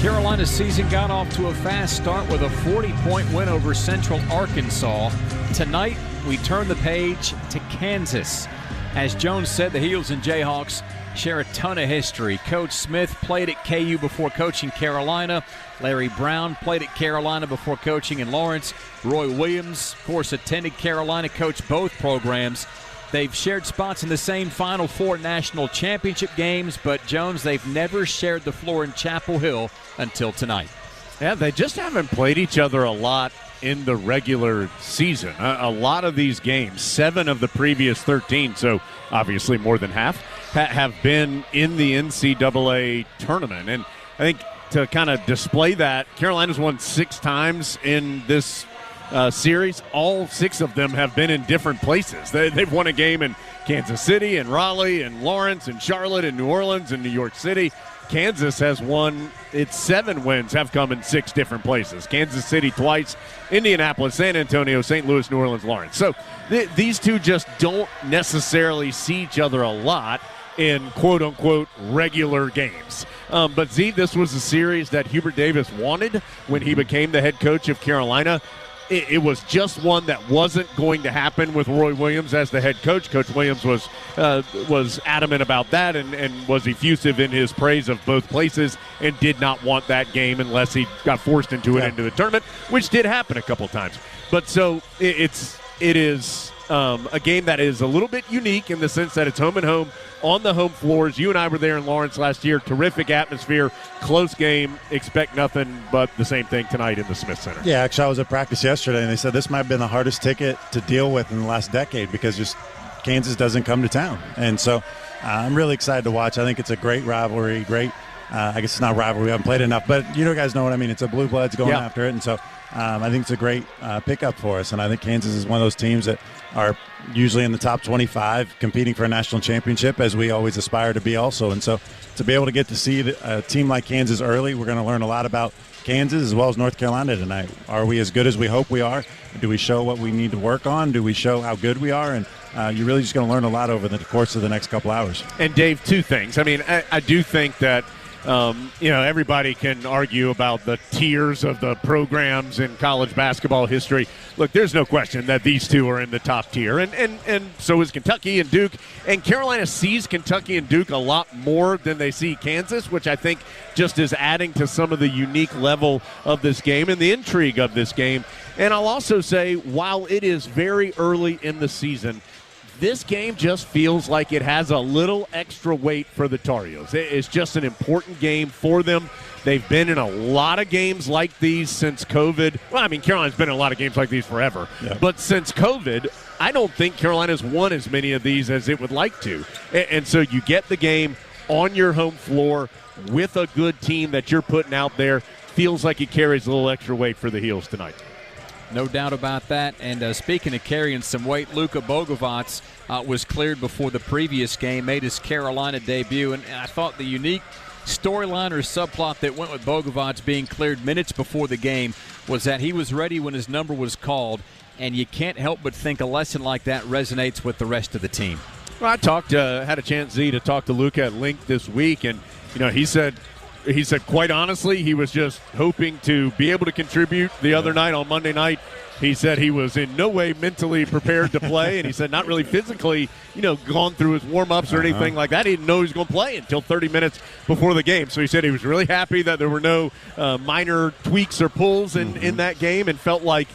Carolina's season got off to a fast start with a 40-point win over Central Arkansas. Tonight, we turn the page to Kansas. As Jones said, the Heels and Jayhawks share a ton of history. Coach Smith played at KU before coaching Carolina. Larry Brown played at Carolina before coaching in Lawrence. Roy Williams, of course, attended Carolina, coached both programs. They've shared spots in the same Final Four national championship games, but, Jones, they've never shared the floor in Chapel Hill until tonight. Yeah, they just haven't played each other a lot in the regular season. A lot of these games, 7 of the previous 13, so obviously more than half, have been in the NCAA tournament. And I think to kind of display that, Carolina's won 6 times in this series. All 6 of them have been in different places. They've won a game in Kansas City and Raleigh and Lawrence and Charlotte and New Orleans and New York City. Kansas has won its 7 wins have come in 6 different places. Kansas City twice, Indianapolis, San Antonio, St. Louis, New Orleans, Lawrence. So these two just don't necessarily see each other a lot in quote-unquote regular games. But Z, this was a series that Hubert Davis wanted when he became the head coach of Carolina. It was just one that wasn't going to happen with Roy Williams as the head coach. Coach Williams was adamant about that and was effusive in his praise of both places and did not want that game unless he got forced into it into the tournament, which did happen a couple times. But so it is a game that is a little bit unique in the sense that it's home and home on the home floors. You and I were there in Lawrence last year. Terrific atmosphere, close game. Expect nothing but the same thing tonight in the Smith Center. Yeah, actually, I was at practice yesterday, and they said this might have been the hardest ticket to deal with in the last decade because just Kansas doesn't come to town. And so I'm really excited to watch. I think it's a great rivalry, I guess it's not rivalry. We haven't played enough, but you guys know what I mean. It's a blue bloods going after it, and so I think it's a great pickup for us. And I think Kansas is one of those teams that are usually in the top 25 competing for a national championship, as we always aspire to be also. And so to be able to get to see a team like Kansas early, we're going to learn a lot about Kansas as well as North Carolina tonight. Are we as good as we hope we are? Do we show what we need to work on? Do we show how good we are? And you're really just going to learn a lot over the course of the next couple hours. And, Dave, 2 things. I mean, I do think that everybody can argue about the tiers of the programs in college basketball history. Look, there's no question that these 2 are in the top tier, and so is Kentucky and Duke. And Carolina sees Kentucky and Duke a lot more than they see Kansas, which I think just is adding to some of the unique level of this game and the intrigue of this game. And I'll also say, while it is very early in the season, this game just feels like it has a little extra weight for the Tar Heels. It's just an important game for them. They've been in a lot of games like these since COVID. Well, I mean, Carolina's been in a lot of games like these forever. Yeah. But since COVID, I don't think Carolina's won as many of these as it would like to. And so you get the game on your home floor with a good team that you're putting out there. Feels like it carries a little extra weight for the Heels tonight. No doubt about that. And speaking of carrying some weight, Luka Bogovac was cleared before the previous game, made his Carolina debut. And I thought the unique storyline or subplot that went with Bogovac being cleared minutes before the game was that he was ready when his number was called. And you can't help but think a lesson like that resonates with the rest of the team. Well, I had a chance, Z, to talk to Luka at length this week. And, he said quite honestly, he was just hoping to be able to contribute the other night on Monday night. He said he was in no way mentally prepared to play, and he said not really physically, gone through his warm-ups or anything like that. He didn't know he was going to play until 30 minutes before the game. So he said he was really happy that there were no minor tweaks or pulls in that game, and felt like,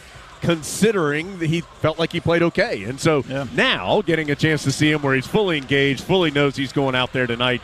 considering that he felt like he played okay. And so now getting a chance to see him where he's fully engaged, fully knows he's going out there tonight,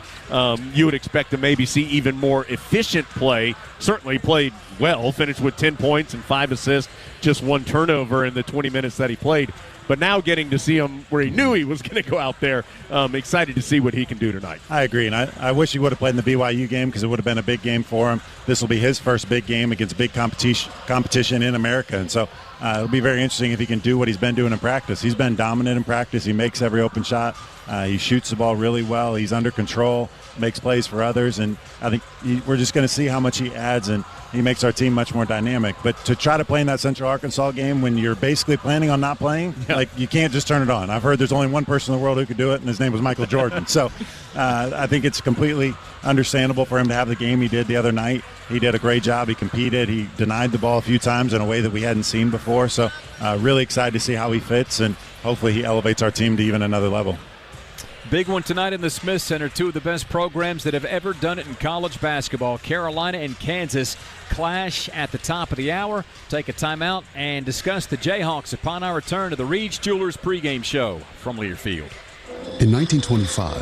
you would expect to maybe see even more efficient play. Certainly played well, finished with 10 points and 5 assists, just 1 turnover in the 20 minutes that he played. But now getting to see him where he knew he was going to go out there, excited to see what he can do tonight. I agree, and I wish he would have played in the BYU game because it would have been a big game for him. This will be his first big game against big competition in America, and so it'll be very interesting if he can do what he's been doing in practice. He's been dominant in practice. He makes every open shot. He shoots the ball really well. He's under control, makes plays for others, and I think we're just going to see how much he adds, and he makes our team much more dynamic. But to try to play in that Central Arkansas game when you're basically planning on not playing, like you can't just turn it on. I've heard there's only one person in the world who could do it, and his name was Michael Jordan. So I think it's completely understandable for him to have the game he did the other night. he did a great job. He competed. He denied the ball a few times in a way that we hadn't seen before. So really excited to see how he fits, and hopefully he elevates our team to even another level. Big one tonight in the Smith Center. Two of the best programs that have ever done it in college basketball. Carolina and Kansas clash at the top of the hour. Take a timeout and discuss the Jayhawks upon our return to the Reed's Jewelers pregame show from Learfield. In 1925,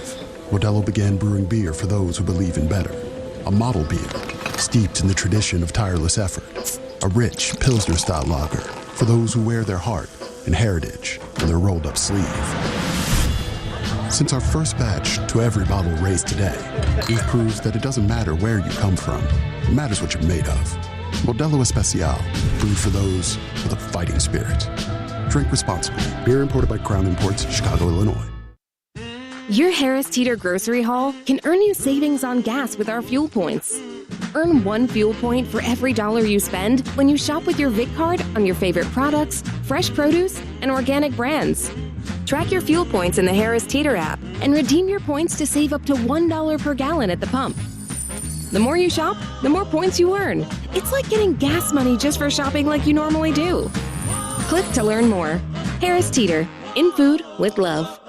Modelo began brewing beer for those who believe in better. A model beer, steeped in the tradition of tireless effort. A rich Pilsner-style lager for those who wear their heart and heritage in their rolled-up sleeve. Since our first batch to every bottle raised today, we've proved that it doesn't matter where you come from. It matters what you're made of. Modelo Especial, brewed for those with a fighting spirit. Drink responsibly. Beer imported by Crown Imports, Chicago, Illinois. Your Harris Teeter grocery haul can earn you savings on gas with our fuel points. Earn 1 fuel point for every $1 you spend when you shop with your Vic card on your favorite products, fresh produce, and organic brands. Track your fuel points in the Harris Teeter app and redeem your points to save up to $1 per gallon at the pump. The more you shop, the more points you earn. It's like getting gas money just for shopping like you normally do. Click to learn more. Harris Teeter, in food with love.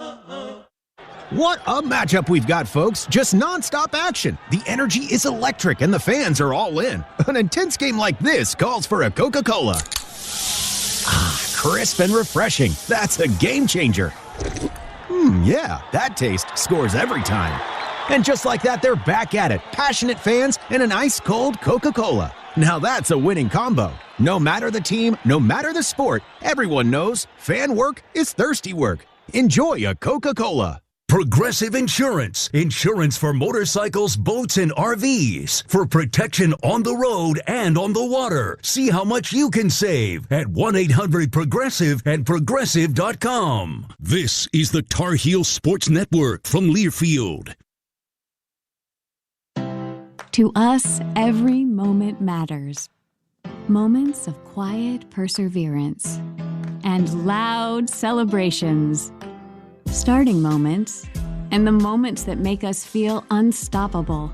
What a matchup we've got, folks. Just nonstop action. The energy is electric and the fans are all in. An intense game like this calls for a Coca-Cola. Crisp and refreshing. That's a game changer. Yeah, that taste scores every time. And just like that, they're back at it. Passionate fans and an ice-cold Coca-Cola. Now that's a winning combo. No matter the team, no matter the sport, everyone knows fan work is thirsty work. Enjoy a Coca-Cola. Progressive Insurance. Insurance for motorcycles, boats, and RVs. For protection on the road and on the water. See how much you can save at 1-800-PROGRESSIVE and Progressive.com. This is the Tar Heel Sports Network from Learfield. To us, every moment matters. Moments of quiet perseverance and loud celebrations. Starting moments, and the moments that make us feel unstoppable.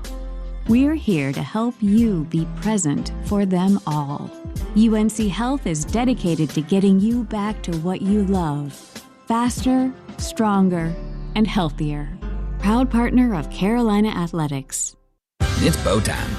We're here to help you be present for them all. UNC Health is dedicated to getting you back to what you love. Faster, stronger, and healthier. Proud partner of Carolina Athletics. It's bow time.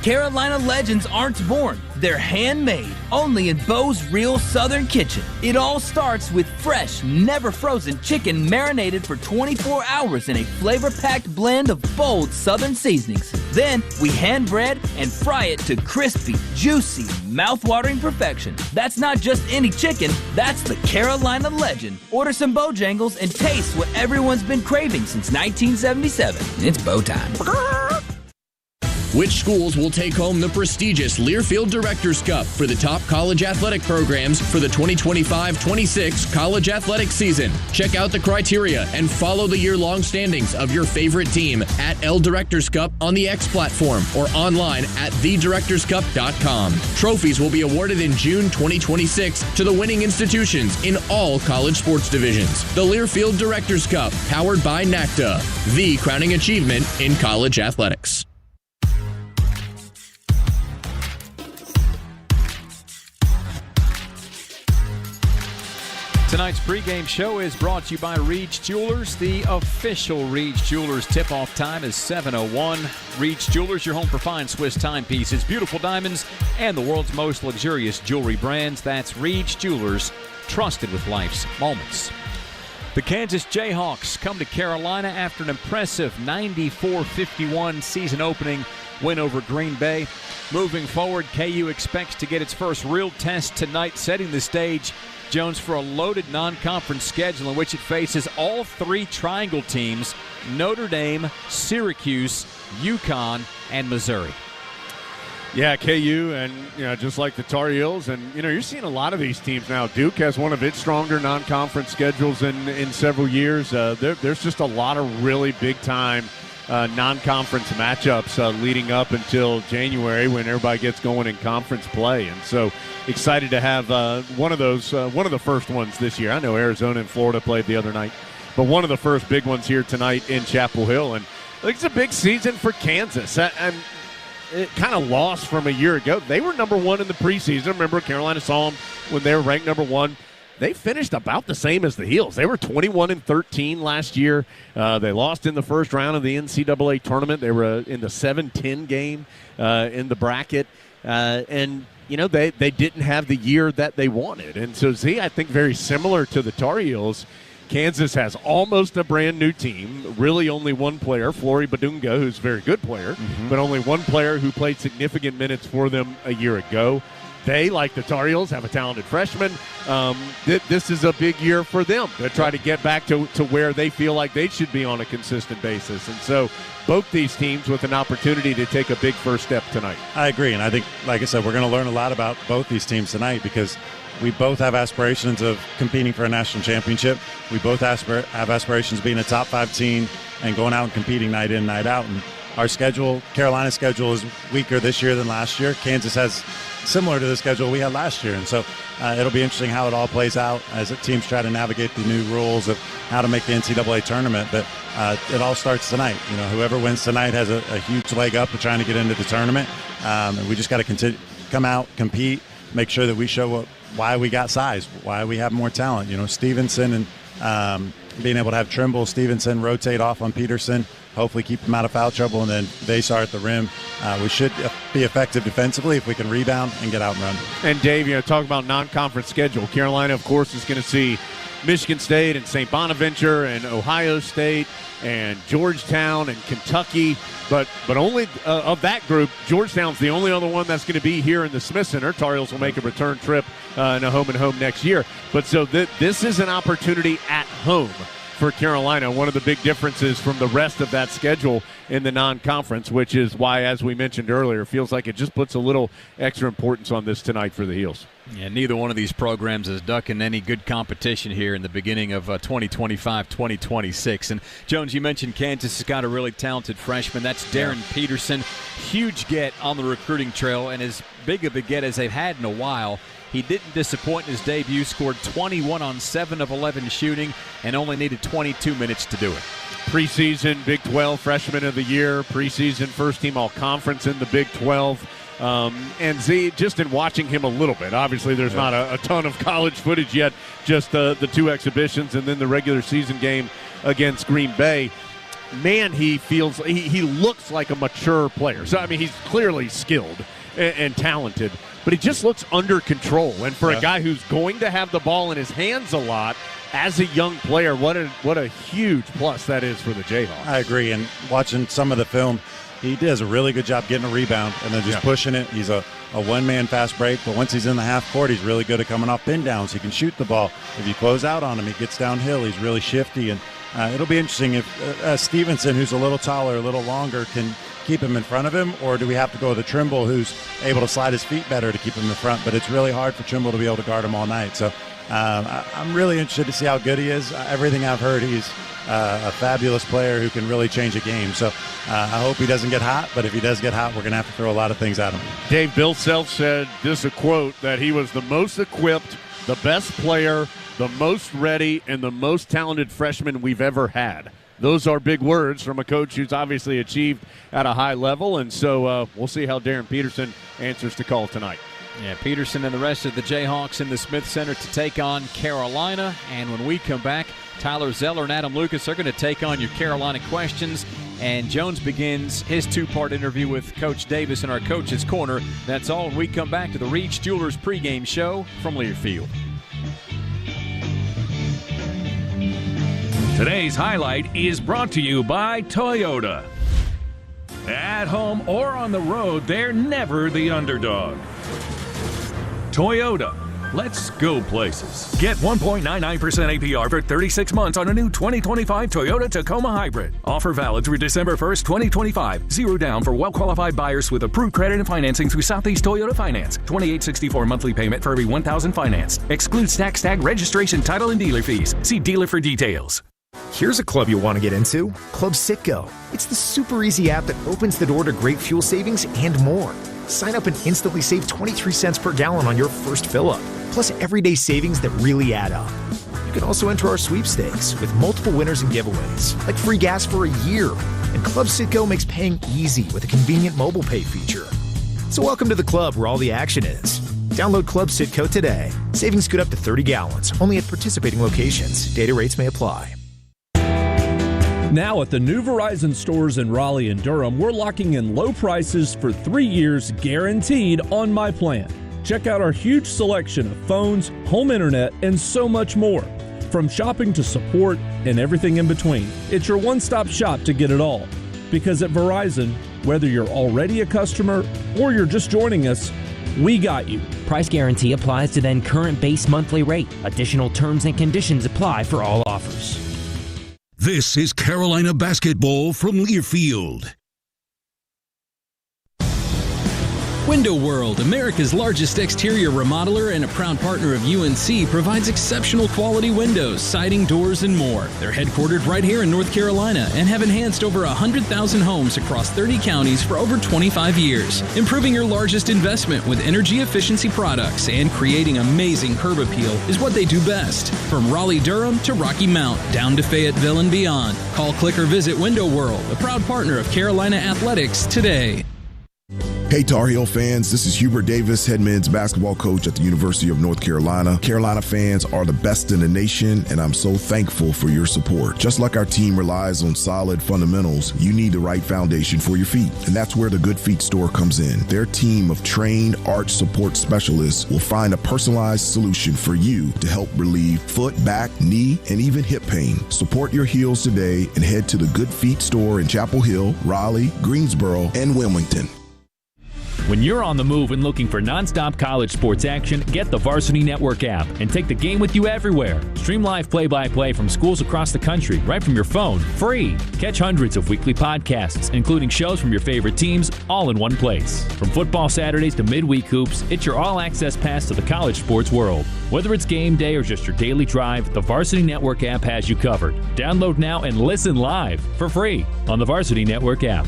Carolina legends aren't born. They're handmade, only in Bo's Real Southern Kitchen. It all starts with fresh, never frozen chicken marinated for 24 hours in a flavor-packed blend of bold Southern seasonings. Then we hand bread and fry it to crispy, juicy, mouth-watering perfection. That's not just any chicken, that's the Carolina legend. Order some Bojangles and taste what everyone's been craving since 1977. It's bow time. Which schools will take home the prestigious Learfield Directors Cup for the top college athletic programs for the 2025-26 college athletic season? Check out the criteria and follow the year-long standings of your favorite team at L Directors Cup on the X platform or online at thedirectorscup.com. Trophies will be awarded in June 2026 to the winning institutions in all college sports divisions. The Learfield Directors Cup, powered by NACDA, the crowning achievement in college athletics. Tonight's pregame show is brought to you by Reed's Jewelers. The official Reed's Jewelers tip-off time is 7:01. Reed's Jewelers, your home for fine Swiss timepieces, beautiful diamonds, and the world's most luxurious jewelry brands. That's Reed's Jewelers, trusted with life's moments. The Kansas Jayhawks come to Carolina after an impressive 94-51 season opening win over Green Bay. Moving forward, KU expects to get its first real test tonight, setting the stage, Jones, for a loaded non-conference schedule in which it faces all three Triangle teams: Notre Dame, Syracuse, UConn, and Missouri. Yeah, KU, and just like the Tar Heels, and you're seeing a lot of these teams now. Duke has one of its stronger non-conference schedules in several years. There's just a lot of really big-time non-conference matchups leading up until January, when everybody gets going in conference play. And so excited to have one of the first ones this year. I know Arizona and Florida played the other night, but one of the first big ones here tonight in Chapel Hill. And I think it's a big season for Kansas. kind of lost from a year ago. They were number one in the preseason. Remember, Carolina saw them when they were ranked number one. They finished about the same as the Heels. They were 21-13 last year. They lost in the first round of the NCAA tournament. They were in the 7-10 game in the bracket. And, they didn't have the year that they wanted. And so, I think very similar to the Tar Heels, Kansas has almost a brand-new team. Really only one player, Flory Badunga, who's a very good player, but only one player who played significant minutes for them a year ago. They, like the Tar Heels, have a talented freshman. This is a big year for them to try to get back to where they feel like they should be on a consistent basis. And so both these teams with an opportunity to take a big first step tonight. I agree. And I think, like I said, we're going to learn a lot about both these teams tonight because we both have aspirations of competing for a national championship. We both have aspirations of being a top 5 team and going out and competing night in, night out. And our schedule, Carolina's schedule, is weaker this year than last year. Kansas has similar to the schedule we had last year. And so it'll be interesting how it all plays out as the teams try to navigate the new rules of how to make the NCAA tournament. But it all starts tonight. Whoever wins tonight has a huge leg up to trying to get into the tournament. And we just got to continue, come out, compete, make sure that we show why we got size, why we have more talent. Stevenson and being able to have Trimble, Stevenson rotate off on Peterson, hopefully keep them out of foul trouble, and then Vasar at the rim. We should be effective defensively if we can rebound and get out and run. And Dave, talk about non-conference schedule. Carolina, of course, is going to see Michigan State and St. Bonaventure and Ohio State and Georgetown and Kentucky. But only of that group, Georgetown's the only other one that's going to be here in the Smith Center. Tar Heels will make a return trip and a home next year. But so this is an opportunity at home for Carolina, one of the big differences from the rest of that schedule in the non-conference, which is why, as we mentioned earlier, it feels like it just puts a little extra importance on this tonight for the Heels. Yeah, neither one of these programs is ducking any good competition here in the beginning of 2025-2026. And, Jones, you mentioned Kansas has got a really talented freshman. That's Darren Peterson. Huge get on the recruiting trail, and as big of a get as they've had in a while. He didn't disappoint in his debut, scored 21 on 7 of 11 shooting, and only needed 22 minutes to do it. Preseason Big 12 Freshman of the Year, preseason first-team All-Conference in the Big 12. And just in watching him a little bit, obviously there's not a ton of college footage yet, just the 2 exhibitions and then the regular season game against Green Bay. Man, he looks like a mature player. So, he's clearly skilled and talented, but he just looks under control. And for a guy who's going to have the ball in his hands a lot as a young player, what a huge plus that is for the Jayhawks. I agree. And watching some of the film, he does a really good job getting a rebound and then just pushing it. He's a one-man fast break, but once he's in the half court, he's really good at coming off pin downs. He can shoot the ball. If you close out on him, he gets downhill. He's really shifty. And it'll be interesting if Stevenson, who's a little taller, a little longer, can keep him in front of him, or do we have to go with a Trimble who's able to slide his feet better to keep him in front? But it's really hard for Trimble to be able to guard him all night. So I'm really interested to see how good he is. Everything I've heard, he's a fabulous player who can really change a game. So I hope he doesn't get hot, but if he does get hot, we're going to have to throw a lot of things at him. Dave, Bill Self said this, a quote, that he was the most equipped, the best player, the most ready, and the most talented freshman we've ever had. Those are big words from a coach who's obviously achieved at a high level, and so we'll see how Darren Peterson answers the call tonight. Yeah, Peterson and the rest of the Jayhawks in the Smith Center to take on Carolina. And when we come back, Tyler Zeller and Adam Lucas are going to take on your Carolina questions. And Jones begins his 2-part interview with Coach Davis in our Coach's Corner. That's all when we come back to the Reach Jewelers pregame show from Learfield. Today's highlight is brought to you by Toyota. At home or on the road, they're never the underdog. Toyota, let's go places. Get 1.99% APR for 36 months on a new 2025 Toyota Tacoma Hybrid. Offer valid through December 1st, 2025. Zero down for well-qualified buyers with approved credit and financing through Southeast Toyota Finance. $28.64 monthly payment for every $1,000 financed. Excludes tax tag, registration, title, and dealer fees. See dealer for details. Here's a club you'll want to get into, Club Citgo. It's the super easy app that opens the door to great fuel savings and more. Sign up and instantly save 23 cents per gallon on your first fill-up, plus everyday savings that really add up. You can also enter our sweepstakes with multiple winners and giveaways, like free gas for a year And Club Citgo makes paying easy with a convenient mobile pay feature. So welcome to the club where all the action is. Download Club Citgo today. Savings could up to 30 gallons, only at participating locations. Data rates may apply. Now at the new Verizon stores in Raleigh and Durham, we're locking in low prices for 3 years guaranteed on my plan. Check out our huge selection of phones, home internet, and so much more. From shopping to support and everything in between, it's your one-stop shop to get it all. Because at Verizon, whether you're already a customer or you're just joining us, we got you. Price guarantee applies to then current base monthly rate. Additional terms and conditions apply for all offers. This is Carolina basketball from Learfield. Window World, America's largest exterior remodeler and a proud partner of UNC, provides exceptional quality windows, siding, doors, and more. They're headquartered right here in North Carolina and have enhanced over 100,000 homes across 30 counties for over 25 years. Improving your largest investment with energy efficiency products and creating amazing curb appeal is what they do best. From Raleigh-Durham to Rocky Mount, down to Fayetteville and beyond. Call, click, or visit Window World, a proud partner of Carolina Athletics, today. Hey Tar Heel fans, this is Hubert Davis, head men's basketball coach at the University of North Carolina. Carolina fans are the best in the nation, and I'm so thankful for your support. Just like our team relies on solid fundamentals, you need the right foundation for your feet, and that's where the Good Feet store comes in. Their team of trained arch support specialists will find a personalized solution for you to help relieve foot, back, knee, and even hip pain. Support your heels today and head to the Good Feet store in Chapel Hill, Raleigh, Greensboro, and Wilmington. When you're on the move and looking for nonstop college sports action, get the Varsity Network app and take the game with you everywhere. Stream live play-by-play from schools across the country right from your phone, free. Catch hundreds of weekly podcasts, including shows from your favorite teams, all in one place. From football Saturdays to midweek hoops, it's your all-access pass to the college sports world. Whether it's game day or just your daily drive, the Varsity Network app has you covered. Download now and listen live for free on the Varsity Network app.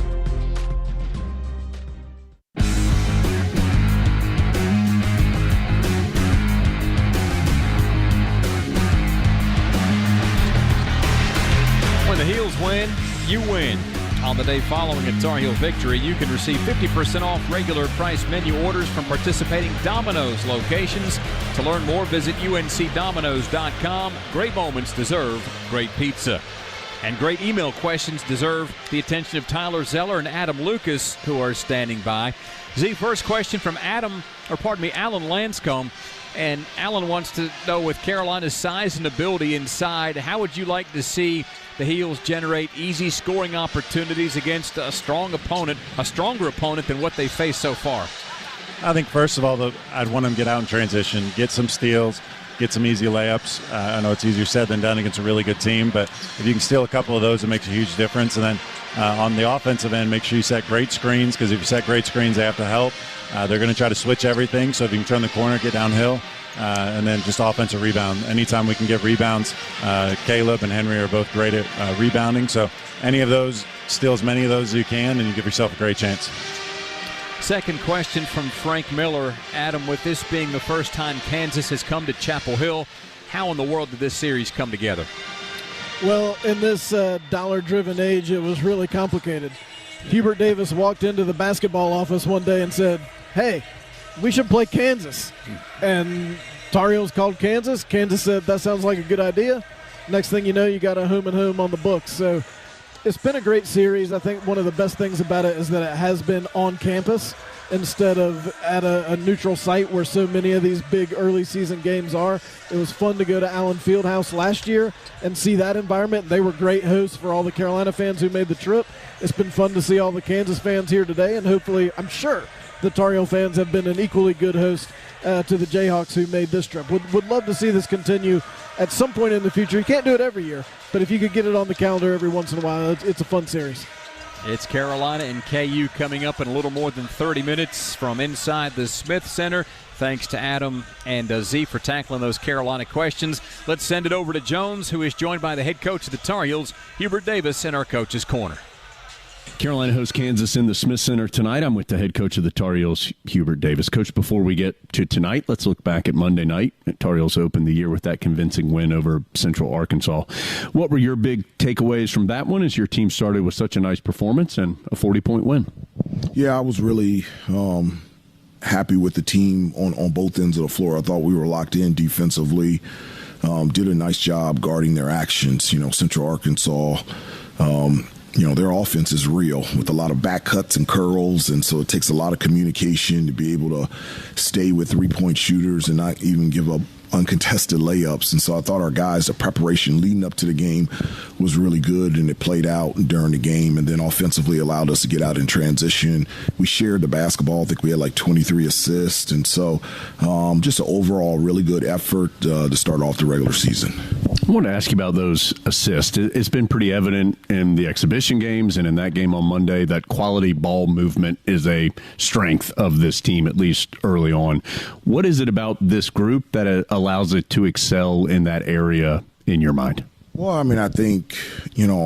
Win, you win. On the day following a Tar Heel victory, you can receive 50% off regular price menu orders from participating Domino's locations. To learn more, visit uncdominoes.com. Great moments deserve great pizza. And great email questions deserve the attention of Tyler Zeller and Adam Lucas, who are standing by. Z, first question from Alan Lanscombe. And Alan wants to know, with Carolina's size and ability inside, how would you like to see the Heels generate easy scoring opportunities against a strong opponent, a stronger opponent than what they faced so far? I think, first of all, I'd want them to get out in transition, get some steals, get some easy layups. I know it's easier said than done against a really good team, but if you can steal a couple of those, it makes a huge difference. And then on the offensive end, make sure you set great screens, because if you set great screens, they have to help. They're going to try to switch everything, so if you can turn the corner, get downhill, and then just offensive rebound. Anytime we can get rebounds, Caleb and Henry are both great at rebounding. So any of those, steal as many of those as you can, and you give yourself a great chance. Second question from Frank Miller. Adam, with this being the first time Kansas has come to Chapel Hill, how in the world did this series come together? Well, in this dollar-driven age, it was really complicated. Hubert Davis walked into the basketball office one day and said, "Hey, we should play Kansas." And Tar Heels called Kansas. Kansas said, "That sounds like a good idea." Next thing you know, you got a whom and whom on the books. So it's been a great series. I think one of the best things about it is that it has been on campus instead of at a neutral site where so many of these big early season games are. It was fun to go to Allen Fieldhouse last year and see that environment. They were great hosts for all the Carolina fans who made the trip. It's been fun to see all the Kansas fans here today, and hopefully, I'm sure, the Tar Heel fans have been an equally good host to the Jayhawks who made this trip. Would love to see this continue at some point in the future. You can't do it every year, but if you could get it on the calendar every once in a while, it's a fun series. It's Carolina and KU coming up in a little more than 30 minutes from inside the Smith Center. Thanks to Adam and Z for tackling those Carolina questions. Let's send it over to Jones, who is joined by the head coach of the Tar Heels, Hubert Davis, in our Coach's Corner. Carolina hosts Kansas in the Smith Center tonight. I'm with the head coach of the Tar Heels, Hubert Davis. Coach, before we get to tonight, let's look back at Monday night. Tar Heels opened the year with that convincing win over Central Arkansas. What were your big takeaways from that one as your team started with such a nice performance and a 40-point win? Yeah, I was really happy with the team on both ends of the floor. I thought we were locked in defensively, did a nice job guarding their actions. Central Arkansas, their offense is real with a lot of back cuts and curls, and so it takes a lot of communication to be able to stay with three-point shooters and not even give up uncontested layups. And so I thought our guys, the preparation leading up to the game was really good, and it played out during the game, and then offensively allowed us to get out in transition. We shared the basketball. I think we had like 23 assists, and so just an overall really good effort to start off the regular season. I want to ask you about those assists. It's been pretty evident in the exhibition games and in that game on Monday that quality ball movement is a strength of this team, at least early on. What is it about this group that allows it to excel in that area in your mind? Well, I think,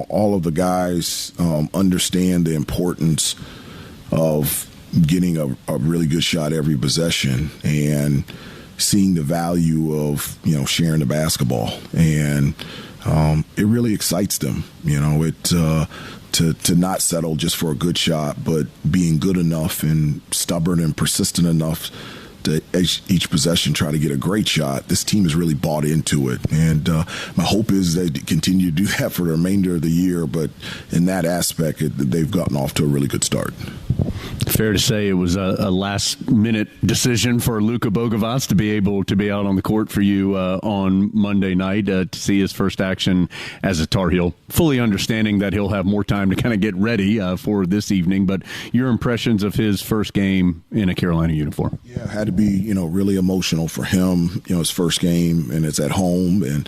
all of the guys understand the importance of getting a really good shot every possession and seeing the value of, sharing the basketball. And it really excites them, to not settle just for a good shot, but being good enough and stubborn and persistent enough to each possession try to get a great shot. This team has really bought into it. And my hope is they continue to do that for the remainder of the year. But in that aspect, they've gotten off to a really good start. Fair to say it was a last-minute decision for Luka Bogovac to be able to be out on the court for you on Monday night to see his first action as a Tar Heel, fully understanding that he'll have more time to kind of get ready for this evening. But your impressions of his first game in a Carolina uniform? Yeah, it had to be, really emotional for him, his first game, and it's at home. And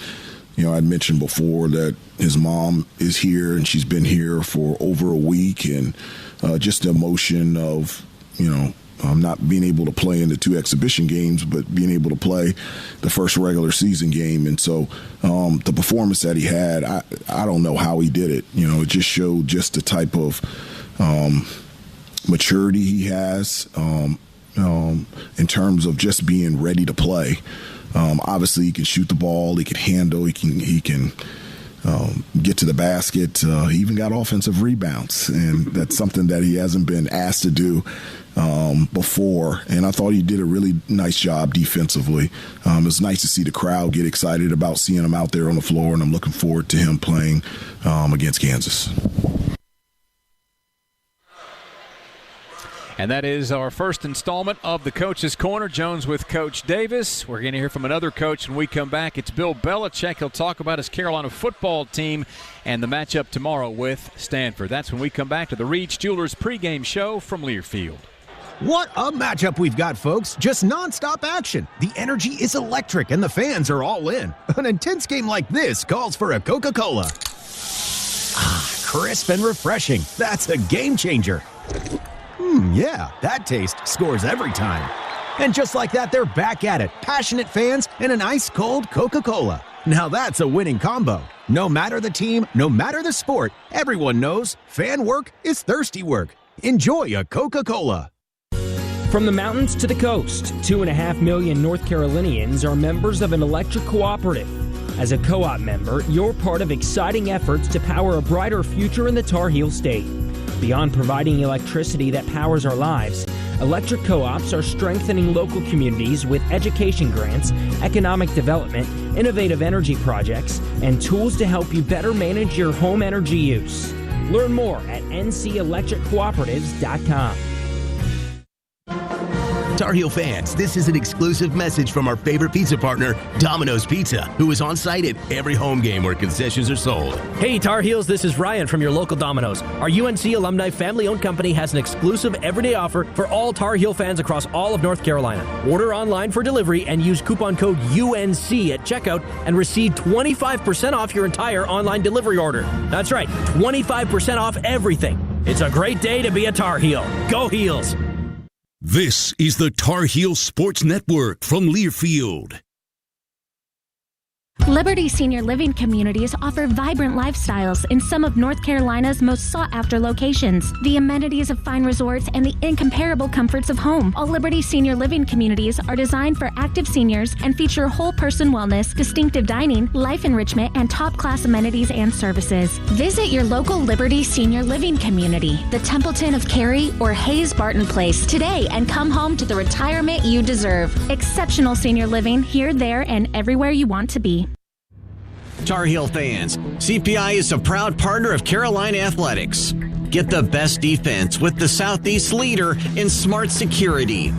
I'd mentioned before that his mom is here, and she's been here for over a week, and just the emotion of, not being able to play in the two exhibition games, but being able to play the first regular season game. And so the performance that he had, I don't know how he did it. It just showed just the type of maturity he has in terms of just being ready to play. Obviously, he can shoot the ball, he can handle, he can get to the basket. He even got offensive rebounds, and that's something that he hasn't been asked to do before. And I thought he did a really nice job defensively. It's nice to see the crowd get excited about seeing him out there on the floor, and I'm looking forward to him playing against Kansas. And that is our first installment of the Coach's Corner. Jones with Coach Davis. We're going to hear from another coach when we come back. It's Bill Belichick. He'll talk about his Carolina football team and the matchup tomorrow with Stanford. That's when we come back to the Reed's Jewelers pregame show from Learfield. What a matchup we've got, folks. Just nonstop action. The energy is electric, and the fans are all in. An intense game like this calls for a Coca-Cola. Crisp and refreshing. That's a game changer. Yeah, that taste scores every time. And just like that, they're back at it. Passionate fans and an ice-cold Coca-Cola. Now that's a winning combo. No matter the team, no matter the sport, everyone knows fan work is thirsty work. Enjoy a Coca-Cola. From the mountains to the coast, 2.5 million North Carolinians are members of an electric cooperative. As a co-op member, you're part of exciting efforts to power a brighter future in the Tar Heel State. Beyond providing electricity that powers our lives, electric co-ops are strengthening local communities with education grants, economic development, innovative energy projects, and tools to help you better manage your home energy use. Learn more at ncelectriccooperatives.com. Tar Heel fans, this is an exclusive message from our favorite pizza partner, Domino's Pizza, who is on site at every home game where concessions are sold. Hey Tar Heels, this is Ryan from your local Domino's. Our UNC alumni family-owned company has an exclusive everyday offer for all Tar Heel fans across all of North Carolina. Order online for delivery and use coupon code UNC at checkout and receive 25% off your entire online delivery order. That's right, 25% off everything. It's a great day to be a Tar Heel. Go Heels! This is the Tar Heel Sports Network from Learfield. Liberty Senior Living Communities offer vibrant lifestyles in some of North Carolina's most sought-after locations. The amenities of fine resorts and the incomparable comforts of home. All Liberty Senior Living Communities are designed for active seniors and feature whole-person wellness, distinctive dining, life enrichment, and top-class amenities and services. Visit your local Liberty Senior Living Community, the Templeton of Cary or Hayes Barton Place, today and come home to the retirement you deserve. Exceptional senior living here, there, and everywhere you want to be. Tar Heel fans, CPI is a proud partner of Carolina Athletics. Get the best defense with the Southeast leader in smart security.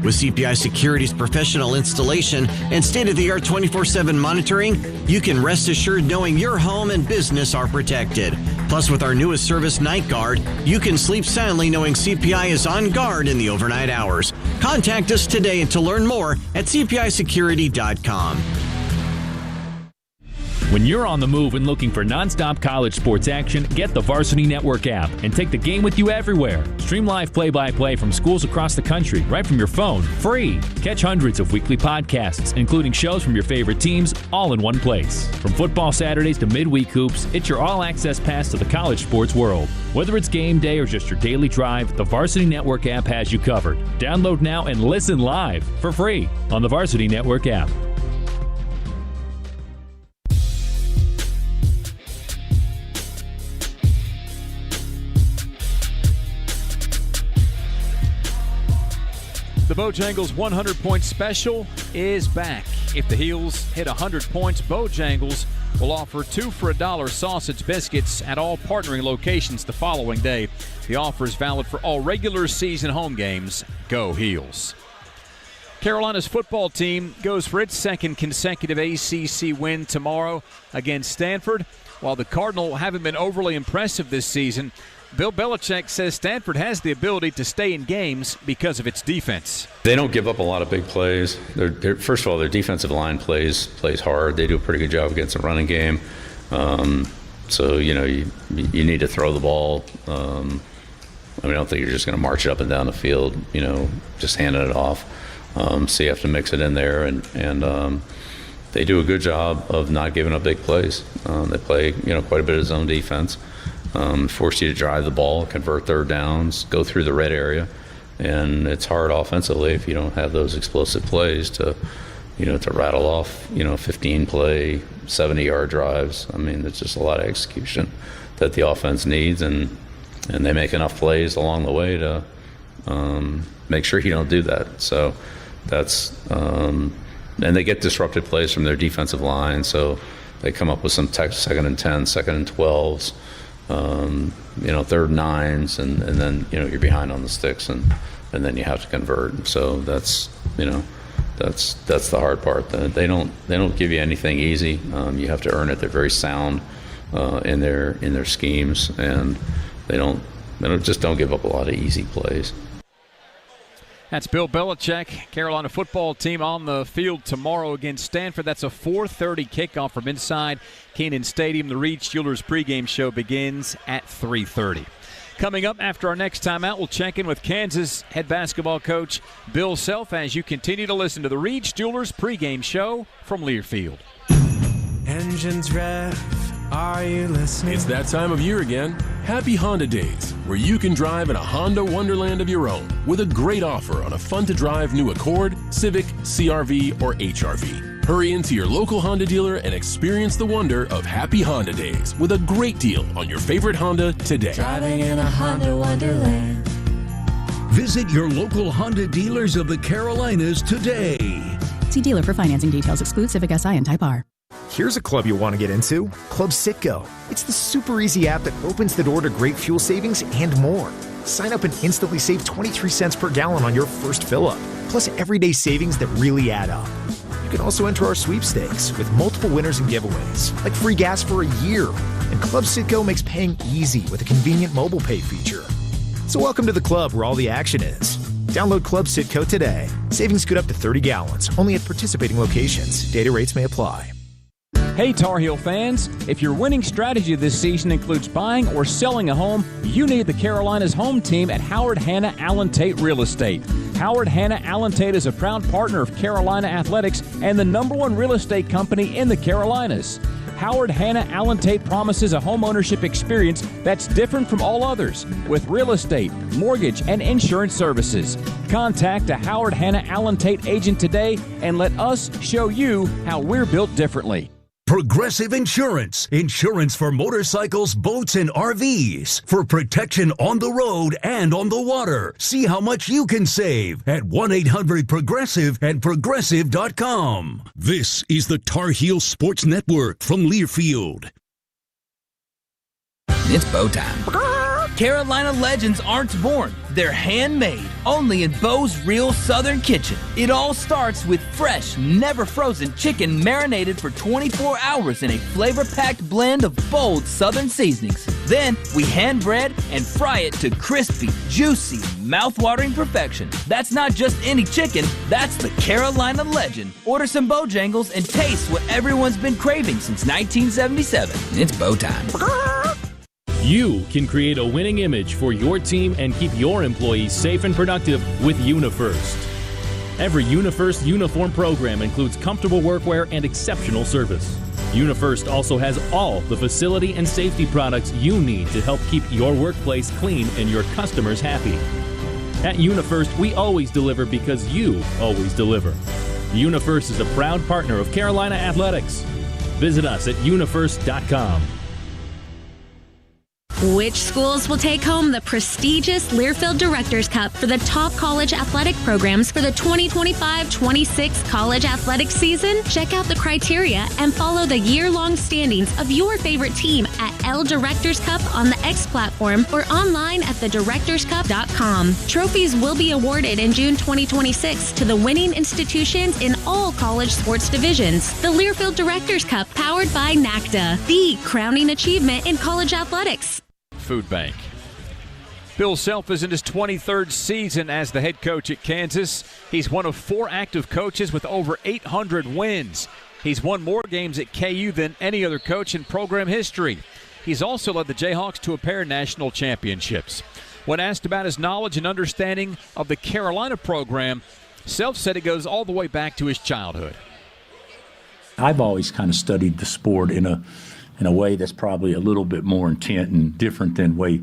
With CPI Security's professional installation and state-of-the-art 24/7 monitoring, you can rest assured knowing your home and business are protected. Plus, with our newest service, Night Guard, you can sleep soundly knowing CPI is on guard in the overnight hours. Contact us today to learn more at cpisecurity.com. When you're on the move and looking for nonstop college sports action, get the Varsity Network app and take the game with you everywhere. Stream live play-by-play from schools across the country right from your phone, free. Catch hundreds of weekly podcasts, including shows from your favorite teams, all in one place. From football Saturdays to midweek hoops, it's your all-access pass to the college sports world. Whether it's game day or just your daily drive, the Varsity Network app has you covered. Download now and listen live for free on the Varsity Network app. The Bojangles 100-point special is back. If the Heels hit 100 points, Bojangles will offer 2 for $1 sausage biscuits at all partnering locations the following day. The offer is valid for all regular season home games. Go Heels. Carolina's football team goes for its second consecutive ACC win tomorrow against Stanford. While the Cardinals haven't been overly impressive this season, Bill Belichick says Stanford has the ability to stay in games because of its defense. They don't give up a lot of big plays. First of all, their defensive line plays hard. They do a pretty good job against the running game. So, you need to throw the ball. I don't think you're just going to march it up and down the field, just handing it off. So you have to mix it in there. And they do a good job of not giving up big plays. They play, quite a bit of zone defense. Force you to drive the ball, convert third downs, go through the red area, and it's hard offensively if you don't have those explosive plays to rattle off, 15-play, 70-yard drives. It's just a lot of execution that the offense needs, and they make enough plays along the way to make sure you don't do that. So that's and they get disrupted plays from their defensive line, so they come up with some second and 10, second and 12s. Third nines, and then you're behind on the sticks, and then you have to convert. So that's the hard part. They don't give you anything easy. You have to earn it. They're very sound in their schemes, and they don't give up a lot of easy plays. That's Bill Belichick. Carolina football team on the field tomorrow against Stanford. That's a 4:30 kickoff from inside Kenan Stadium. The Reed Jewelers pregame show begins at 3:30. Coming up after our next timeout, we'll check in with Kansas head basketball coach Bill Self as you continue to listen to the Reed Jewelers pregame show from Learfield. Engines rev. Are you listening? It's that time of year again. Happy Honda Days, where you can drive in a Honda wonderland of your own with a great offer on a fun-to-drive new Accord, Civic, CR-V, or HR-V. Hurry into your local Honda dealer and experience the wonder of Happy Honda Days with a great deal on your favorite Honda today. Driving in a Honda wonderland. Visit your local Honda dealers of the Carolinas today. See dealer for financing details. Exclude Civic Si and Type R. Here's a club you'll want to get into, Club Citgo. It's the super easy app that opens the door to great fuel savings and more. Sign up and instantly save 23 cents per gallon on your first fill-up, plus everyday savings that really add up. You can also enter our sweepstakes with multiple winners and giveaways, like free gas for a year. And Club Citgo makes paying easy with a convenient mobile pay feature. So welcome to the club where all the action is. Download Club Citgo today. Savings good up to 30 gallons, only at participating locations. Data rates may apply. Hey Tar Heel fans, if your winning strategy this season includes buying or selling a home, you need the Carolinas home team at Howard Hanna Allen Tate Real Estate. Howard Hanna Allentate is a proud partner of Carolina Athletics and the #1 real estate company in the Carolinas. Howard Hanna Allentate promises a home ownership experience that's different from all others with real estate, mortgage, and insurance services. Contact a Howard Hanna Allentate agent today and let us show you how we're built differently. Progressive Insurance. Insurance for motorcycles, boats, and RVs. For protection on the road and on the water. See how much you can save at 1-800-PROGRESSIVE and Progressive.com. This is the Tar Heel Sports Network from Learfield. It's bow time. Carolina legends aren't born. They're handmade, only in Bo's Real Southern Kitchen. It all starts with fresh, never frozen chicken marinated for 24 hours in a flavor-packed blend of bold Southern seasonings. Then we hand bread and fry it to crispy, juicy, mouth-watering perfection. That's not just any chicken, that's the Carolina legend. Order some Bojangles and taste what everyone's been craving since 1977. It's bow time. You can create a winning image for your team and keep your employees safe and productive with UniFirst. Every UniFirst uniform program includes comfortable workwear and exceptional service. UniFirst also has all the facility and safety products you need to help keep your workplace clean and your customers happy. At UniFirst, we always deliver because you always deliver. UniFirst is a proud partner of Carolina Athletics. Visit us at unifirst.com. Which schools will take home the prestigious Learfield Directors Cup for the top college athletic programs for the 2025-26 college athletic season? Check out the criteria and follow the year-long standings of your favorite team at L Directors Cup on the X platform or online at thedirectorscup.com. Trophies will be awarded in June 2026 to the winning institutions in all college sports divisions. The Learfield Directors Cup, powered by NACDA, the crowning achievement in college athletics. Food Bank. Bill Self is in his 23rd season as the head coach at Kansas. He's one of 4 active coaches with over 800 wins. He's won more games at KU than any other coach in program history. He's also led the Jayhawks to a pair of national championships. When asked about his knowledge and understanding of the Carolina program, Self said it goes all the way back to his childhood. I've always kind of studied the sport in a way that's probably a little bit more intent and different than the way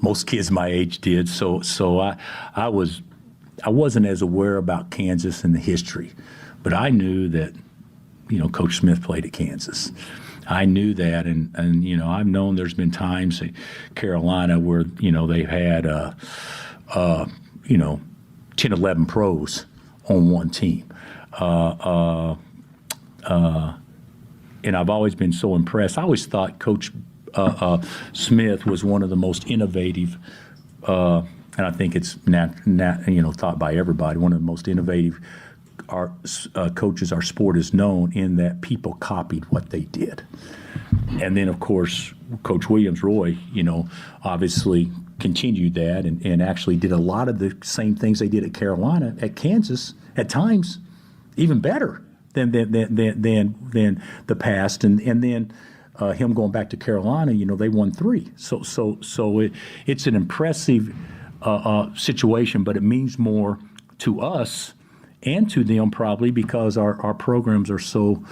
most kids my age did. So I wasn't as aware about Kansas and the history, but I knew that, Coach Smith played at Kansas. I knew that, and I've known there's been times at Carolina where, they've had 10, 11 pros on one team. And I've always been so impressed. I always thought Coach Smith was one of the most innovative, and I think it's thought by everybody, one of the most innovative coaches our sport is known, in that people copied what they did. And then, of course, Coach Williams, Roy, obviously continued that and actually did a lot of the same things they did at Carolina, at Kansas, at times, even better than the past, and then him going back to Carolina, they won 3. So it's an impressive situation, but it means more to us and to them probably because our programs are so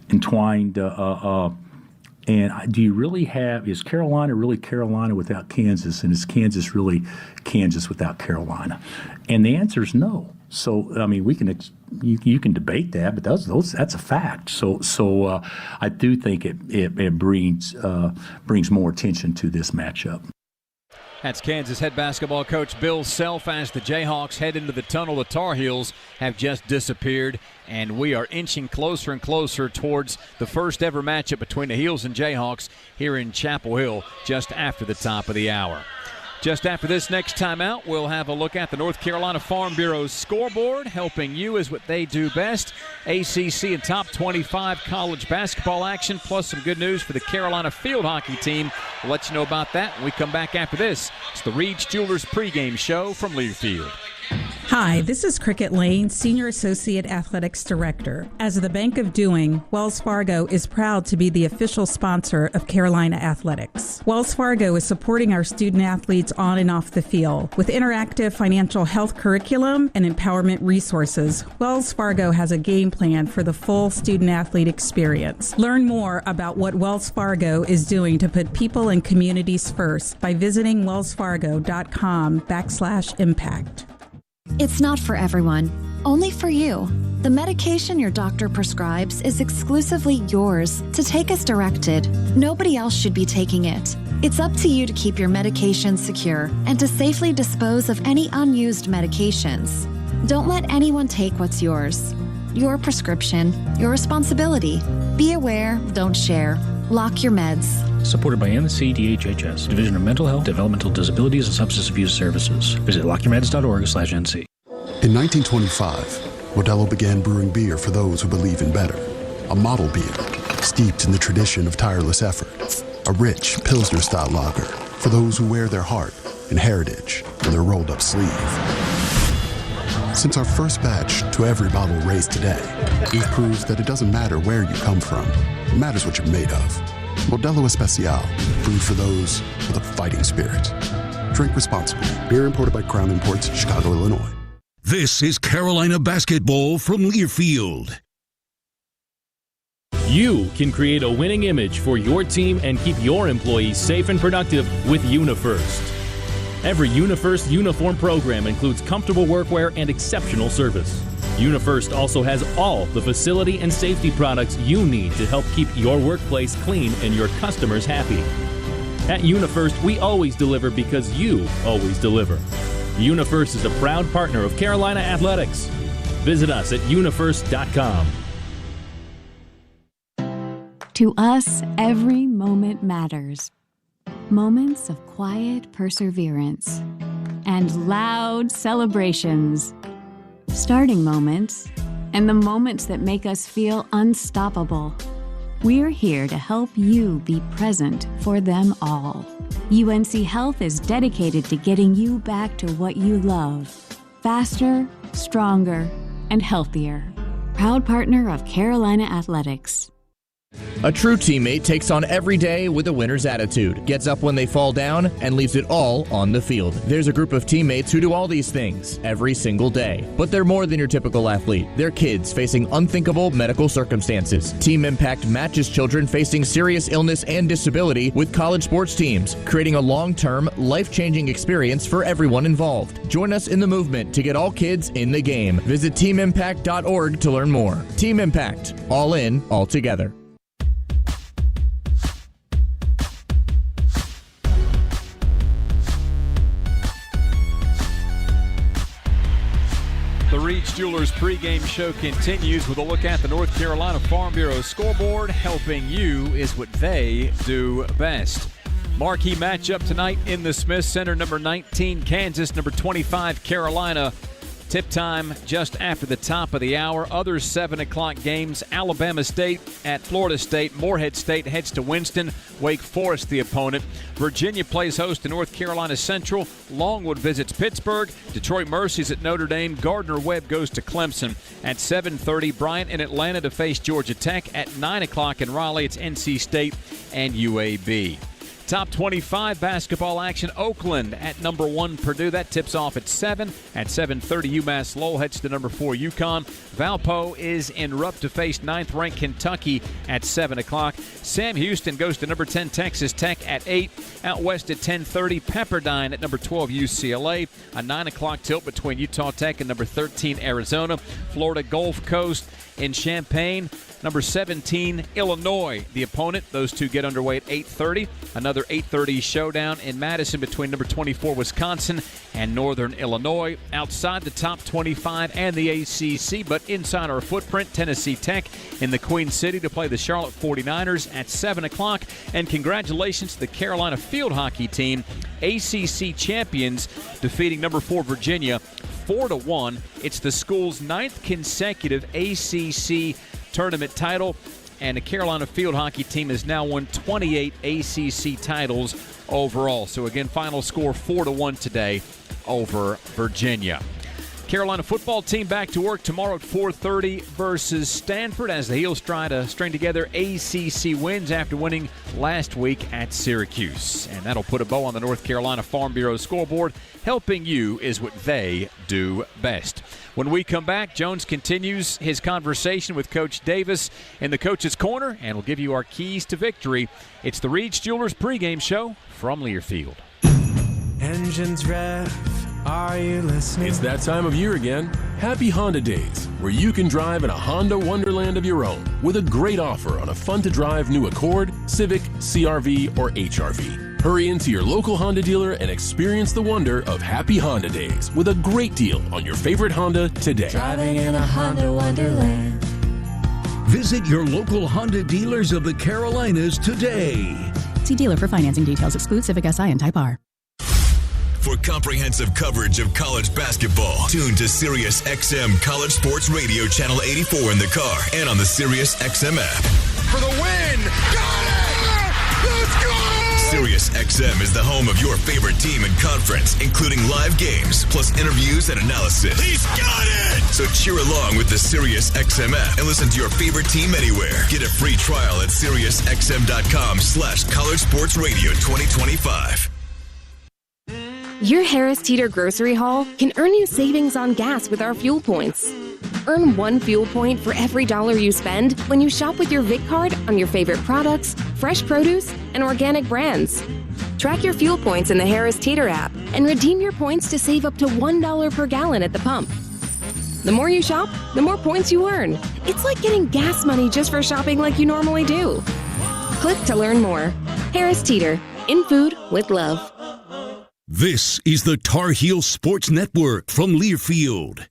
entwined. And do you really is Carolina really Carolina without Kansas, and is Kansas really Kansas without Carolina? And the answer is no. So we can you can debate that, but that's a fact. So I do think it brings more attention to this matchup. That's Kansas head basketball coach Bill Self as the Jayhawks head into the tunnel. The Tar Heels have just disappeared, and we are inching closer and closer towards the first ever matchup between the Heels and Jayhawks here in Chapel Hill just after the top of the hour. Just after this next timeout, we'll have a look at the North Carolina Farm Bureau's scoreboard. Helping you is what they do best. ACC and top 25 college basketball action, plus some good news for the Carolina field hockey team. We'll let you know about that when we come back after this. It's the Reed's Jewelers pregame show from Learfield. Hi, this is Cricket Lane, Senior Associate Athletics Director. As the Bank of Doing, Wells Fargo is proud to be the official sponsor of Carolina Athletics. Wells Fargo is supporting our student athletes on and off the field. With interactive financial health curriculum and empowerment resources, Wells Fargo has a game plan for the full student athlete experience. Learn more about what Wells Fargo is doing to put people and communities first by visiting wellsfargo.com/impact. It's not for everyone, only for you. The medication your doctor prescribes is exclusively yours to take as directed. Nobody else should be taking it. It's up to you to keep your medication secure and to safely dispose of any unused medications. Don't let anyone take what's yours. Your prescription, your responsibility. Be aware, don't share. Lock your meds. Supported by NCDHHS, Division of Mental Health, Developmental Disabilities, and Substance Abuse Services. Visit lockyourmeds.org/NC. In 1925, Modelo began brewing beer for those who believe in better. A model beer, steeped in the tradition of tireless effort. A rich Pilsner-style lager for those who wear their heart and heritage in their rolled-up sleeve. Since our first batch to every bottle raised today, we've proved that it doesn't matter where you come from. It matters what you're made of. Modelo Especial, brewed for those with a fighting spirit. Drink responsibly. Beer imported by Crown Imports, Chicago, Illinois. This is Carolina basketball from Learfield. You can create a winning image for your team and keep your employees safe and productive with UniFirst. Every UniFirst uniform program includes comfortable workwear and exceptional service. UniFirst also has all the facility and safety products you need to help keep your workplace clean and your customers happy. At UniFirst, we always deliver because you always deliver. UniFirst is a proud partner of Carolina Athletics. Visit us at unifirst.com. To us, every moment matters. Moments of quiet perseverance and loud celebrations. Starting moments and the moments that make us feel unstoppable. We're here to help you be present for them all. UNC Health is dedicated to getting you back to what you love. Faster, stronger, and healthier. Proud partner of Carolina Athletics. A true teammate takes on every day with a winner's attitude, gets up when they fall down, and leaves it all on the field. There's a group of teammates who do all these things every single day. But they're more than your typical athlete. They're kids facing unthinkable medical circumstances. Team Impact matches children facing serious illness and disability with college sports teams, creating a long-term, life-changing experience for everyone involved. Join us in the movement to get all kids in the game. Visit teamimpact.org to learn more. Team Impact. All in, all together. The Reed's Jewelers pregame show continues with a look at the North Carolina Farm Bureau scoreboard. Helping you is what they do best. Marquee matchup tonight in the Smith Center. Number 19, Kansas. Number 25, Carolina. Tip time just after the top of the hour. Other 7 o'clock games. Alabama State at Florida State. Morehead State heads to Winston. Wake Forest the opponent. Virginia plays host to North Carolina Central. Longwood visits Pittsburgh. Detroit Mercy's at Notre Dame. Gardner-Webb goes to Clemson. At 7:30, Bryant in Atlanta to face Georgia Tech. At 9 o'clock in Raleigh, it's NC State and UAB. Top 25 basketball action. Oakland at number 1 Purdue. That tips off at 7. At 7:30, UMass Lowell heads to number 4 UConn. Valpo is en route to face 9th-ranked Kentucky at 7 o'clock. Sam Houston goes to number 10 Texas Tech at 8. Out west at 10:30, Pepperdine at number 12 UCLA. A 9 o'clock tilt between Utah Tech and number 13 Arizona. Florida Gulf Coast in Champaign. Number 17, Illinois, the opponent. Those two get underway at 8:30. Another 8:30 showdown in Madison between number 24, Wisconsin, and Northern Illinois. Outside the top 25 and the ACC, but inside our footprint, Tennessee Tech in the Queen City to play the Charlotte 49ers at 7 o'clock. And congratulations to the Carolina field hockey team, ACC champions, defeating number 4 Virginia 4-1. It's the school's 9th consecutive ACC tournament title, and the Carolina field hockey team has now won 28 ACC titles overall. So again, final score 4-1 today over Virginia. Carolina football team back to work tomorrow at 4:30 versus Stanford as the Heels try to string together ACC wins after winning last week at Syracuse. And that'll put a bow on the North Carolina Farm Bureau scoreboard. Helping you is what they do best. When we come back, Jones continues his conversation with Coach Davis in the Coach's Corner, and we'll give you our keys to victory. It's the Reed's Jewelers pregame show from Learfield. Engines rev, are you listening? It's that time of year again. Happy Honda Days, where you can drive in a Honda wonderland of your own with a great offer on a fun-to-drive new Accord, Civic, CR-V, or HR-V. Hurry into your local Honda dealer and experience the wonder of Happy Honda Days with a great deal on your favorite Honda today. Driving in a Honda wonderland. Visit your local Honda dealers of the Carolinas today. See dealer for financing details. Exclude Civic Si and Type R. For comprehensive coverage of college basketball, tune to Sirius XM College Sports Radio Channel 84 in the car and on the Sirius XM app. For the win! Got it! Let's go! Sirius XM is the home of your favorite team and conference, including live games, plus interviews and analysis. He's got it! So cheer along with the Sirius XM app and listen to your favorite team anywhere. Get a free trial at SiriusXM.com/College Sports Radio 2025. Your Harris Teeter grocery haul can earn you savings on gas with our fuel points. Earn 1 fuel point for every $1 you spend when you shop with your Vic card on your favorite products, fresh produce, and organic brands. Track your fuel points in the Harris Teeter app and redeem your points to save up to $1 per gallon at the pump. The more you shop, the more points you earn. It's like getting gas money just for shopping like you normally do. Click to learn more. Harris Teeter, in food with love. This is the Tar Heel Sports Network from Learfield.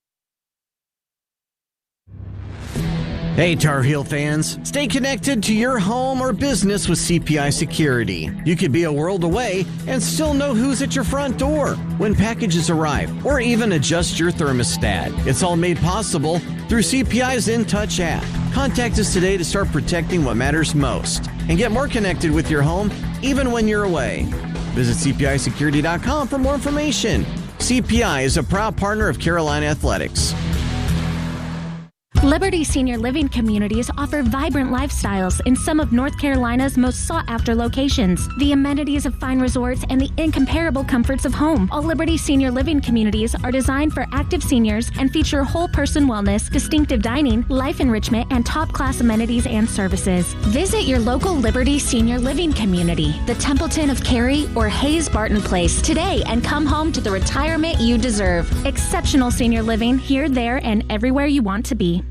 Hey, Tar Heel fans. Stay connected to your home or business with CPI Security. You could be a world away and still know who's at your front door when packages arrive, or even adjust your thermostat. It's all made possible through CPI's InTouch app. Contact us today to start protecting what matters most and get more connected with your home even when you're away. Visit CPISecurity.com for more information. CPI is a proud partner of Carolina Athletics. Liberty Senior Living Communities offer vibrant lifestyles in some of North Carolina's most sought-after locations. The amenities of fine resorts and the incomparable comforts of home. All Liberty Senior Living Communities are designed for active seniors and feature whole-person wellness, distinctive dining, life enrichment, and top-class amenities and services. Visit your local Liberty Senior Living Community, the Templeton of Cary or Hayes Barton Place, today and come home to the retirement you deserve. Exceptional senior living here, there, and everywhere you want to be.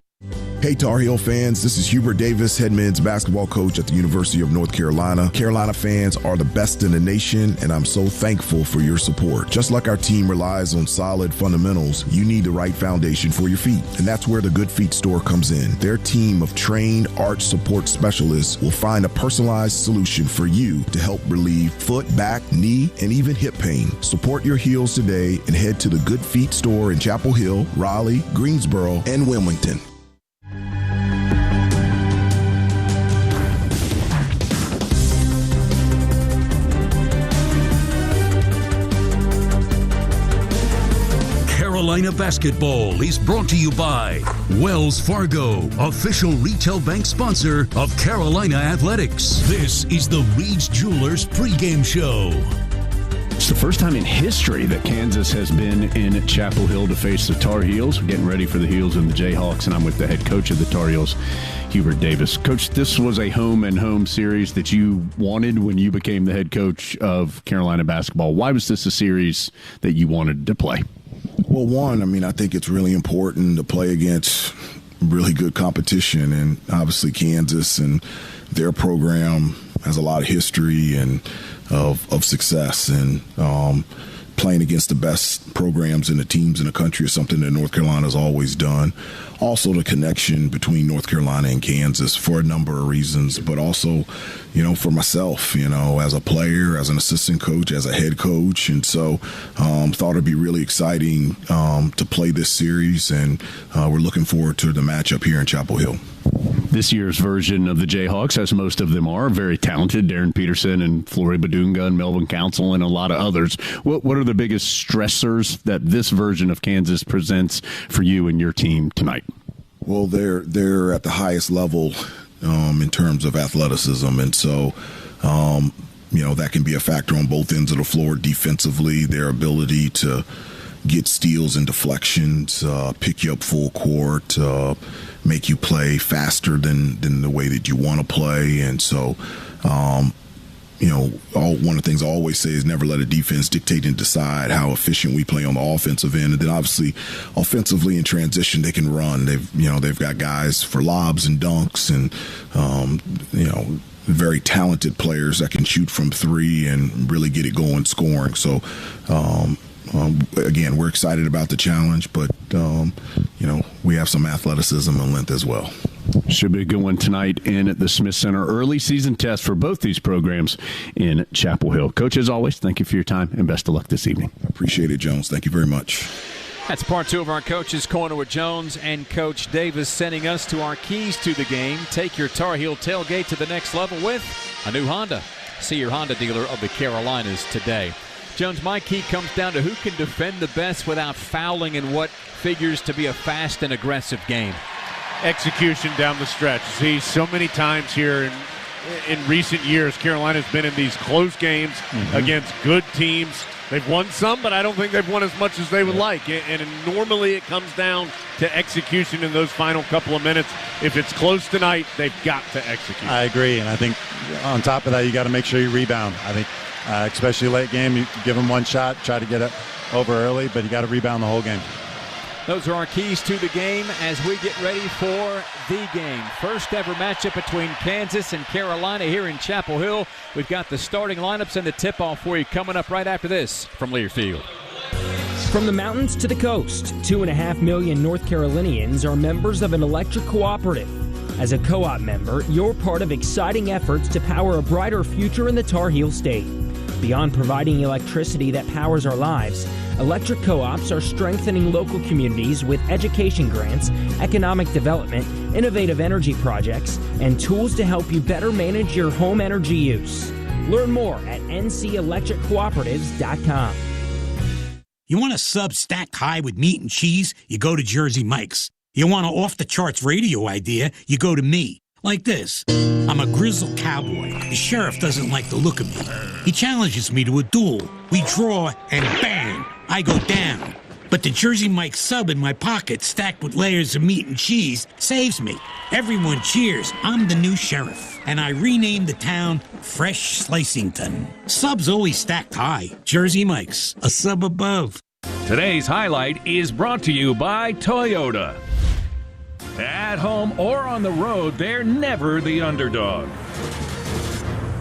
Hey Tar Heel fans, this is Hubert Davis, head men's basketball coach at the University of North Carolina. Carolina fans are the best in the nation, and I'm so thankful for your support. Just like our team relies on solid fundamentals, you need the right foundation for your feet, and that's where the Good Feet store comes in. Their team of trained arch support specialists will find a personalized solution for you to help relieve foot, back, knee, and even hip pain. Support your heels today and head to the Good Feet store in Chapel Hill, Raleigh, Greensboro, and Wilmington. Carolina Basketball is brought to you by Wells Fargo, official retail bank sponsor of Carolina Athletics. This is the Reed's Jewelers pregame show. It's the first time in history that Kansas has been in Chapel Hill to face the Tar Heels. We're getting ready for the Heels and the Jayhawks, and I'm with the head coach of the Tar Heels, Hubert Davis. Coach, this was a home series that you wanted when you became the head coach of Carolina basketball. Why was this a series that you wanted to play? Well, one, I think it's really important to play against really good competition, and obviously Kansas and their program has a lot of history and of success, and playing against the best programs and the teams in the country is something that North Carolina has always done. Also, the connection between North Carolina and Kansas for a number of reasons, but also, for myself, as a player, as an assistant coach, as a head coach. And so thought it'd be really exciting to play this series, and we're looking forward to the matchup here in Chapel Hill. this year's version of the Jayhawks, as most of them are, very talented. Darren Peterson and Flory Badunga and Melvin Council and a lot of others. What are the biggest stressors that this version of Kansas presents for you and your team tonight? Well, they're at the highest level in terms of athleticism, and so that can be a factor on both ends of the floor. Defensively, their ability to get steals and deflections, pick you up full court, make you play faster than the way that you want to play. And so, one of the things I always say is never let a defense dictate and decide how efficient we play on the offensive end. And then obviously offensively in transition, they can run. They've got guys for lobs and dunks and, very talented players that can shoot from three and really get it going scoring. So, again, we're excited about the challenge, but, we have some athleticism and length as well. Should be a good one tonight in at the Smith Center. Early season test for both these programs in Chapel Hill. Coach, as always, thank you for your time and best of luck this evening. Appreciate it, Jones. Thank you very much. That's part two of our Coach's Corner with Jones and Coach Davis, sending us to our keys to the game. Take your Tar Heel tailgate to the next level with a new Honda. See your Honda dealer of the Carolinas today. Jones, my key comes down to who can defend the best without fouling in what figures to be a fast and aggressive game. Execution down the stretch. See, so many times here in recent years, Carolina's been in these close games against good teams. They've won some, but I don't think they've won as much as they would like. And normally it comes down to execution in those final couple of minutes. If it's close tonight, they've got to execute. I agree, and I think on top of that, you got to make sure you rebound. I think especially late game, you give them one shot, try to get it over early, but you got to rebound the whole game. Those are our keys to the game as we get ready for the game. First ever matchup between Kansas and Carolina here in Chapel Hill. We've got the starting lineups and the tip-off for you coming up right after this from Learfield. From the mountains to the coast, 2.5 million North Carolinians are members of an electric cooperative. As a co-op member, you're part of exciting efforts to power a brighter future in the Tar Heel State. Beyond providing electricity that powers our lives, electric co-ops are strengthening local communities with education grants, economic development, innovative energy projects, and tools to help you better manage your home energy use. Learn more at ncelectriccooperatives.com. You want a sub stacked high with meat and cheese? You go to Jersey Mike's. You want an off-the-charts radio idea? You go to me. Like this. I'm a grizzled cowboy. The sheriff doesn't like the look of me. He challenges me to a duel. We draw, and bang, I go down. But the Jersey Mike sub in my pocket, stacked with layers of meat and cheese, saves me. Everyone cheers. I'm the new sheriff. And I renamed the town Fresh Slicington. Subs always stacked high. Jersey Mike's, a sub above. Today's highlight is brought to you by Toyota. At home or on the road, they're never the underdog.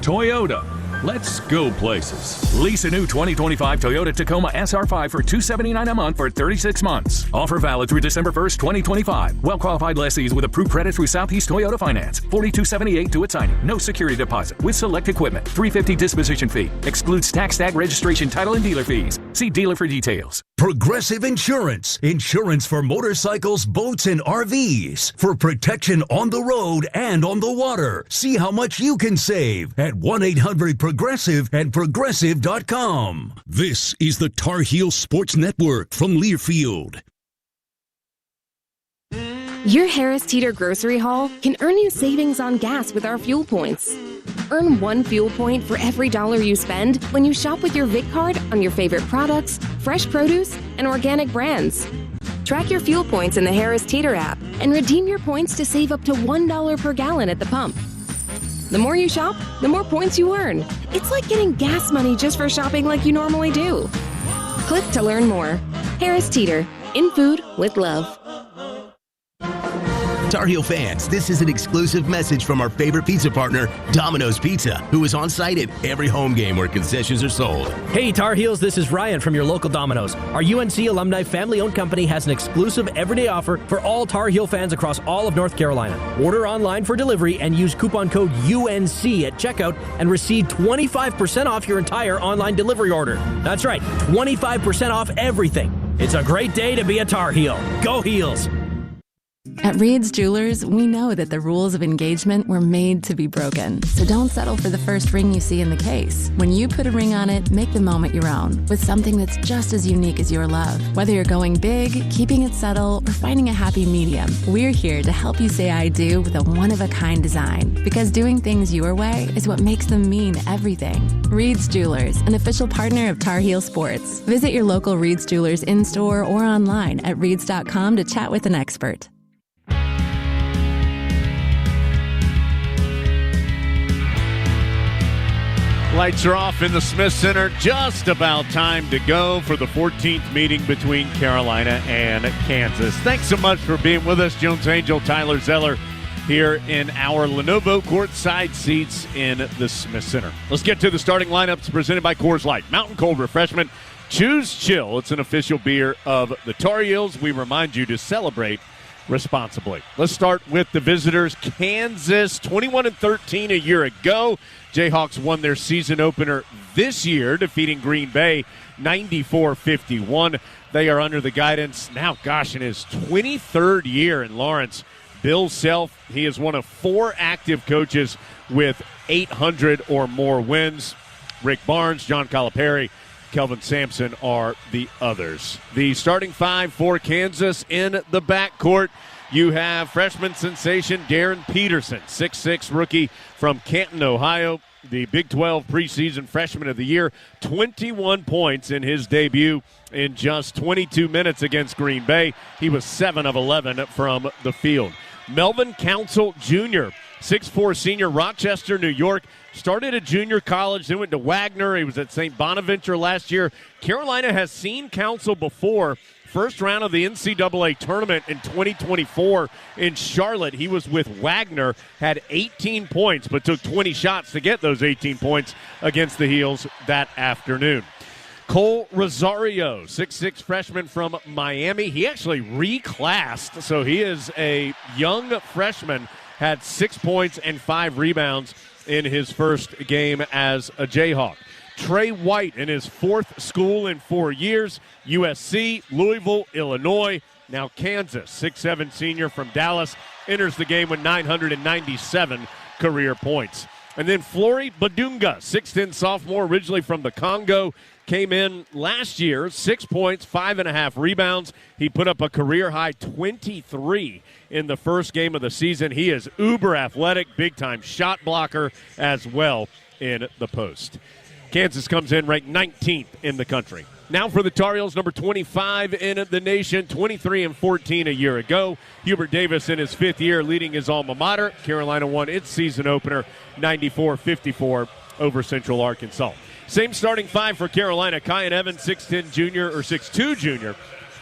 Toyota. Let's go places. Lease a new 2025 Toyota Tacoma SR5 for $279 a month for 36 months. Offer valid through December 1st, 2025. Well-qualified lessees with approved credit through Southeast Toyota Finance. $42.78 due at signing. No security deposit. With select equipment. $350 disposition fee. Excludes tax, tag, registration, title, and dealer fees. See dealer for details. Progressive Insurance. Insurance for motorcycles, boats, and RVs. For protection on the road and on the water. See how much you can save at 1-800-PROGRESSIVE and Progressive.com. This is the Tar Heel Sports Network from Learfield. Your Harris Teeter grocery haul can earn you savings on gas with our fuel points. Earn 1 fuel point for every $1 you spend when you shop with your Vic card on your favorite products, fresh produce, and organic brands. Track your fuel points in the Harris Teeter app and redeem your points to save up to $1 per gallon at the pump. The more you shop, the more points you earn. It's like getting gas money just for shopping like you normally do. Click to learn more. Harris Teeter, in food with love. Tar Heel fans, this is an exclusive message from our favorite pizza partner, Domino's Pizza, who is on site at every home game where concessions are sold. Hey Tar Heels, this is Ryan from your local Domino's. Our UNC alumni family-owned company has an exclusive everyday offer for all Tar Heel fans across all of North Carolina. Order online for delivery and use coupon code UNC at checkout and receive 25% off your entire online delivery order. That's right, 25% off everything. It's a great day to be a Tar Heel. Go Heels! At Reed's Jewelers, we know that the rules of engagement were made to be broken. So don't settle for the first ring you see in the case. When you put a ring on it, make the moment your own with something that's just as unique as your love. Whether you're going big, keeping it subtle, or finding a happy medium, we're here to help you say I do with a one-of-a-kind design. Because doing things your way is what makes them mean everything. Reed's Jewelers, an official partner of Tar Heel Sports. Visit your local Reed's Jewelers in-store or online at reeds.com to chat with an expert. Lights are off in the Smith Center. Just about time to go for the 14th meeting between Carolina and Kansas. Thanks so much for being with us. Jones Angel, Tyler Zeller here in our Lenovo courtside seats in the Smith Center. Let's get to the starting lineups presented by Coors Light. Mountain Cold Refreshment. Choose Chill. It's an official beer of the Tar Heels. We remind you to celebrate responsibly. Let's start with the visitors. Kansas, 21-13 a year ago. Jayhawks won their season opener this year, defeating Green Bay 94-51. They are under the guidance now, in his 23rd year in Lawrence. Bill Self, he is one of 4 active coaches with 800 or more wins. Rick Barnes, John Calipari, Kelvin Sampson are the others. The starting 5 for Kansas in the backcourt. You have freshman sensation Darren Peterson, 6'6" rookie from Canton, Ohio, the Big 12 preseason freshman of the year, 21 points in his debut in just 22 minutes against Green Bay. He was 7 of 11 from the field. Melvin Council Jr., 6'4" senior, Rochester, New York, started at junior college, then went to Wagner. He was at St. Bonaventure last year. Carolina has seen Council before. First round of the NCAA tournament in 2024 in Charlotte. He was with Wagner, had 18 points, but took 20 shots to get those 18 points against the Heels that afternoon. Cole Rosario, 6'6" freshman from Miami. He actually reclassed, so he is a young freshman, had 6 points and 5 rebounds in his first game as a Jayhawk. Trey White in his 4th school in 4 years, USC, Louisville, Illinois, now Kansas. 6'7" senior from Dallas, enters the game with 997 career points. And then Flory Badunga, 6'10" sophomore, originally from the Congo, came in last year, 6 points, 5.5 rebounds. He put up a career-high 23 in the first game of the season. He is uber athletic, big-time shot blocker as well in the post. Kansas comes in ranked 19th in the country. Now for the Tar Heels, number 25 in the nation, 23-14 a year ago. Hubert Davis in his 5th year leading his alma mater. Carolina won its season opener 94-54 over Central Arkansas. Same starting 5 for Carolina. Kyan Evans, 6'10" junior or 6'2" junior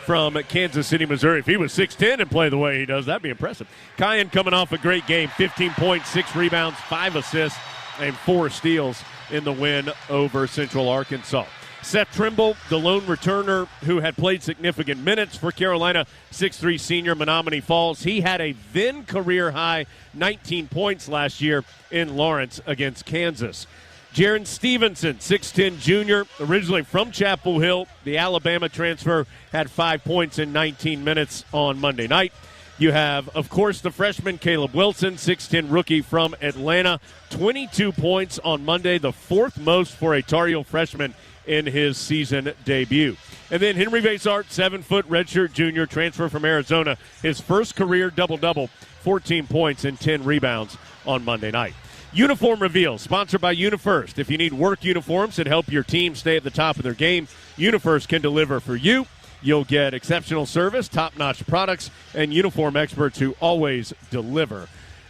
from Kansas City, Missouri. If he was 6'10" and play the way he does, that'd be impressive. Kyan coming off a great game, 15 points, 6 rebounds, 5 assists, and 4 steals in the win over Central Arkansas. Seth Trimble, the lone returner who had played significant minutes for Carolina, 6'3" senior, Menominee Falls. He had a then career-high 19 points last year in Lawrence against Kansas. Jaron Stevenson, 6'10" junior, originally from Chapel Hill. The Alabama transfer had 5 points in 19 minutes on Monday night. You have, of course, the freshman Caleb Wilson, 6'10" rookie from Atlanta, 22 points on Monday, the 4th most for a Tar Heel freshman in his season debut. And then Henry Vasart, 7-foot redshirt junior, transfer from Arizona, his first career double-double, 14 points and 10 rebounds on Monday night. Uniform reveal, sponsored by UniFirst. If you need work uniforms that help your team stay at the top of their game, UniFirst can deliver for you. You'll get exceptional service, top-notch products, and uniform experts who always deliver.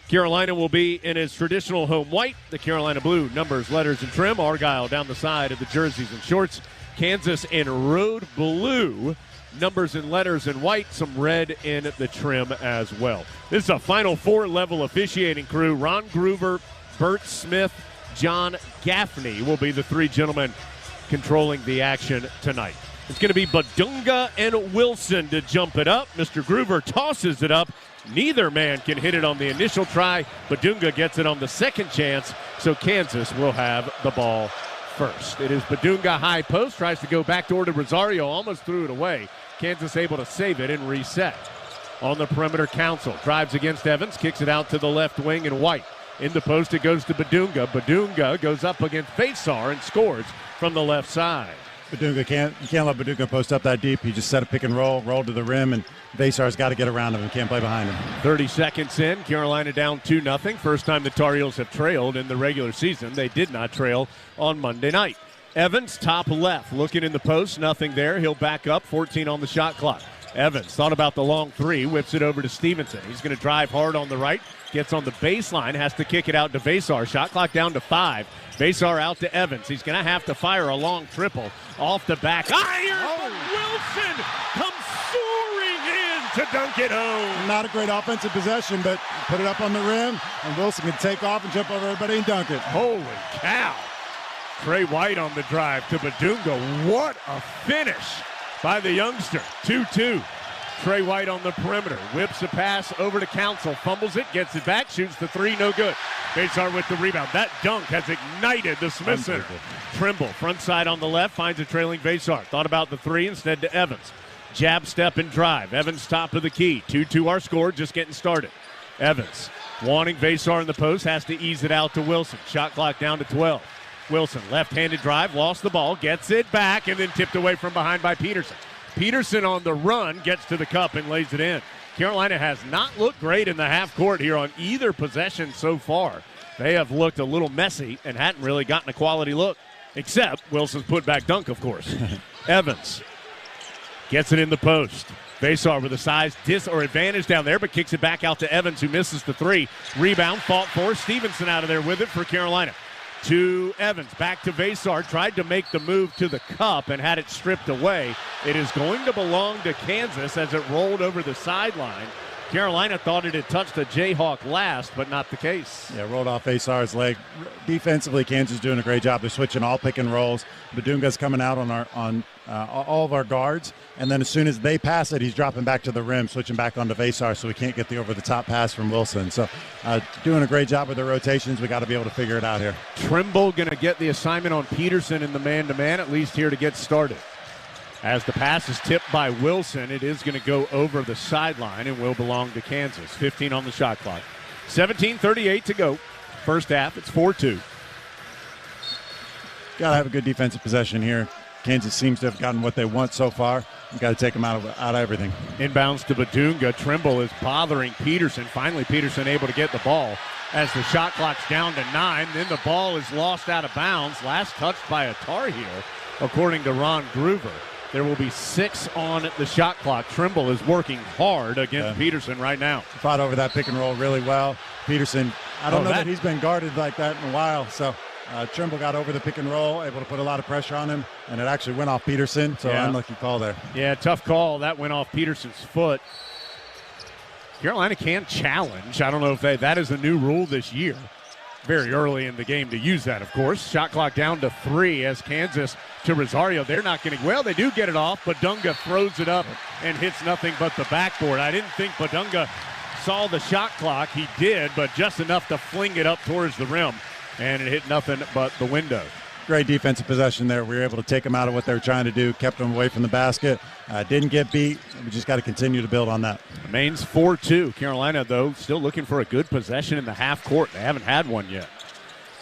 Carolina will be in its traditional home white, the Carolina blue, numbers, letters, and trim. Argyle down the side of the jerseys and shorts. Kansas in road blue, numbers and letters in white, some red in the trim as well. This is a Final Four level officiating crew. Ron Groover, Bert Smith, John Gaffney will be the 3 gentlemen controlling the action tonight. It's going to be Badunga and Wilson to jump it up. Mr. Groover tosses it up. Neither man can hit it on the initial try. Badunga gets it on the second chance, so Kansas will have the ball first. It is Badunga high post, tries to go backdoor to Rosario, almost threw it away. Kansas able to save it and reset. On the perimeter, Council drives against Evans, kicks it out to the left wing, and White. In the post, it goes to Badunga. Badunga goes up against Faisar and scores from the left side. Badunga you can't let Badunga post up that deep. He just set a pick and roll to the rim, and Faisar's got to get around him and can't play behind him. 30 seconds in, Carolina down 2-0. First time the Tar Heels have trailed in the regular season. They did not trail on Monday night. Evans, top left, looking in the post, nothing there. He'll back up, 14 on the shot clock. Evans thought about the long three, whips it over to Stevenson. He's going to drive hard on the right, gets on the baseline, has to kick it out to Faisar. Shot clock down to 5. Faisar out to Evans. He's going to have to fire a long triple off the back iron, but Wilson comes soaring in to dunk it home. Not a great offensive possession, but put it up on the rim, and Wilson can take off and jump over everybody and dunk it. Holy cow. Trey White on the drive to Badunga. What a finish by the youngster. 2-2. Trey White on the perimeter. Whips a pass over to Council. Fumbles it, gets it back, shoots the three, no good. Faisar with the rebound. That dunk has ignited the Smith Center. Trimble, front side on the left, finds a trailing Faisar. Thought about the three, instead to Evans. Jab, step, and drive. Evans top of the key. 2-2 our score, just getting started. Evans wanting Faisar in the post, has to ease it out to Wilson. Shot clock down to 12. Wilson, left-handed drive, lost the ball, gets it back, and then tipped away from behind by Peterson. Peterson on the run, gets to the cup and lays it in. Carolina has not looked great in the half court here on either possession so far. They have looked a little messy and hadn't really gotten a quality look, except Wilson's put-back dunk, of course. Evans gets it in the post. Faisar with a size advantage down there, but kicks it back out to Evans, who misses the three. Rebound, fought for. Stevenson out of there with it for Carolina. To Evans, back to Faisar, tried to make the move to the cup and had it stripped away. It is going to belong to Kansas as it rolled over the sideline. Carolina thought it had touched a Jayhawk last, but not the case. Yeah, rolled off Faisar's leg. Defensively, Kansas is doing a great job. They're switching all pick and rolls. Badunga's coming out on all of our guards, and then as soon as they pass it, he's dropping back to the rim, switching back onto Faisar, so we can't get the over-the-top pass from Wilson. So doing a great job with the rotations. We got to be able to figure it out here. Trimble going to get the assignment on Peterson in the man-to-man, at least here to get started. As the pass is tipped by Wilson, it is going to go over the sideline and will belong to Kansas. 15 on the shot clock. 17:38 to go. First half, it's 4-2. Got to have a good defensive possession here. Kansas seems to have gotten what they want so far. You've got to take them out of everything. Inbounds to Badunga. Trimble is bothering Peterson. Finally, Peterson able to get the ball as the shot clock's down to 9. Then the ball is lost out of bounds. Last touched by a Tar Heel, according to Ron Groover. There will be 6 on the shot clock. Trimble is working hard against Peterson right now. Fought over that pick and roll really well. Peterson, I don't know that he's been guarded like that in a while. So Trimble got over the pick and roll, able to put a lot of pressure on him, and it actually went off Peterson. So unlucky call there. Yeah, tough call. That went off Peterson's foot. Carolina can challenge. I don't know if that is a new rule this year. Very early in the game to use that, of course. Shot clock down to 3 as Kansas to Rosario. They're not getting, they do get it off, but Badunga throws it up and hits nothing but the backboard. I didn't think Badunga saw the shot clock. He did, but just enough to fling it up towards the rim, and it hit nothing but the window. Great defensive possession there. We were able to take them out of what they were trying to do, kept them away from the basket. Didn't get beat. We just got to continue to build on that. Remains 4-2. Carolina, though, still looking for a good possession in the half court. They haven't had one yet.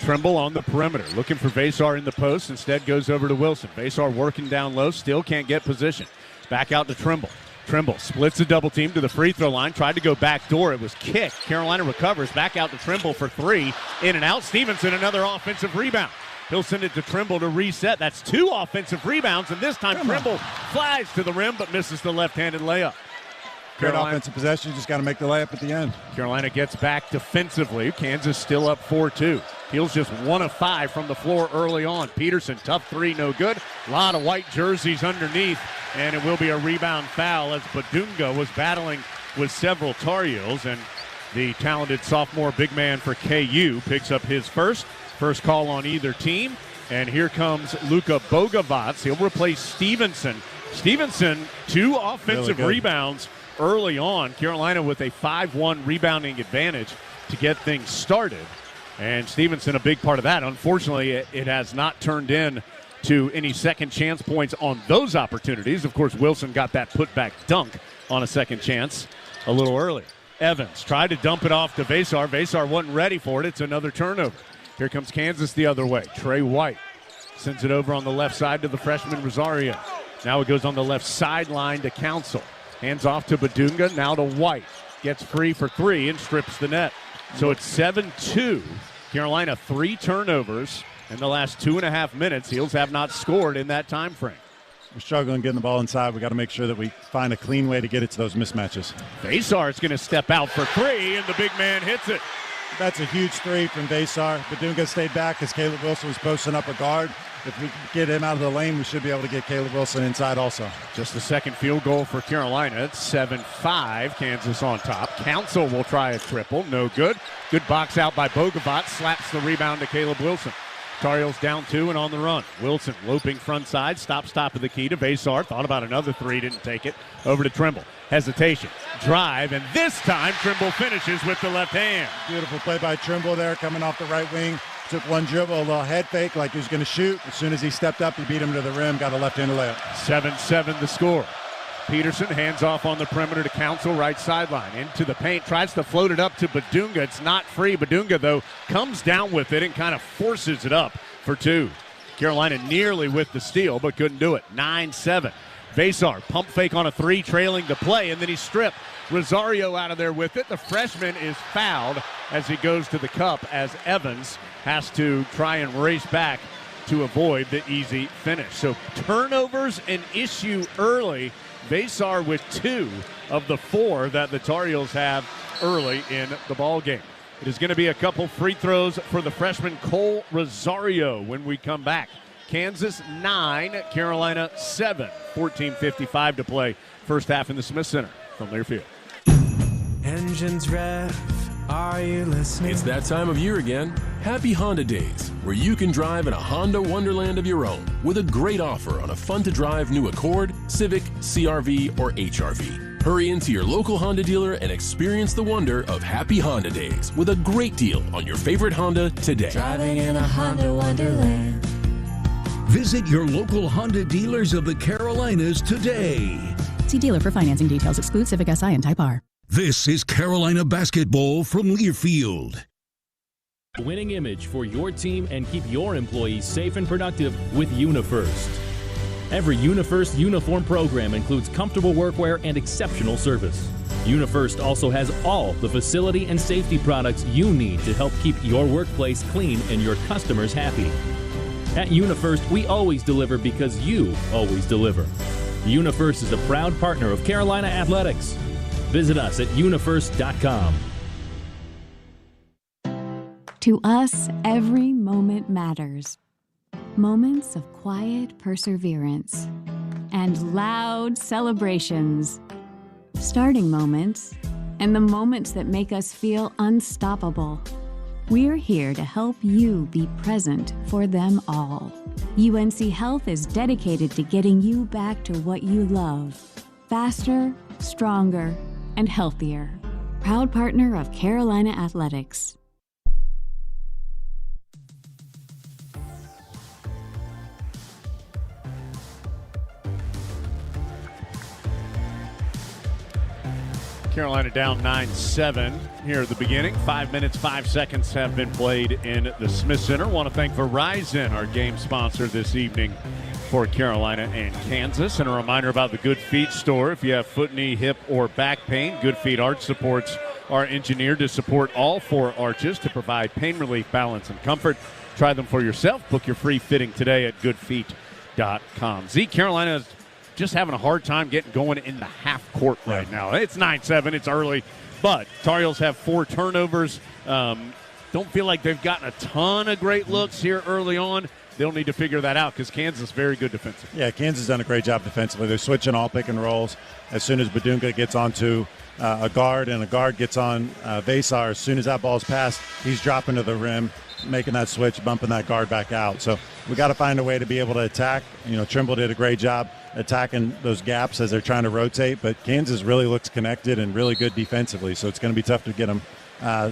Trimble on the perimeter, looking for Faisar in the post. Instead goes over to Wilson. Faisar working down low, still can't get position. Back out to Trimble. Trimble splits the double team to the free throw line. Tried to go back door. It was kicked. Carolina recovers. Back out to Trimble for 3. In and out. Stevenson, another offensive rebound. He'll send it to Trimble to reset. That's 2 offensive rebounds, and this time Trimble flies to the rim but misses the left-handed layup. Great offensive possession. Just got to make the layup at the end. Carolina gets back defensively. Kansas still up 4-2. Heels just 1 of 5 from the floor early on. Peterson, tough 3, no good. A lot of white jerseys underneath, and it will be a rebound foul as Badunga was battling with several Tar Heels, and the talented sophomore big man for KU picks up his first call on either team. And here comes Luka Bogovac. He'll replace Stevenson. Stevenson, 2 offensive rebounds early on. Carolina with a 5-1 rebounding advantage to get things started. And Stevenson, a big part of that. Unfortunately, it has not turned in to any second chance points on those opportunities. Of course, Wilson got that putback dunk on a second chance. a little early. Evans tried to dump it off to Vasar. Vasar wasn't ready for it. It's another turnover. Here comes Kansas the other way. Trey White sends it over on the left side to the freshman Rosario. Now it goes on the left sideline to Council. Hands off to Badunga, now to White. Gets free for three and strips the net. So it's 7-2. Carolina 3 turnovers in the last 2.5 minutes. Heels have not scored in that time frame. We're struggling getting the ball inside. We got to make sure that we find a clean way to get it to those mismatches. Vasar is going to step out for three, and the big man hits it. That's a huge three from Vasar. Badunga stayed back because Caleb Wilson was posting up a guard. If we get him out of the lane, we should be able to get Caleb Wilson inside also. Just the second field goal for Carolina. It's 7-5. Kansas on top. Council will try a triple. No good. Good box out by Bogavat. Slaps the rebound to Caleb Wilson. Tar Heels down 2 and on the run. Wilson loping front side. Top of the key to Vasar. Thought about another three. Didn't take it. Over to Trimble. Hesitation. Drive. And this time Trimble finishes with the left hand. Beautiful play by Trimble there coming off the right wing. Took one dribble, a little head fake like he was going to shoot. As soon as he stepped up, he beat him to the rim, got a left-handed layup. 7-7 the score. Peterson hands off on the perimeter to Council, right sideline. Into the paint, tries to float it up to Badunga. It's not free. Badunga, though, comes down with it and kind of forces it up for two. Carolina nearly with the steal, but couldn't do it. 9-7. Vasar, pump fake on a three, trailing the play, and then he stripped. Rosario out of there with it. The freshman is fouled as he goes to the cup as Evans has to try and race back to avoid the easy finish. So turnovers an issue early. Vasar with 2 of the 4 that the Tar Heels have early in the ball game. It is going to be a couple free throws for the freshman Cole Rosario when we come back. Kansas 9, Carolina 7. 14:55 to play. First half in the Smith Center from Learfield. Engines rev, are you listening? It's that time of year again. Happy Honda Days, where you can drive in a Honda wonderland of your own with a great offer on a fun-to-drive new Accord, Civic, CR-V, or HR-V. Hurry into your local Honda dealer and experience the wonder of Happy Honda Days with a great deal on your favorite Honda today. Driving in a Honda wonderland. Visit your local Honda dealers of the Carolinas today. See dealer for financing details. Exclude Civic Si and Type R. This is Carolina basketball from Learfield. Winning image for your team and keep your employees safe and productive with UniFirst. Every UniFirst uniform program includes comfortable workwear and exceptional service. UniFirst also has all the facility and safety products you need to help keep your workplace clean and your customers happy. At UniFirst, we always deliver because you always deliver. UniFirst is a proud partner of Carolina Athletics. Visit us at unifirst.com. To us, every moment matters. Moments of quiet perseverance and loud celebrations. Starting moments and the moments that make us feel unstoppable. We're here to help you be present for them all. UNC Health is dedicated to getting you back to what you love. Faster, stronger, and healthier. Proud partner of Carolina Athletics. Carolina down 9-7 here at the beginning. 5 minutes, 5 seconds have been played in the Smith Center. Want to thank Verizon, our game sponsor this evening for Carolina and Kansas. And a reminder about the Good Feet store. If you have foot, knee, hip, or back pain, Good Feet Arch Supports are engineered to support all 4 arches to provide pain relief, balance, and comfort. Try them for yourself. Book your free fitting today at goodfeet.com. Carolina is just having a hard time getting going in the half court right now. It's 9-7. It's early. But Tar Heels have 4 turnovers. Don't feel like they've gotten a ton of great looks here early on. They'll need to figure that out because Kansas is very good defensively. Yeah, Kansas has done a great job defensively. They're switching all pick and rolls. As soon as Badunga gets onto a guard and a guard gets on Vasar, as soon as that ball's passed, he's dropping to the rim, making that switch, bumping that guard back out. So we got to find a way to be able to attack. You know, Trimble did a great job attacking those gaps as they're trying to rotate, but Kansas really looks connected and really good defensively. So it's going to be tough to get them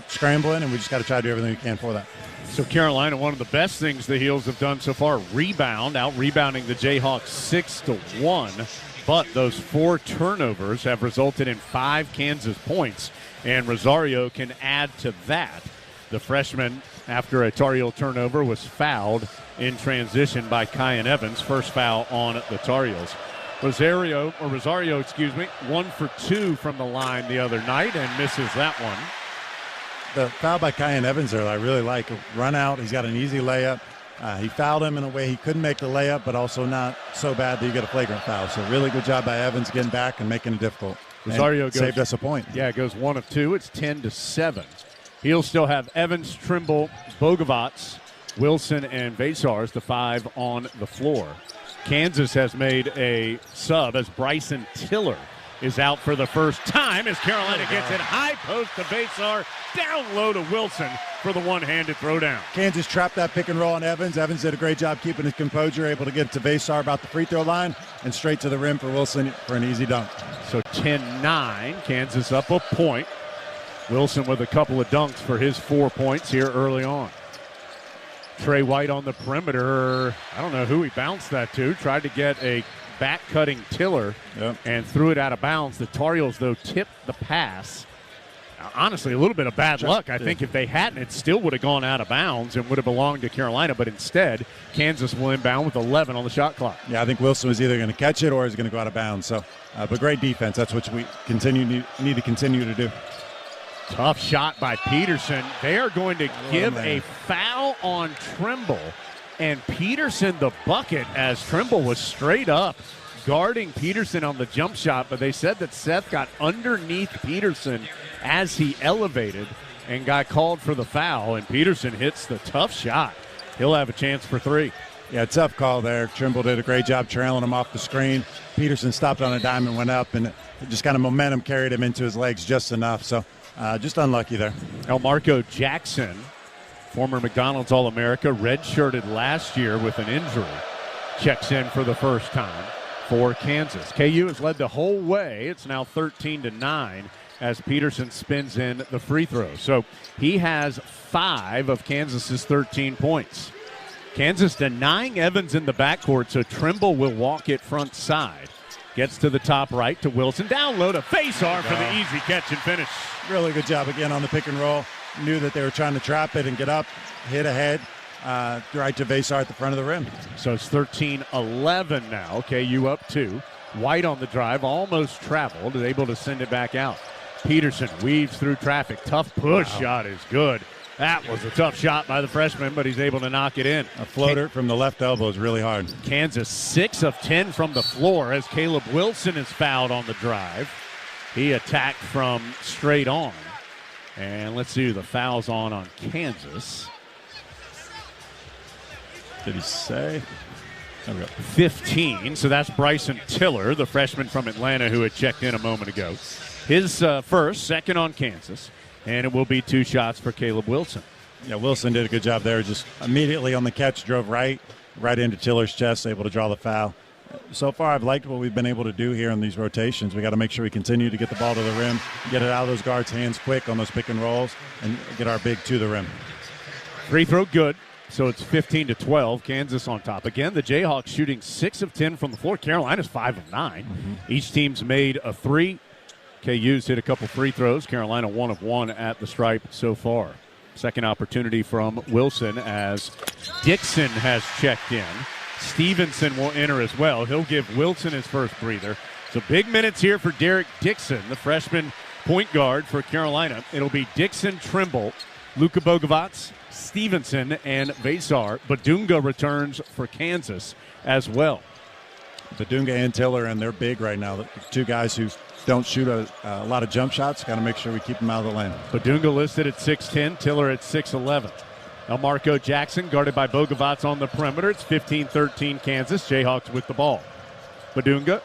scrambling, and we just got to try to do everything we can for that. So Carolina, one of the best things the Heels have done so far, out-rebounding the Jayhawks 6-1. but those 4 turnovers have resulted in 5 Kansas points, and Rosario can add to that. The freshman, after a Tar Heel turnover, was fouled in transition by Kyan Evans. First foul on the Tar Heels. Rosario, 1 for 2 from the line the other night and misses that one. The foul by Kyan Evans there, I really like. A run out, he's got an easy layup. He fouled him in a way he couldn't make the layup, but also not so bad that you get a flagrant foul. So really good job by Evans getting back and making it difficult. Rosario saved us a point. Yeah, it goes 1 of 2. It's 10-7. He'll still have Evans, Trimble, Bogovats, Wilson, and Vasars, the 5 on the floor. Kansas has made a sub as Bryson Tiller is out for the first time as Carolina gets it high post to Vasar, down low to Wilson for the one-handed throwdown. Kansas trapped that pick and roll on Evans. Evans did a great job keeping his composure, able to get to Vasar about the free throw line and straight to the rim for Wilson for an easy dunk. So 10-9, Kansas up a point. Wilson with a couple of dunks for his 4 points here early on. Trey White on the perimeter. I don't know who he bounced that to. Tried to get a back-cutting Tiller and threw it out of bounds. The Tar Heels, though, tipped the pass. Honestly, a little bit of bad luck. I think if they hadn't, it still would have gone out of bounds and would have belonged to Carolina. But instead, Kansas will inbound with 11 on the shot clock. Yeah, I think Wilson was either going to catch it or is going to go out of bounds. So, but great defense. That's what we need to continue to do. Tough shot by Peterson. They are going to give a foul on Trimble. And Peterson the bucket as Trimble was straight up guarding Peterson on the jump shot. But they said that Seth got underneath Peterson as he elevated and got called for the foul. And Peterson hits the tough shot. He'll have a chance for 3. Yeah, tough call there. Trimble did a great job trailing him off the screen. Peterson stopped on a dime and went up, and just kind of momentum carried him into his legs just enough. So just unlucky there. Elmarco Jackson, former McDonald's All-America, redshirted last year with an injury, checks in for the first time for Kansas. KU has led the whole way. It's now 13-9 as Peterson spins in the free throw. So he has 5 of Kansas's 13 points. Kansas denying Evans in the backcourt, so Trimble will walk it front side. Gets to the top right to Wilson. Down low to Vasar for the easy catch and finish. Really good job again on the pick and roll. Knew that they were trying to trap it and get up, hit ahead, right to Vasar at the front of the rim. So it's 13-11 now. KU up 2. White on the drive, almost traveled, is able to send it back out. Peterson weaves through traffic. Tough push shot is good. That was a tough shot by the freshman, but he's able to knock it in. A floater from the left elbow is really hard. Kansas 6 of 10 from the floor as Caleb Wilson is fouled on the drive. He attacked from straight on. And let's see who the foul's on Kansas. Did he say? There we go. 15, so that's Bryson Tiller, the freshman from Atlanta who had checked in a moment ago. His first, second on Kansas. And it will be 2 shots for Caleb Wilson. Yeah, Wilson did a good job there. Just immediately on the catch, drove right into Tiller's chest, able to draw the foul. So far, I've liked what we've been able to do here in these rotations. We got to make sure we continue to get the ball to the rim, get it out of those guards' hands quick on those pick and rolls, and get our big to the rim. Free throw good. So it's 15-12. Kansas on top. Again, the Jayhawks shooting 6 of 10 from the floor. Carolina's 5 of 9. Each team's made a 3. KU's hit a couple free throws. Carolina 1 of 1 at the stripe so far. Second opportunity from Wilson as Dixon has checked in. Stevenson will enter as well. He'll give Wilson his first breather. So big minutes here for Derek Dixon, the freshman point guard for Carolina. It'll be Dixon, Trimble, Luka Bogovats, Stevenson, and Vasar. Badunga returns for Kansas as well. Badunga and Tiller, and they're big right now. The 2 guys who don't shoot a lot of jump shots. Got to make sure we keep them out of the lane. Badunga listed at 6'10", Tiller at 6'11". Elmarco Jackson guarded by Bogovats on the perimeter. It's 15-13 Kansas. Jayhawks with the ball. Badunga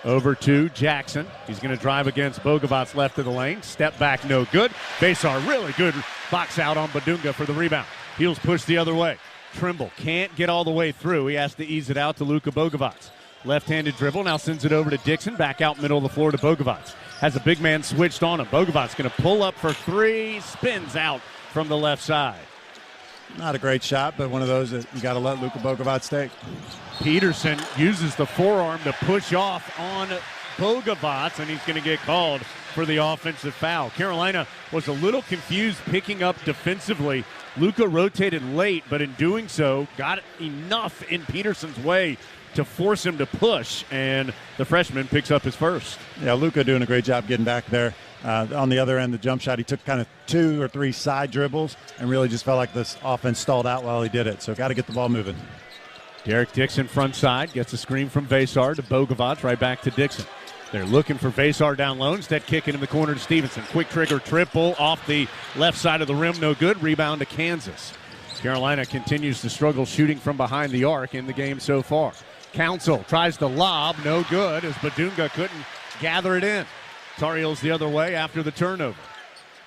over to Jackson. He's going to drive against Bogovats left of the lane. Step back, no good. Vasar, really good box out on Badunga for the rebound. Heels push the other way. Trimble can't get all the way through. He has to ease it out to Luka Bogovats. Left-handed dribble, now sends it over to Dixon. Back out middle of the floor to Bogovats. Has a big man switched on him. Bogovats going to pull up for 3. Spins out from the left side. Not a great shot, but one of those that you got to let Luka Bogovac take. Peterson uses the forearm to push off on Bogovac, and he's going to get called for the offensive foul. Carolina was a little confused picking up defensively. Luka rotated late, but in doing so, got enough in Peterson's way to force him to push, and the freshman picks up his first. Yeah, Luka doing a great job getting back there. On the other end, the jump shot, he took kind of 2 or 3 side dribbles and really just felt like this offense stalled out while he did it. So got to get the ball moving. Derek Dixon front side gets a screen from Vasar to Bogovac, right back to Dixon. They're looking for Vasar down low. Instead, kicking in the corner to Stevenson. Quick trigger triple off the left side of the rim. No good. Rebound to Kansas. Carolina continues to struggle shooting from behind the arc in the game so far. Council tries to lob. No good as Badunga couldn't gather it in. Tar Heels the other way after the turnover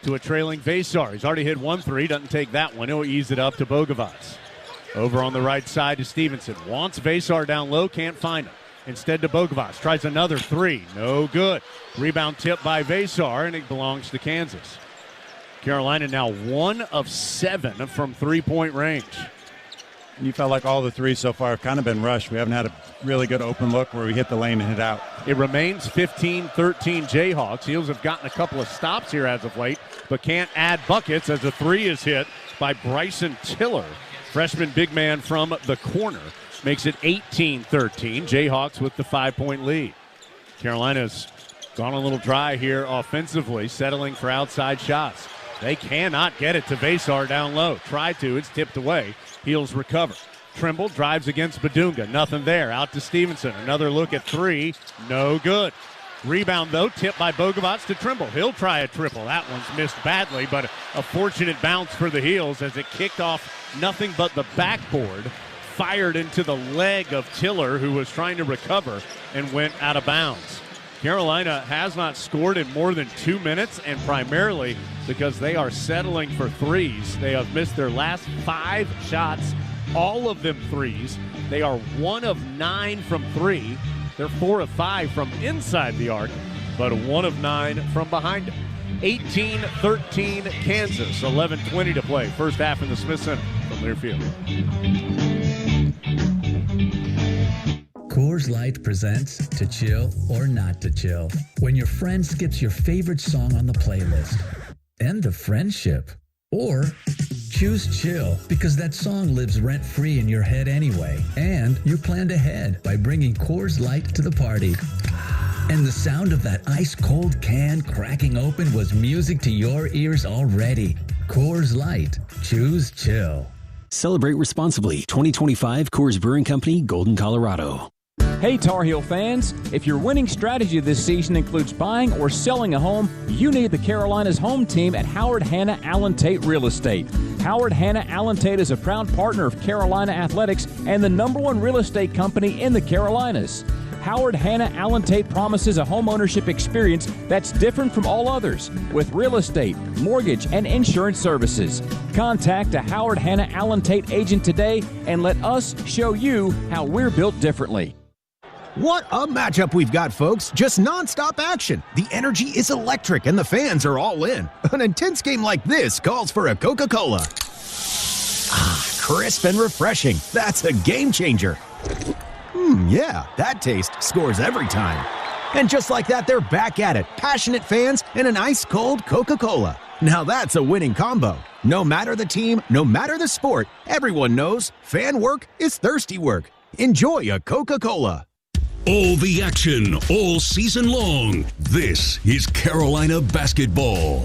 to a trailing Vasar. He's already hit 1 3. Doesn't take that one. He'll ease it up to Bogovac. Over on the right side to Stevenson. Wants Vasar down low. Can't find him. Instead to Bogovac. Tries another 3. No good. Rebound tip by Vasar, and it belongs to Kansas. Carolina now 1 of 7 from three-point range. You felt like all the threes so far have kind of been rushed. We haven't had a really good open look where we hit the lane and hit out. It remains 15-13 Jayhawks. Heels have gotten a couple of stops here as of late, but can't add buckets as a 3 is hit by Bryson Tiller. Freshman big man from the corner makes it 18-13. Jayhawks with the 5-point lead. Carolina's gone a little dry here offensively, settling for outside shots. They cannot get it to Vasar down low. Tried to, it's tipped away. Heels recover. Trimble drives against Badunga. Nothing there. Out to Stevenson. Another look at 3. No good. Rebound, though, tipped by Bogovac to Trimble. He'll try a triple. That one's missed badly, but a fortunate bounce for the Heels as it kicked off nothing but the backboard. Fired into the leg of Tiller, who was trying to recover and went out of bounds. Carolina has not scored in more than 2 minutes, and primarily because they are settling for threes. They have missed their last 5 shots, all of them threes. They are 1 of 9 from 3. They're 4 of 5 from inside the arc, but 1 of 9 from behind it. 18-13 Kansas, 11:20 to play. First half in the Smith Center from Learfield. Coors Light presents To Chill or Not to Chill. When your friend skips your favorite song on the playlist. End the friendship. Or choose chill because that song lives rent-free in your head anyway. And you planned ahead by bringing Coors Light to the party. And the sound of that ice-cold can cracking open was music to your ears already. Coors Light. Choose chill. Celebrate responsibly. 2025 Coors Brewing Company, Golden, Colorado. Hey Tar Heel fans, if your winning strategy this season includes buying or selling a home, you need the Carolinas home team at Howard Hanna Allen Tate Real Estate. Howard Hanna Allen Tate is a proud partner of Carolina Athletics and the #1 real estate company in the Carolinas. Howard Hanna Allen Tate promises a home ownership experience that's different from all others with real estate, mortgage, and insurance services. Contact a Howard Hanna Allen Tate agent today and let us show you how we're built differently. What a matchup we've got, folks. Just nonstop action. The energy is electric and the fans are all in. An intense game like this calls for a Coca-Cola. Ah, crisp and refreshing. That's a game changer. Yeah, that taste scores every time. And just like that, they're back at it. Passionate fans and an ice-cold Coca-Cola. Now that's a winning combo. No matter the team, no matter the sport, everyone knows fan work is thirsty work. Enjoy a Coca-Cola. All the action, all season long. This is Carolina basketball.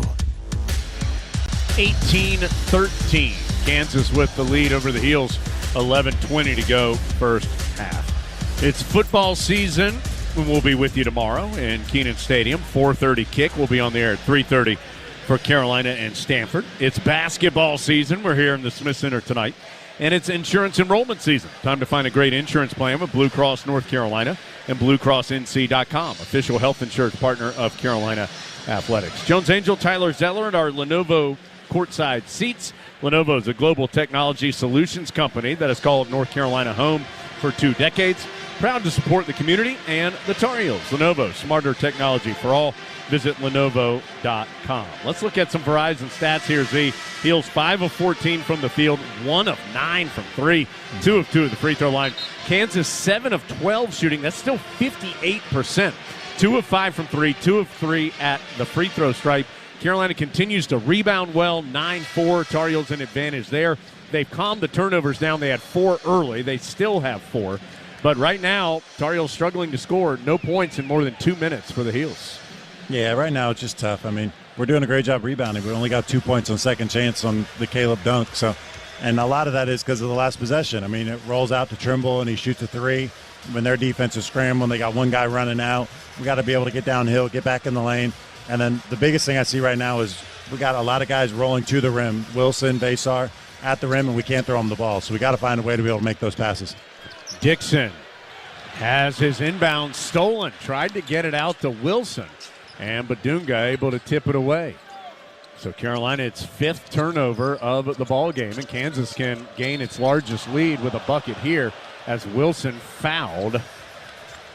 18-13. Kansas with the lead over the Heels. 11:20 to go first half. It's football season. We'll be with you tomorrow in Kenan Stadium. 4:30 kick. We'll be on the air at 3:30 for Carolina and Stanford. It's basketball season. We're here in the Smith Center tonight. And it's insurance enrollment season. Time to find a great insurance plan with Blue Cross North Carolina and BlueCrossNC.com, official health insurance partner of Carolina Athletics. Jones Angel, Tyler Zeller, and our Lenovo courtside seats. Lenovo is a global technology solutions company that has called North Carolina home for 2 decades, Proud to support the community and the Tar Heels. Lenovo, smarter technology for all. Visit Lenovo.com. Let's look at some Verizon stats here, Z. Heels 5 of 14 from the field, 1 of 9 from 3, 2 of 2 at the free throw line. Kansas 7 of 12 shooting. That's still 58%. 2 of 5 from 3, 2 of 3 at the free throw stripe. Carolina continues to rebound well, 9-4. Tar Heels in advantage there. They've calmed the turnovers down. They had 4 early. They still have 4. But right now, Tar Heels struggling to score. No points in more than 2 minutes for the Heels. Yeah, right now it's just tough. I mean, we're doing a great job rebounding. We only got 2 points on second chance on the Caleb dunk. And a lot of that is because of the last possession. I mean, it rolls out to Trimble, and he shoots a 3. When their defense is scrambling, they got one guy running out. We got to be able to get downhill, get back in the lane. And then the biggest thing I see right now is we got a lot of guys rolling to the rim. Wilson, Basar at the rim, and we can't throw them the ball. So we got to find a way to be able to make those passes. Dixon has his inbound stolen. Tried to get it out to Wilson. And Badunga able to tip it away. So Carolina, its 5th turnover of the ball game, and Kansas can gain its largest lead with a bucket here as Wilson fouled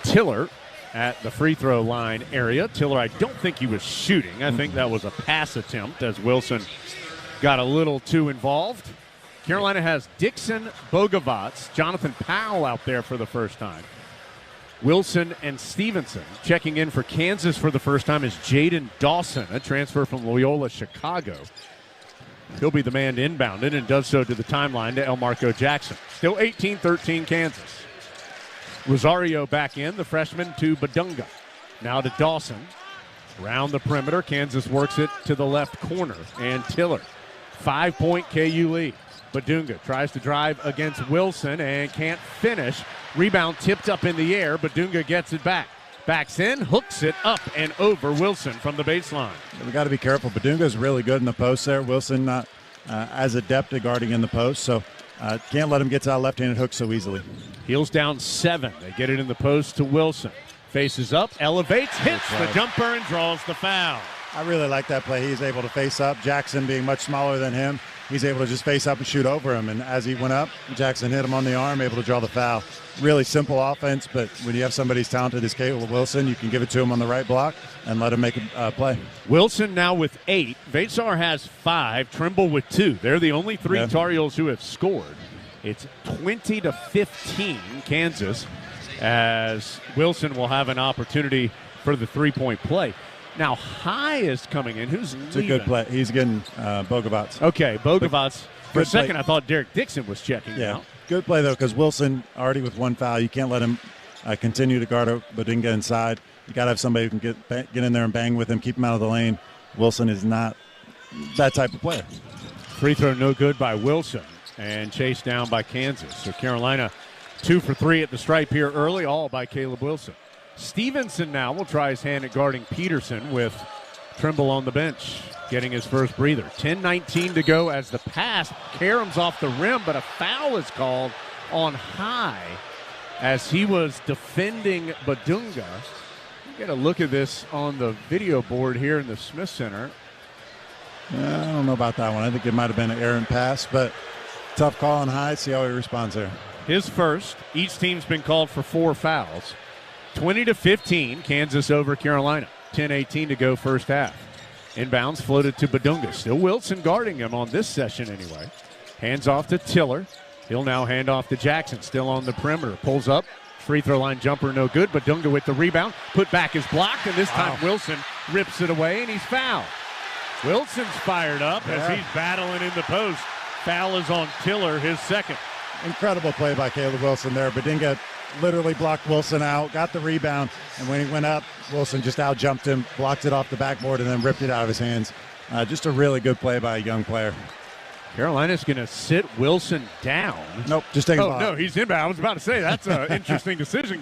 Tiller at the free throw line area. Tiller, I don't think he was shooting. I think that was a pass attempt as Wilson got a little too involved. Carolina has Dixon, Bogavats, Jonathan Powell out there for the first time. Wilson and Stevenson. Checking in for Kansas for the first time is Jaden Dawson, a transfer from Loyola Chicago. He'll be the man to inbound it and does so to the timeline to Elmarco Jackson. Still 18-13 Kansas. Rosario back in, the freshman to Badunga. Now to Dawson. Around the perimeter, Kansas works it to the left corner. And Tiller, 5-point KU lead. Badunga tries to drive against Wilson and can't finish. Rebound tipped up in the air. Badunga gets it back. Backs in, hooks it up and over Wilson from the baseline. We got to be careful. Badunga's really good in the post there. Wilson not as adept at guarding in the post, so can't let him get to that left-handed hook so easily. Heels down 7. They get it in the post to Wilson. Faces up, elevates, hits the jumper, and draws the foul. I really like that play. He's able to face up. Jackson being much smaller than him, he's able to just face up and shoot over him. And as he went up, Jackson hit him on the arm, able to draw the foul. Really simple offense, but when you have somebody as talented as Caleb Wilson, you can give it to him on the right block and let him make a play. Wilson now with 8. Vasar has 5. Trimble with 2. They're the only 3 Tar Heels who have scored. It's 20-15 Kansas, as Wilson will have an opportunity for the 3-point play. Now, High is coming in. Who's leaving? It's a good play. He's getting Bogavats. Okay, Bogavats. For a second, I thought Derek Dixon was checking out. Good play, though, because Wilson already with 1 foul. You can't let him continue to guard Badunga inside. You got to have somebody who can get in there and bang with him, keep him out of the lane. Wilson is not that type of player. Free throw no good by Wilson and chased down by Kansas. So Carolina 2 for 3 at the stripe here early, all by Caleb Wilson. Stevenson now will try his hand at guarding Peterson with Trimble on the bench, getting his first breather. 10:19 to go as the pass caroms off the rim, but a foul is called on High as he was defending Badunga. Get a look at this on the video board here in the Smith Center. I don't know about that one. I think it might have been an errant pass, but tough call on High. See how he responds there. His first. Each team's been called for 4 fouls. 20-15, Kansas over Carolina. 10:18 to go first half. Inbounds floated to Badunga. Still Wilson guarding him on this session anyway. Hands off to Tiller. He'll now hand off to Jackson, still on the perimeter. Pulls up. Free throw line jumper no good. Badunga with the rebound. Put back his block, and this time Wilson rips it away, and he's fouled. Wilson's fired up as he's battling in the post. Foul is on Tiller, his second. Incredible play by Caleb Wilson there. Badunga literally blocked Wilson out, got the rebound, and when he went up, Wilson just out-jumped him, blocked it off the backboard, and then ripped it out of his hands. Just a really good play by a young player. Carolina's going to sit Wilson down. Nope, just take a ball. No, he's inbound. I was about to say, that's an interesting decision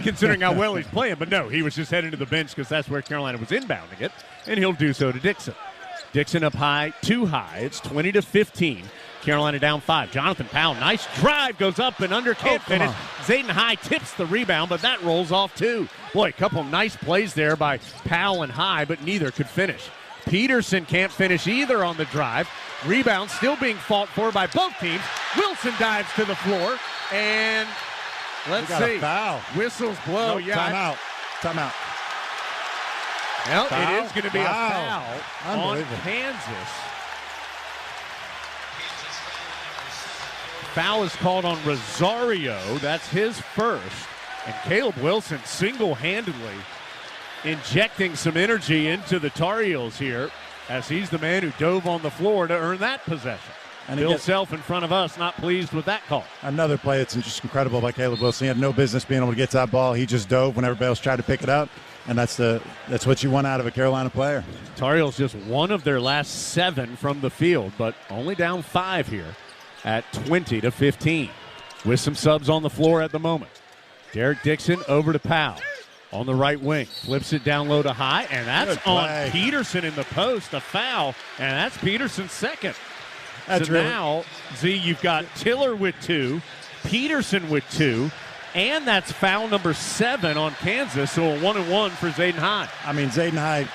considering how well he's playing. But no, he was just heading to the bench because that's where Carolina was inbounding it, and he'll do so to Dixon. Dixon up high, too high. It's 20-15. Carolina down 5. Jonathan Powell, nice drive, goes up and under, can't finish. Zayden High tips the rebound, but that rolls off too. Boy, a couple of nice plays there by Powell and High, but neither could finish. Peterson can't finish either on the drive. Rebound still being fought for by both teams. Wilson dives to the floor, and Let's got see. A foul. Whistles blow. Nope, Timeout. Well, Foul. it is going to be a foul on Unbelievable. Kansas. Foul is called on Rosario. That's his first. And Caleb Wilson single-handedly injecting some energy into the Tar Heels here, as he's the man who dove on the floor to earn that possession. And Bill Self in front of us, not pleased with that call. Another play that's just incredible by Caleb Wilson. He had no business being able to get to that ball. He just dove when everybody else tried to pick it up, and that's what you want out of a Carolina player. Tar Heels just one of their last 7 from the field, but only down 5 here at 20-15. With some subs on the floor at the moment. Derek Dixon over to Powell on the right wing. Flips it down low to High, and that's on Peterson in the post, a foul, and that's Peterson's second. That's so really... now, Z, you've got Tiller with 2, Peterson with 2, and that's foul number 7 on Kansas, so a 1-and-1 for Zayden High. I mean, Zayden High,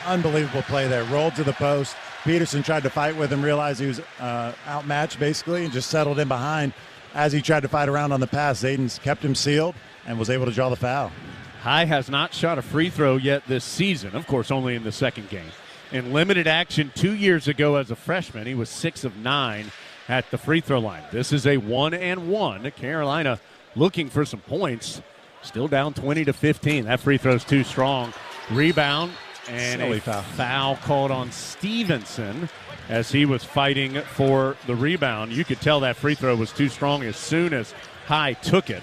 unbelievable play there. Rolled to the post. Peterson tried to fight with him, realized he was outmatched basically, and just settled in behind. As he tried to fight around on the pass, Zayden's kept him sealed and was able to draw the foul. High has not shot a free throw yet this season, of course, only in the second game. In limited action 2 years ago as a freshman, he was 6 of 9 at the free throw line. This is a 1-and-1. Carolina looking for some points. Still down 20-15. That free throw's too strong. Rebound and Silly a foul. Foul called on Stevenson as he was fighting for the rebound. You could tell that free throw was too strong as soon as High took it.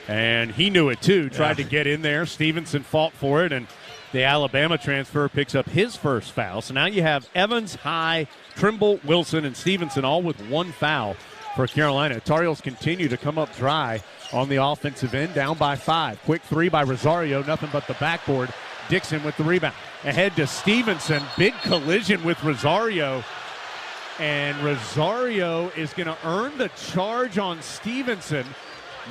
And he knew it too, tried to get in there. Stevenson fought for it, and the Alabama transfer picks up his first foul. So now you have Evans, High, Trimble, Wilson, and Stevenson all with 1 foul for Carolina. Tar Heels continue to come up dry on the offensive end, down by 5. Quick 3 by Rosario, nothing but the backboard. Dixon with the rebound. Ahead to Stevenson, big collision with Rosario. And Rosario is going to earn the charge on Stevenson.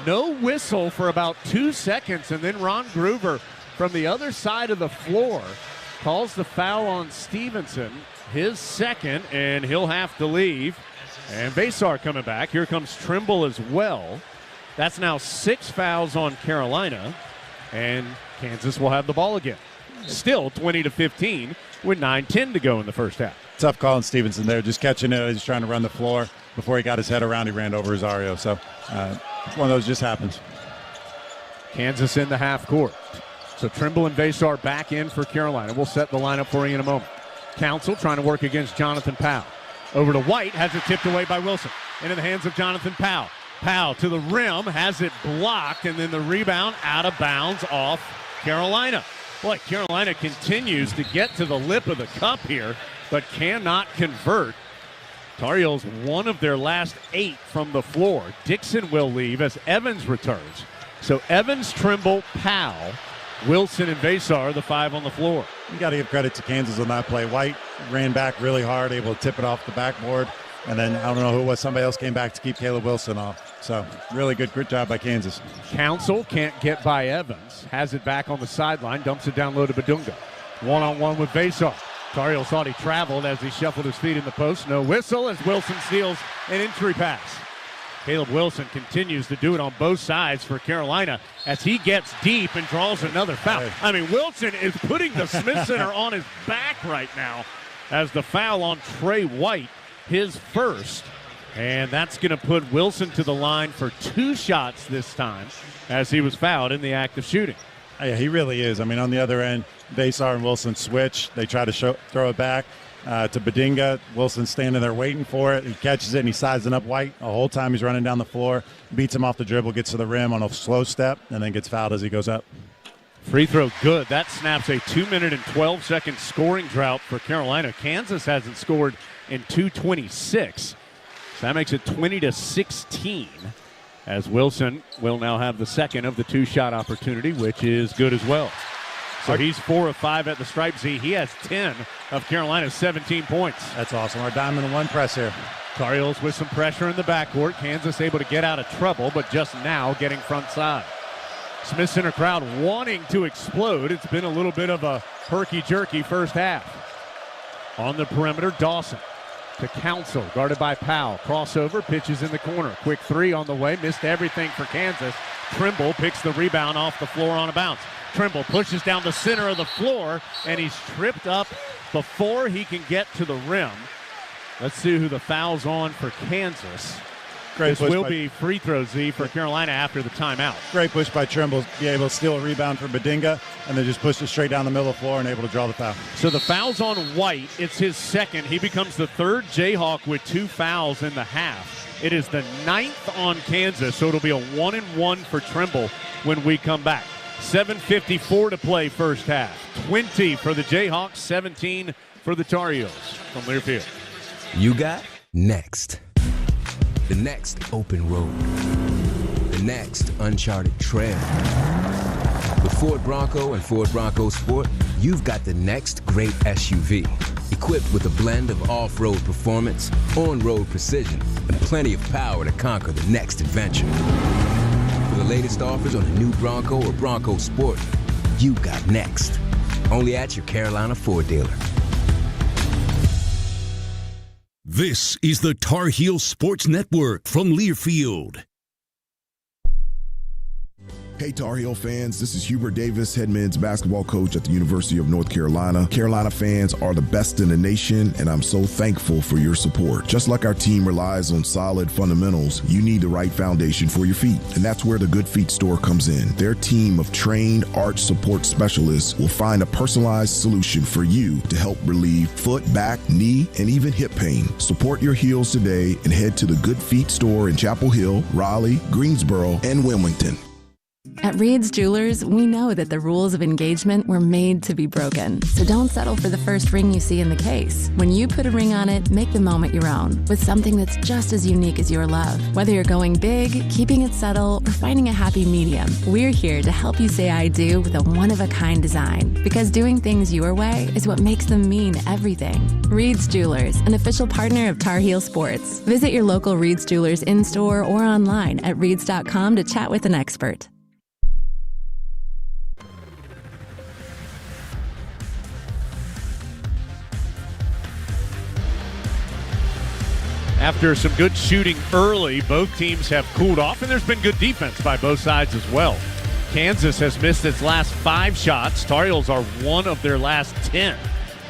No whistle for about 2 seconds, and then Ron Groover from the other side of the floor calls the foul on Stevenson, his second, and he'll have to leave. And Vasar coming back. Here comes Trimble as well. That's now 6 fouls on Carolina, and Kansas will have the ball again. Still 20-15 with 9:10 to go in the first half. Tough call on Stevenson there, just catching it. He's trying to run the floor. Before he got his head around, he ran over Rosario. So one of those just happens. Kansas in the half court. So Trimble and Vasar back in for Carolina. We'll set the lineup for you in a moment. Council trying to work against Jonathan Powell. Over to White, has it tipped away by Wilson. Into the hands of Jonathan Powell. Powell to the rim, has it blocked, and then the rebound out of bounds off Carolina. Boy, Carolina continues to get to the lip of the cup here, but cannot convert. Tar Heels one of their last 8 from the floor. Dixon will leave as Evans returns. So Evans, Trimble, Powell, Wilson, and Vasar, the 5 on the floor. You got to give credit to Kansas on that play. White ran back really hard, able to tip it off the backboard. And then I don't know who it was. Somebody else came back to keep Caleb Wilson off. So really good job by Kansas. Council can't get by Evans. Has it back on the sideline. Dumps it down low to Badunga. 1-on-1 with Vasar. Tar Heels thought he traveled as he shuffled his feet in the post. No whistle as Wilson steals an entry pass. Caleb Wilson continues to do it on both sides for Carolina as he gets deep and draws another foul. I mean, Wilson is putting the Smith Center on his back right now as the foul on Trey White, his first. And that's going to put Wilson to the line for 2 shots this time as he was fouled in the act of shooting. Yeah, he really is. I mean, on the other end, Vasar and Wilson switch. They try to throw it back to Badinga. Wilson's standing there waiting for it. He catches it, and he's sizing up White the whole time he's running down the floor. Beats him off the dribble, gets to the rim on a slow step, and then gets fouled as he goes up. Free throw good. That snaps a 2-minute and 12-second scoring drought for Carolina. Kansas hasn't scored in 2:26. So that makes it 20-16 as Wilson will now have the second of the 2-shot opportunity, which is good as well. So he's 4 of 5 at the stripe. Z. He has 10 of Carolina's 17 points. That's awesome. Our diamond and 1 press here. Tar Heels with some pressure in the backcourt. Kansas able to get out of trouble, but just now getting front side. Smith Center crowd wanting to explode. It's been a little bit of a herky-jerky first half. On the perimeter, Dawson to Council, guarded by Powell. Crossover, pitches in the corner. Quick 3 on the way. Missed everything for Kansas. Trimble picks the rebound off the floor on a bounce. Trimble pushes down the center of the floor, and he's tripped up before he can get to the rim. Let's see who the foul's on for Kansas. This will be free throw, Z, for Carolina after the timeout. Great push by Trimble, be able to steal a rebound from Badinga, and then just push it straight down the middle of the floor and able to draw the foul. So the foul's on White. It's his second. He becomes the third Jayhawk with 2 fouls in the half. It is the 9th on Kansas, so it'll be a 1-and-1 for Trimble when we come back. 7:54 to play first half. 20 for the Jayhawks, 17 for the Tar Heels from Learfield. You got next. The next open road. The next uncharted trail. With Ford Bronco and Ford Bronco Sport, you've got the next great SUV. Equipped with a blend of off-road performance, on-road precision, and plenty of power to conquer the next adventure. For the latest offers on the new Bronco or Bronco Sport, you got next. Only at your Carolina Ford dealer. This is the Tar Heel Sports Network from Learfield. Hey Tar Heel fans, this is Hubert Davis, head men's basketball coach at the University of North Carolina. Carolina fans are the best in the nation, and I'm so thankful for your support. Just like our team relies on solid fundamentals, you need the right foundation for your feet, and that's where the Good Feet store comes in. Their team of trained arch support specialists will find a personalized solution for you to help relieve foot, back, knee, and even hip pain. Support your heels today and head to the Good Feet store in Chapel Hill, Raleigh, Greensboro, and Wilmington. At Reed's Jewelers, we know that the rules of engagement were made to be broken. So don't settle for the first ring you see in the case. When you put a ring on it, make the moment your own with something that's just as unique as your love. Whether you're going big, keeping it subtle, or finding a happy medium, we're here to help you say I do with a one-of-a-kind design. Because doing things your way is what makes them mean everything. Reed's Jewelers, an official partner of Tar Heel Sports. Visit your local Reed's Jewelers in-store or online at reeds.com to chat with an expert. After some good shooting early, both teams have cooled off, and there's been good defense by both sides as well. Kansas has missed its last 5 shots. Tar Heels are 1 of their last 10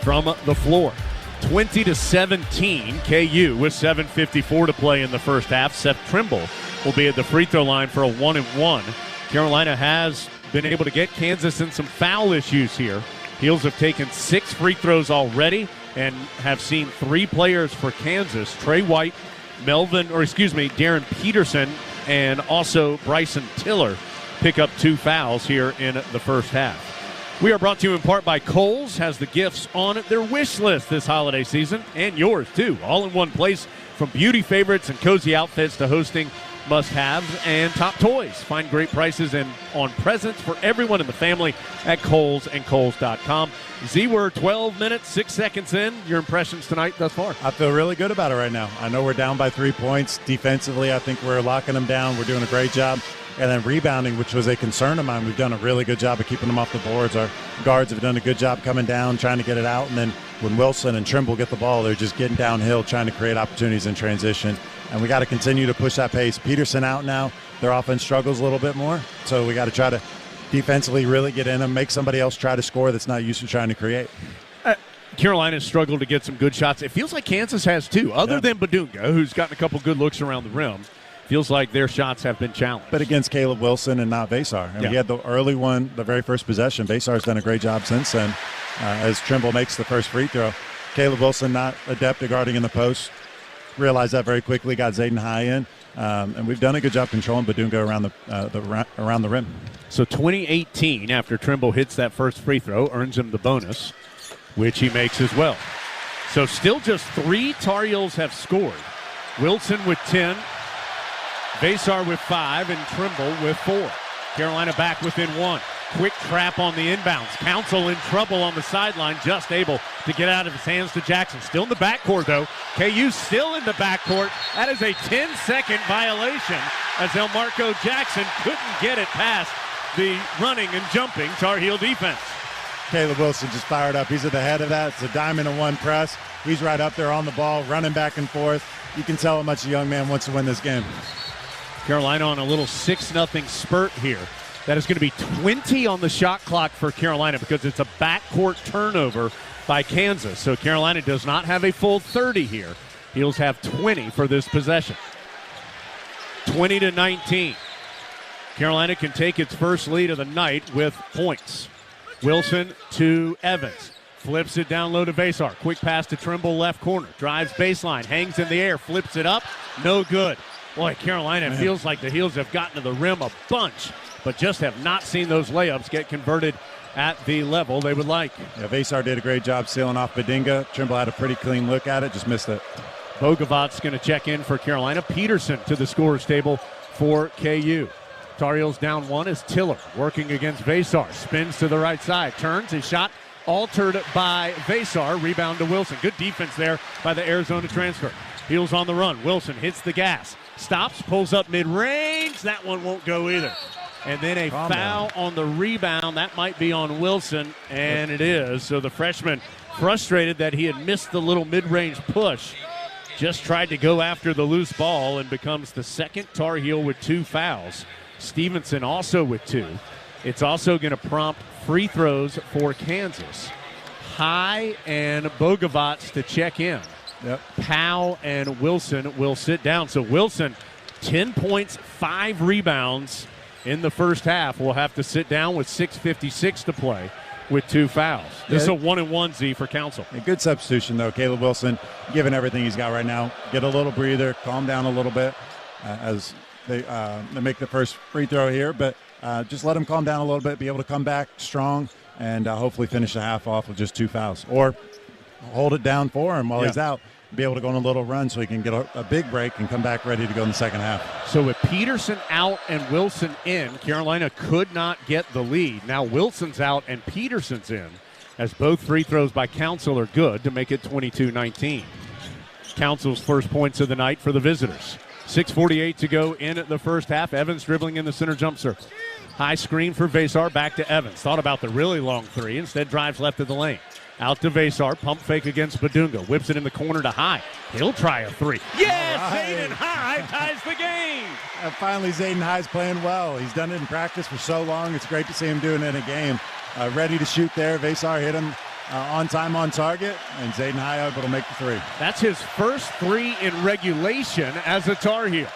from the floor. 20-17, KU with 7:54 to play in the first half. Seth Trimble will be at the free throw line for a 1-and-1. Carolina has been able to get Kansas in some foul issues here. Heels have taken 6 free throws already and have seen 3 players for Kansas, Trey White, Darren Peterson, and also Bryson Tiller pick up 2 fouls here in the first half. We are brought to you in part by Kohl's, has the gifts on their wish list this holiday season, and yours too, all in one place, from beauty favorites and cozy outfits to hosting must-haves and top toys. Find great prices and on presents for everyone in the family at Kohl's and Kohl's.com. Z, we're 12 minutes, 6 seconds in. Your impressions tonight thus far? I feel really good about it right now. I know we're down by 3 points. Defensively, I think we're locking them down. We're doing a great job. And then rebounding, which was a concern of mine, we've done a really good job of keeping them off the boards. Our guards have done a good job coming down, trying to get it out. And then when Wilson and Trimble get the ball, they're just getting downhill, trying to create opportunities in transition. And we got to continue to push that pace. Peterson out now. Their offense struggles a little bit more. So we got to try to defensively really get in them, make somebody else try to score that's not used to trying to create. Carolina's struggled to get some good shots. It feels like Kansas has too, other than Badunga, who's gotten a couple good looks around the rim. Feels like their shots have been challenged. But against Caleb Wilson and not Vasar. And he had the early one, the very first possession. Vasar's done a great job since then as Trimble makes the first free throw. Caleb Wilson not adept at guarding in the post. Realized that very quickly, got Zayden high in. And we've done a good job controlling Badunga around the rim. So 2018, after Trimble hits that first free throw, earns him the bonus, which he makes as well. So still just 3 Tar Heels have scored. Wilson with 10, Vasar with 5, and Trimble with 4. Carolina back within 1. Quick trap on the inbounds. Council in trouble on the sideline, just able to get out of his hands to Jackson. Still in the backcourt, though. KU still in the backcourt. That is a 10-second violation as Elmarco Jackson couldn't get it past the running and jumping Tar Heel defense. Caleb Wilson just fired up. He's at the head of that. It's a diamond-and-one press. He's right up there on the ball, running back and forth. You can tell how much the young man wants to win this game. Carolina on a little 6-0 spurt here. That is going to be 20 on the shot clock for Carolina because it's a backcourt turnover by Kansas. So Carolina does not have a full 30 here. Heels have 20 for this possession. 20-19. Carolina can take its first lead of the night with points. Wilson to Evans. Flips it down low to Vasar. Quick pass to Trimble, left corner. Drives baseline. Hangs in the air. Flips it up. No good. Boy, Carolina feels like the Heels have gotten to the rim a bunch, but just have not seen those layups get converted at the level they would like. Yeah, Vasar did a great job sealing off Badinga. Trimble had a pretty clean look at it, just missed it. Bogovat's going to check in for Carolina. Peterson to the scorer's table for KU. Tar Heels down one as Tiller working against Vasar. Spins to the right side. Turns. His shot altered by Vasar. Rebound to Wilson. Good defense there by the Arizona transfer. Heels on the run. Wilson hits the gas. Stops. Pulls up mid-range. That one won't go either. And then a foul on the rebound. That might be on Wilson, and it is. So the freshman, frustrated that he had missed the little mid-range push, just tried to go after the loose ball and becomes the second Tar Heel with 2 fouls. Stevenson also with 2. It's also going to prompt free throws for Kansas. High and Bogavats to check in. Yep. Powell and Wilson will sit down. So Wilson, 10 points, 5 rebounds in the first half. Will have to sit down with 6:56 to play with 2 fouls. This is a 1-and-1 Z for Council. A good substitution, though. Caleb Wilson, given everything he's got right now, get a little breather, calm down a little bit as they make the first free throw here. But just let him calm down a little bit, be able to come back strong, and hopefully finish the half off with just 2 fouls. Or hold it down for him while he's out, be able to go on a little run so he can get a big break and come back ready to go in the second half. So with Peterson out and Wilson in, Carolina could not get the lead. Now Wilson's out and Peterson's in, as both free throws by Council are good to make it 22-19. Council's first points of the night for the visitors. 6:48 to go in the first half. Evans dribbling in the center jump circle. High screen for Vasar, back to Evans. Thought about the really long three, instead drives left of the lane. Out to Vasar, pump fake against Badunga. Whips it in the corner to High. He'll try a 3. Yes, Zayden High ties the game. And finally, Zayden High's playing well. He's done it in practice for so long. It's great to see him doing it in a game. Ready to shoot there. Vasar hit him on time, on target, and Zayden High able to make the 3. That's his first 3 in regulation as a Tar Heel.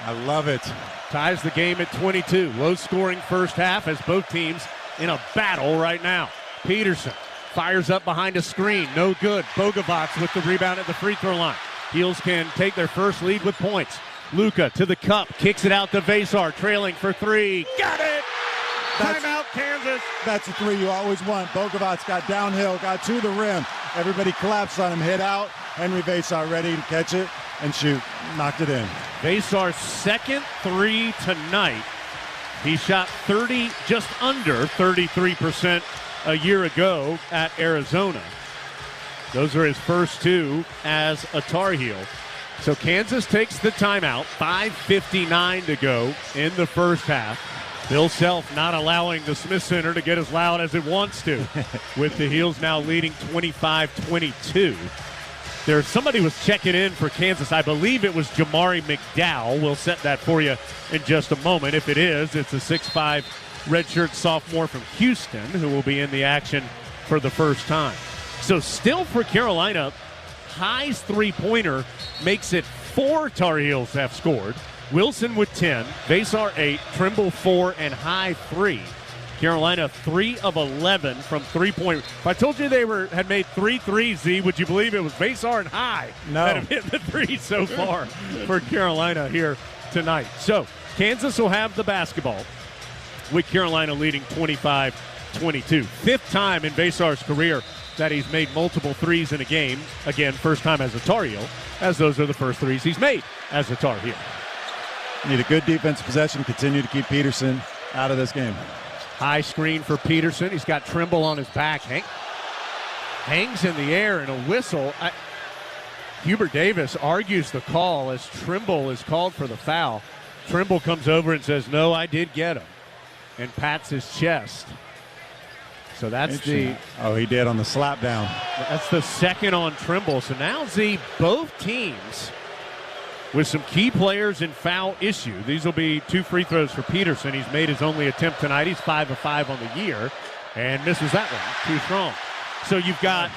I love it. Ties the game at 22. Low-scoring first half as both teams in a battle right now. Peterson fires up behind a screen. No good. Bogavats with the rebound at the free throw line. Heels can take their first lead with points. Luka to the cup. Kicks it out to Vasar. Trailing for 3. Got it! Timeout, Kansas. That's the 3 you always want. Bogavats got downhill, got to the rim. Everybody collapsed on him, hit out. Henry Vasar ready to catch it and shoot. Knocked it in. Vasar's second 3 tonight. He shot just under 33% a year ago at Arizona. Those are his first 2 as a Tar Heel. So Kansas takes the timeout. 5:59 to go in the first half. Bill Self not allowing the Smith Center to get as loud as it wants to, with the Heels now leading 25-22. Somebody was checking in for Kansas. I believe it was Jamari McDowell. We'll set that for you in just a moment. If it is, it's a 6'5" redshirt sophomore from Houston who will be in the action for the first time. So still for Carolina, High's three-pointer makes it 4 Tar Heels have scored. Wilson with 10, Vasar 8, Trimble 4, and High 3. Carolina 3 of 11 from 3-point. If I told you they had made 3 threes, Z, would you believe it was Vasar and High that have hit the 3 so far for Carolina here tonight? So Kansas will have the basketball with Carolina leading 25-22. 5th time in Vasar's career that he's made multiple threes in a game. Again, first time as a Tar Heel, as those are the first threes he's made as a Tar Heel. Need a good defensive possession, continue to keep Peterson out of this game. High screen for Peterson. He's got Trimble on his back. Hangs in the air and a whistle. Hubert Davis argues the call as Trimble is called for the foul. Trimble comes over and says, no, I did get him, and pats his chest. So that's he did on the slap down. That's the second on Trimble. So now, Z, both teams with some key players in foul issue. These will be 2 free throws for Peterson. He's made his only attempt tonight. He's 5 of 5 on the year and misses that one. Too strong. So you've got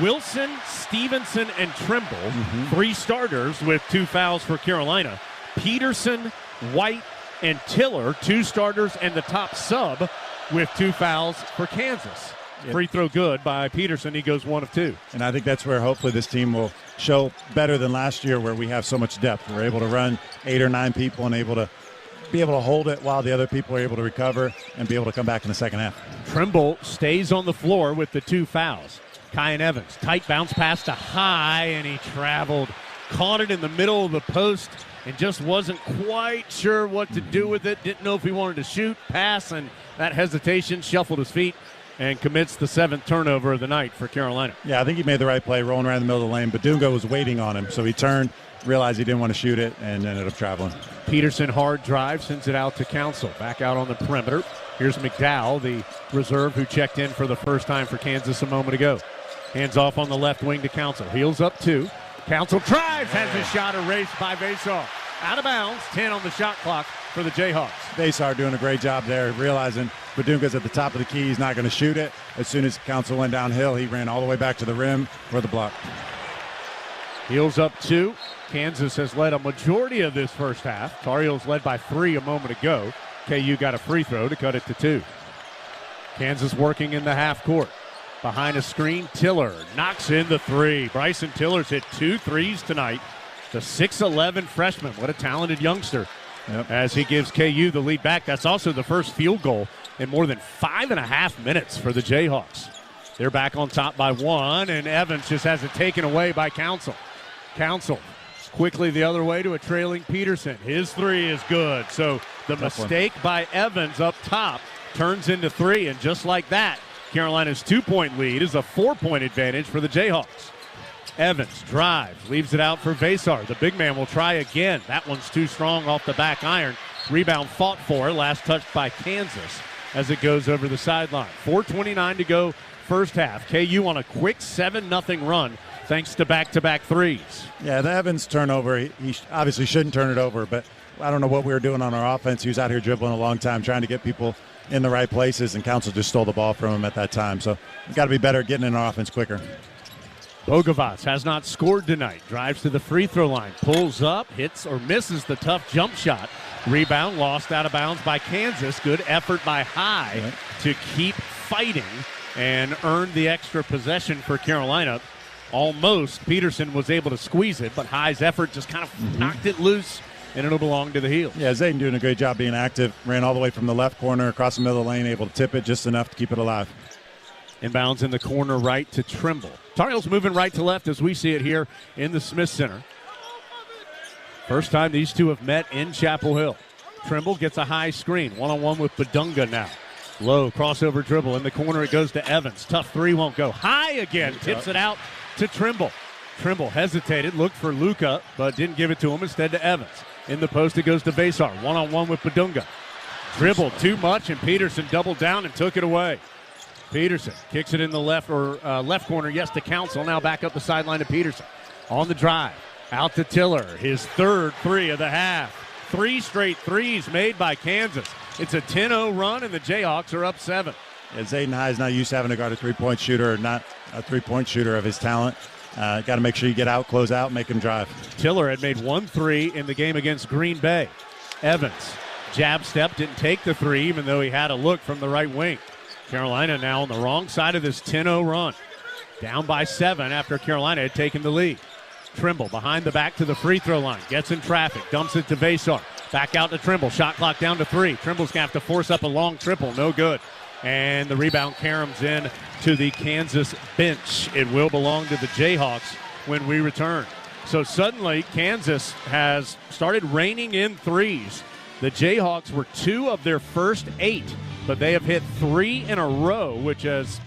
Wilson, Stevenson, and Trimble, 3 starters with 2 fouls for Carolina. Peterson, White, and Tiller, 2 starters and the top sub with 2 fouls for Kansas. Yep. Free throw good by Peterson. He goes 1 of 2. And I think that's where hopefully this team will show better than last year, where we have so much depth. We're able to run 8 or 9 people and able to hold it while the other people are able to recover and be able to come back in the second half. Trimble stays on the floor with the 2 fouls. Kyan Evans, tight bounce pass to High, and he traveled, caught it in the middle of the post, and just wasn't quite sure what to do with it. Didn't know if he wanted to shoot, pass, and that hesitation shuffled his feet and commits the 7th turnover of the night for Carolina. Yeah, I think he made the right play, rolling around the middle of the lane. But Dunga was waiting on him, so he turned, realized he didn't want to shoot it, and ended up traveling. Peterson, hard drive, sends it out to Council. Back out on the perimeter. Here's McDowell, the reserve who checked in for the first time for Kansas a moment ago. Hands off on the left wing to Council. Heels up 2. Council drives, has his shot erased by Vasar. Out of bounds, 10 on the shot clock for the Jayhawks. Vasar doing a great job there, realizing Badunga's at the top of the key. He's not going to shoot it. As soon as Council went downhill, he ran all the way back to the rim for the block. Heels up 2. Kansas has led a majority of this first half. Tar Heels led by 3 a moment ago. KU got a free throw to cut it to 2. Kansas working in the half court. Behind a screen, Tiller knocks in the 3. Bryson Tiller's hit 2 threes tonight. The 6'11 freshman. What a talented youngster. Yep. As he gives KU the lead back. That's also the first field goal in more than 5.5 minutes for the Jayhawks. They're back on top by 1, and Evans just has it taken away by Council. Council quickly the other way to a trailing Peterson. His 3 is good. So the mistake by Evans up top turns into 3, and just like that, Carolina's 2-point lead is a 4-point advantage for the Jayhawks. Evans drives, leaves it out for Vasar. The big man will try again. That one's too strong off the back iron. Rebound fought for, last touched by Kansas as it goes over the sideline. 4:29 to go first half. KU on a quick 7-0 run thanks to back-to-back threes. Yeah, the Evans turnover, he obviously shouldn't turn it over, but I don't know what we were doing on our offense. He was out here dribbling a long time, trying to get people in the right places, and Council just stole the ball from him at that time. So we've got to be better at getting in our offense quicker. Bogavas has not scored tonight. Drives to the free throw line. Pulls up, hits or misses the tough jump shot. Rebound lost out of bounds by Kansas. Good effort by High to keep fighting and earn the extra possession for Carolina. Almost Peterson was able to squeeze it, but High's effort just kind of knocked it loose, and it'll belong to the Heels. Yeah, Zayden doing a great job being active. Ran all the way from the left corner across the middle of the lane, able to tip it just enough to keep it alive. Inbounds in the corner right to Trimble. Tar Heels moving right to left as we see it here in the Smith Center. First time these two have met in Chapel Hill. Trimble gets a high screen. One-on-one with Badunga now. Low crossover dribble. In the corner it goes to Evans. Tough 3 won't go. High again. Tips it out to Trimble. Trimble hesitated, looked for Luka, but didn't give it to him. Instead to Evans. In the post it goes to Vasar. One-on-one with Badunga. Dribbled too much, and Peterson doubled down and took it away. Peterson kicks it in the left corner, yes, to Council. Now back up the sideline to Peterson. On the drive, out to Tiller. His third 3 of the half. 3 straight threes made by Kansas. It's a 10-0 run, and the Jayhawks are up 7. Yeah, Zayden High is not used to having to guard a three-point shooter, or not a three-point shooter of his talent. Got to make sure you get out, close out, make him drive. Tiller had made 1 3 in the game against Green Bay. Evans, jab step, didn't take the 3, even though he had a look from the right wing. Carolina now on the wrong side of this 10-0 run. Down by 7 after Carolina had taken the lead. Trimble behind the back to the free throw line. Gets in traffic. Dumps it to Vasar. Back out to Trimble. Shot clock down to 3. Trimble's going to have to force up a long triple. No good. And the rebound caroms in to the Kansas bench. It will belong to the Jayhawks when we return. So suddenly Kansas has started raining in threes. The Jayhawks were 2 of their first 8, but they have hit 3 in a row, which has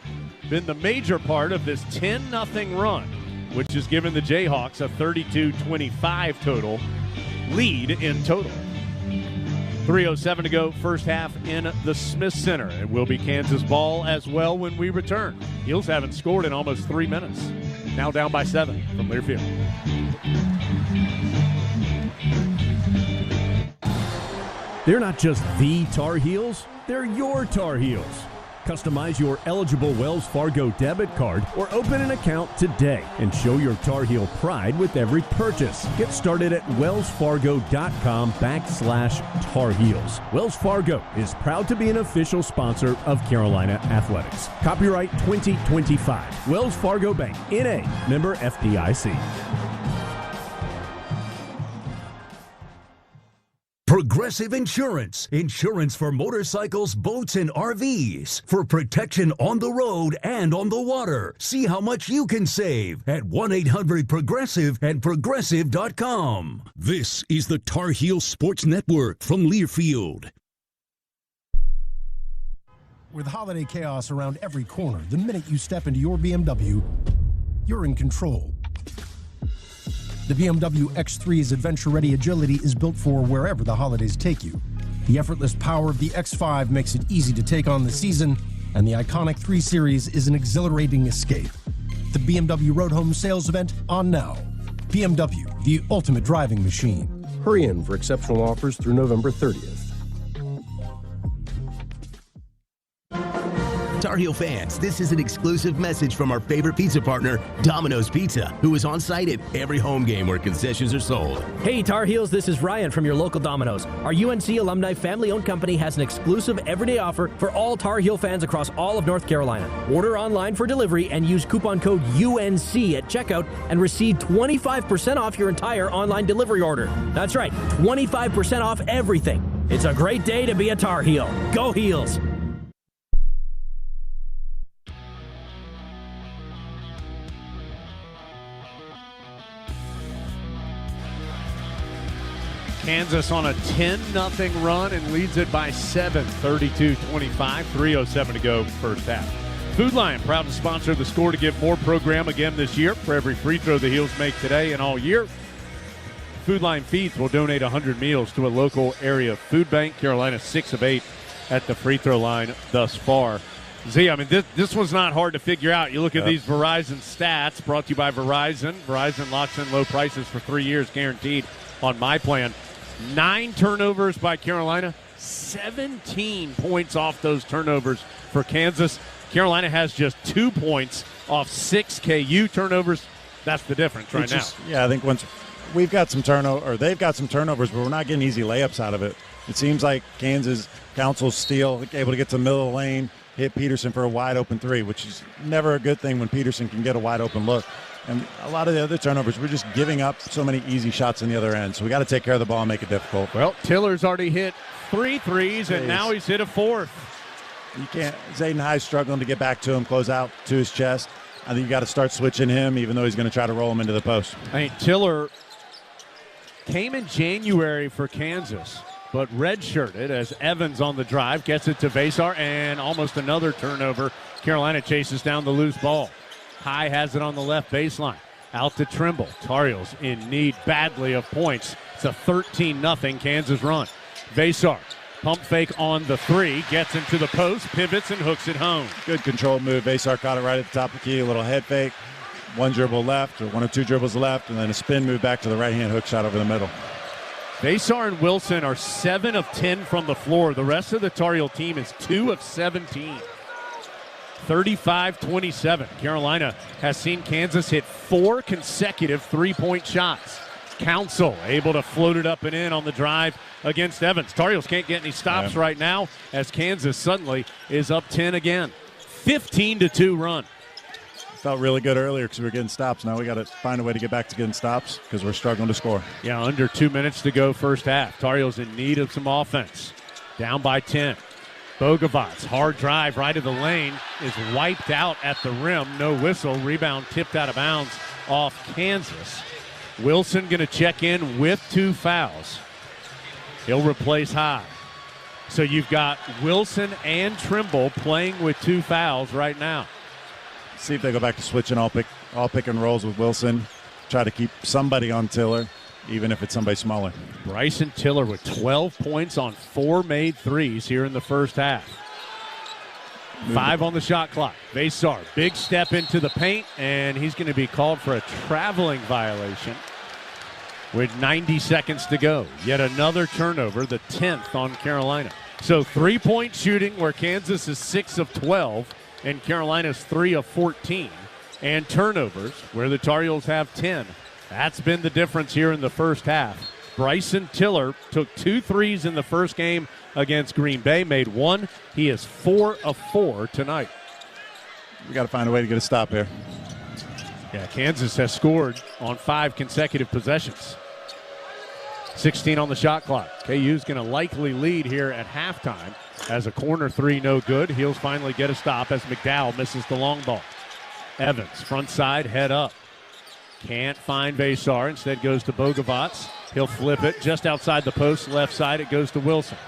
been the major part of this 10-0 run, which has given the Jayhawks a 32-25 total lead in total. 3:07 to go, first half in the Smith Center. It will be Kansas ball as well when we return. Heels haven't scored in almost 3 minutes. Now down by 7 from Learfield. They're not just the Tar Heels, they're your Tar Heels. Customize your eligible Wells Fargo debit card or open an account today and show your Tar Heel pride with every purchase. Get started at wellsfargo.com/Tar Heels. Wells Fargo is proud to be an official sponsor of Carolina Athletics. Copyright 2025. Wells Fargo Bank, N.A., member FDIC. Progressive Insurance. Insurance for motorcycles, boats, and RVs. For protection on the road and on the water. See how much you can save at 1-800-PROGRESSIVE and Progressive.com. This is the Tar Heel Sports Network from Learfield. With holiday chaos around every corner, the minute you step into your BMW, you're in control. The BMW X3's adventure-ready agility is built for wherever the holidays take you. The effortless power of the X5 makes it easy to take on the season, and the iconic 3 Series is an exhilarating escape. The BMW Road Home sales event on now. BMW, the ultimate driving machine. Hurry in for exceptional offers through November 30th. Tar Heel fans, this is an exclusive message from our favorite pizza partner, Domino's Pizza, who is on site at every home game where concessions are sold. Hey Tar Heels, this is Ryan from your local Domino's. Our UNC alumni family-owned company has an exclusive everyday offer for all Tar Heel fans across all of North Carolina. Order online for delivery and use coupon code UNC at checkout and receive 25% off your entire online delivery order. That's right, 25% off everything. It's a great day to be a Tar Heel. Go Heels! Kansas on a 10-0 run and leads it by 7, 32-25, 3:07 to go first half. Food Lion, proud to sponsor the Score to give more program again this year. For every free throw the Heels make today and all year, Food Lion Feeds will donate 100 meals to a local area food bank. Carolina 6 of 8 at the free throw line thus far. Z, I mean, this was not hard to figure out. You look at these Verizon stats, brought to you by Verizon. Verizon locks in low prices for 3 years, guaranteed on my plan. 9 turnovers by Carolina, 17 points off those turnovers for Kansas. Carolina has just 2 points off 6 KU turnovers. That's the difference right now. Yeah, I think once we've got some turnover, or they've got some turnovers, but we're not getting easy layups out of it. It seems like Kansas counsels steal, able to get to the middle of the lane, hit Peterson for a wide open 3, which is never a good thing when Peterson can get a wide open look. And a lot of the other turnovers, we're just giving up so many easy shots on the other end. So we got to take care of the ball and make it difficult. Well, Tiller's already hit 3 threes, and now he's hit a 4th. You can't. Zayden High's struggling to get back to him, close out to his chest. I think you got to start switching him, even though he's going to try to roll him into the post. I mean, Tiller came in January for Kansas, but redshirted as Evans on the drive gets it to Vasar, and almost another turnover. Carolina chases down the loose ball. High has it on the left baseline. Out to Trimble. Tar Heels in need badly of points. It's a 13-0 Kansas run. Vasar, pump fake on the 3, gets into the post, pivots, and hooks it home. Good control move. Vasar caught it right at the top of the key. A little head fake. 1 dribble left, or 1 or 2 dribbles left, and then a spin move back to the right-hand hook shot over the middle. Vasar and Wilson are 7 of 10 from the floor. The rest of the Tar Heel team is 2 of 17. 35-27. Carolina has seen Kansas hit 4 consecutive three-point shots. Council able to float it up and in on the drive against Evans. Tar Heels can't get any stops right now as Kansas suddenly is up 10 again. 15-2 run. Felt really good earlier because we were getting stops. Now we got to find a way to get back to getting stops because we're struggling to score. Yeah, under 2 minutes to go first half. Tar Heels in need of some offense. Down by 10. Bogovats, hard drive right of the lane, is wiped out at the rim. No whistle. Rebound tipped out of bounds off Kansas. Wilson going to check in with 2 fouls. He'll replace High. So you've got Wilson and Trimble playing with 2 fouls right now. See if they go back to switching all pick and rolls with Wilson. Try to keep somebody on Tiller, even if it's somebody smaller. Bryson Tiller with 12 points on 4 made threes here in the first half. 5 on the shot clock. Vasar, big step into the paint, and he's going to be called for a traveling violation. with 90 seconds to go. Yet another turnover, the 10th on Carolina. So 3-point shooting where Kansas is 6 of 12 and Carolina's 3 of 14. And turnovers where the Tar Heels have 10. That's been the difference here in the first half. Bryson Tiller took 2 threes in the first game against Green Bay, made 1. He is 4 of 4 tonight. We got to find a way to get a stop here. Yeah, Kansas has scored on 5 consecutive possessions. 16 on the shot clock. KU's going to likely lead here at halftime as a corner 3 no good. Heels finally get a stop as McDowell misses the long ball. Evans, front side, head up. Can't find Vesar. Instead goes to Bogavats. He'll flip it just outside the post, left side. It goes to Wilson.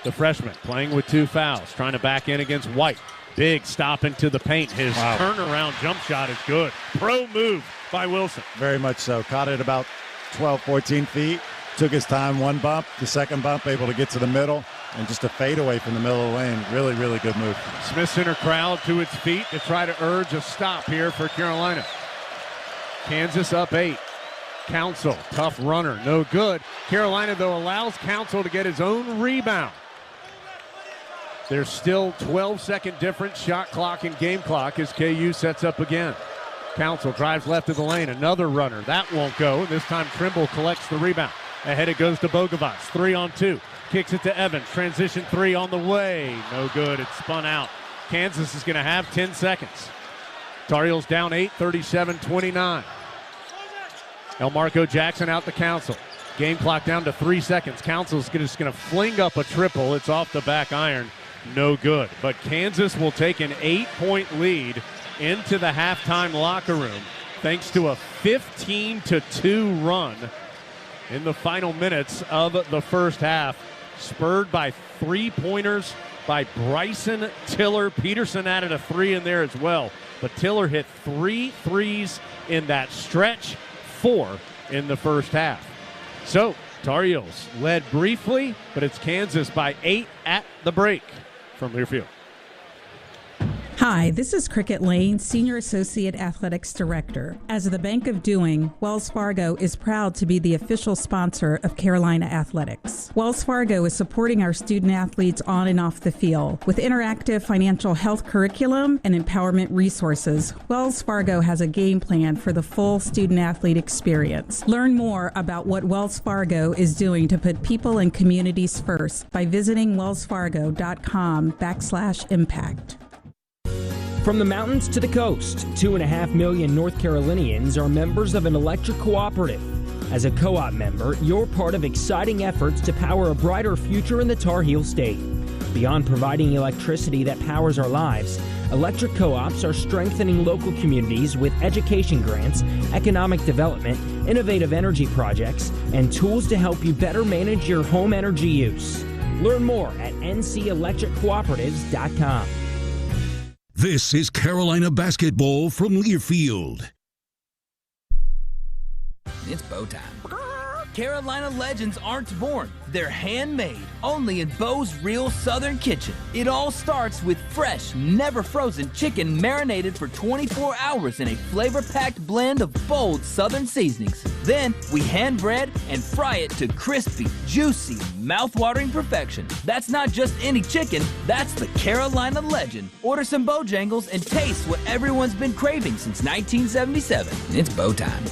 The freshman playing with 2 fouls, trying to back in against White. Big stop into the paint. His turnaround jump shot is good. Pro move by Wilson. Very much so. Caught it about 12, 14 feet. Took his time, 1 bump. The second bump, able to get to the middle. And just a fade away from the middle of the lane. Really, really good move. Smith Center crowd to its feet to try to urge a stop here for Carolina. Kansas up 8. Council, tough runner, no good. Carolina, though, allows Council to get his own rebound. There's still 12-second difference, shot clock and game clock as KU sets up again. Council drives left of the lane, another runner. That won't go. This time Trimble collects the rebound. Ahead it goes to Bogavats, 3 on 2. Kicks it to Evans, transition 3 on the way. No good, it's spun out. Kansas is going to have 10 seconds. Tar Heels down 8, 37-29. Elmarco Jackson out to Council. Game clock down to 3 seconds. Council's just going to fling up a triple. It's off the back iron. No good. But Kansas will take an 8-point lead into the halftime locker room thanks to a 15-2 run in the final minutes of the first half, spurred by 3-pointers by Bryson Tiller. Peterson added a 3 in there as well. But Tiller hit 3 threes in that stretch, 4 in the first half. So Tar Heels led briefly, but it's Kansas by 8 at the break. From Learfield. Hi, this is Cricket Lane, Senior Associate Athletics Director. As the Bank of Doing, Wells Fargo is proud to be the official sponsor of Carolina Athletics. Wells Fargo is supporting our student athletes on and off the field. With interactive financial health curriculum and empowerment resources, Wells Fargo has a game plan for the full student athlete experience. Learn more about what Wells Fargo is doing to put people and communities first by visiting wellsfargo.com/impact. From the mountains to the coast, 2.5 million North Carolinians are members of an electric cooperative. As a co-op member, you're part of exciting efforts to power a brighter future in the Tar Heel State. Beyond providing electricity that powers our lives, electric co-ops are strengthening local communities with education grants, economic development, innovative energy projects, and tools to help you better manage your home energy use. Learn more at ncelectriccooperatives.com. This is Carolina basketball from Learfield. It's bow time. Carolina legends aren't born. They're handmade, only in Bo's Real Southern Kitchen. It all starts with fresh, never frozen chicken marinated for 24 hours in a flavor-packed blend of bold Southern seasonings. Then we hand bread and fry it to crispy, juicy, mouth-watering perfection. That's not just any chicken, that's the Carolina legend. Order some Bojangles and taste what everyone's been craving since 1977. It's bow time.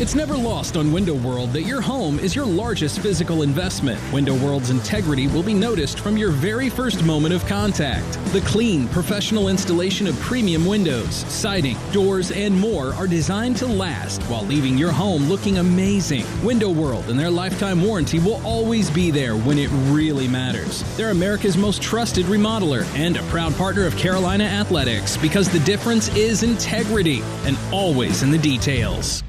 It's never lost on Window World that your home is your largest physical investment. Window World's integrity will be noticed from your very first moment of contact. The clean, professional installation of premium windows, siding, doors, and more are designed to last while leaving your home looking amazing. Window World and their lifetime warranty will always be there when it really matters. They're America's most trusted remodeler and a proud partner of Carolina Athletics because the difference is integrity and always in the details.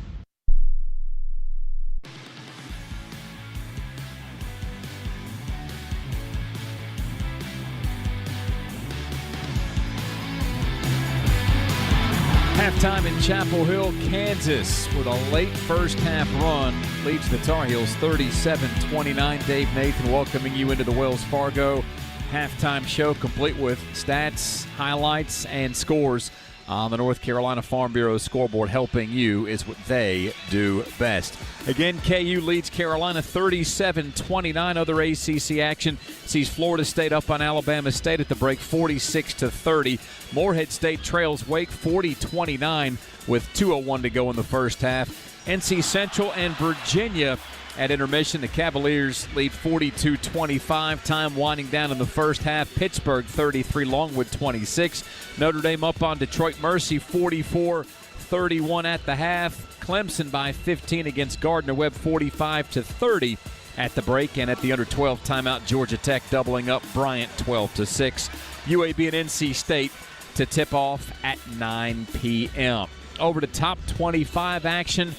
Halftime in Chapel Hill, Kansas, with a late first half run, leads the Tar Heels 37-29. Dave Nathan welcoming you into the Wells Fargo halftime show, complete with stats, highlights, and scores on the North Carolina Farm Bureau scoreboard. Helping you is what they do best. Again, KU leads Carolina 37-29. Other ACC action sees Florida State up on Alabama State at the break 46-30. Morehead State trails Wake 40-29 with 2:01 to go in the first half. NC Central and Virginia at intermission. The Cavaliers lead 42-25. Time winding down in the first half. Pittsburgh 33, Longwood 26. Notre Dame up on Detroit Mercy 44-31 at the half. Clemson by 15 against Gardner-Webb 45-30 at the break. And at the under 12 timeout, Georgia Tech doubling up Bryant 12-6. UAB and NC State to tip off at 9 p.m. Over to top 25 action.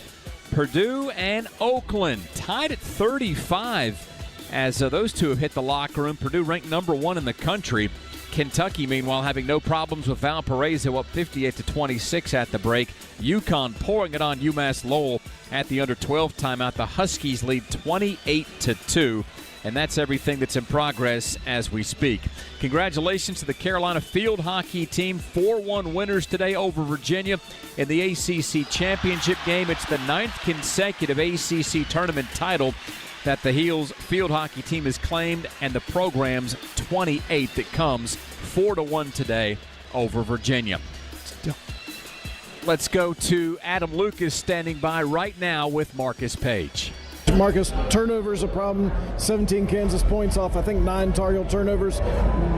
Purdue and Oakland tied at 35 as those two have hit the locker room. Purdue ranked number 1 in the country. Kentucky, meanwhile, having no problems with Valparaiso up 58-26 at the break. UConn pouring it on UMass Lowell at the under 12 timeout. The Huskies lead 28-2. And that's everything that's in progress as we speak. Congratulations to the Carolina field hockey team. 4-1 winners today over Virginia in the ACC championship game. It's the 9th consecutive ACC tournament title that the Heels field hockey team has claimed, and the program's 28th. It comes 4-1 today over Virginia. Let's go to Adam Lucas standing by right now with Marcus Page. Marcus, turnovers a problem. 17 Kansas points off, I think, 9 Tar Heel turnovers.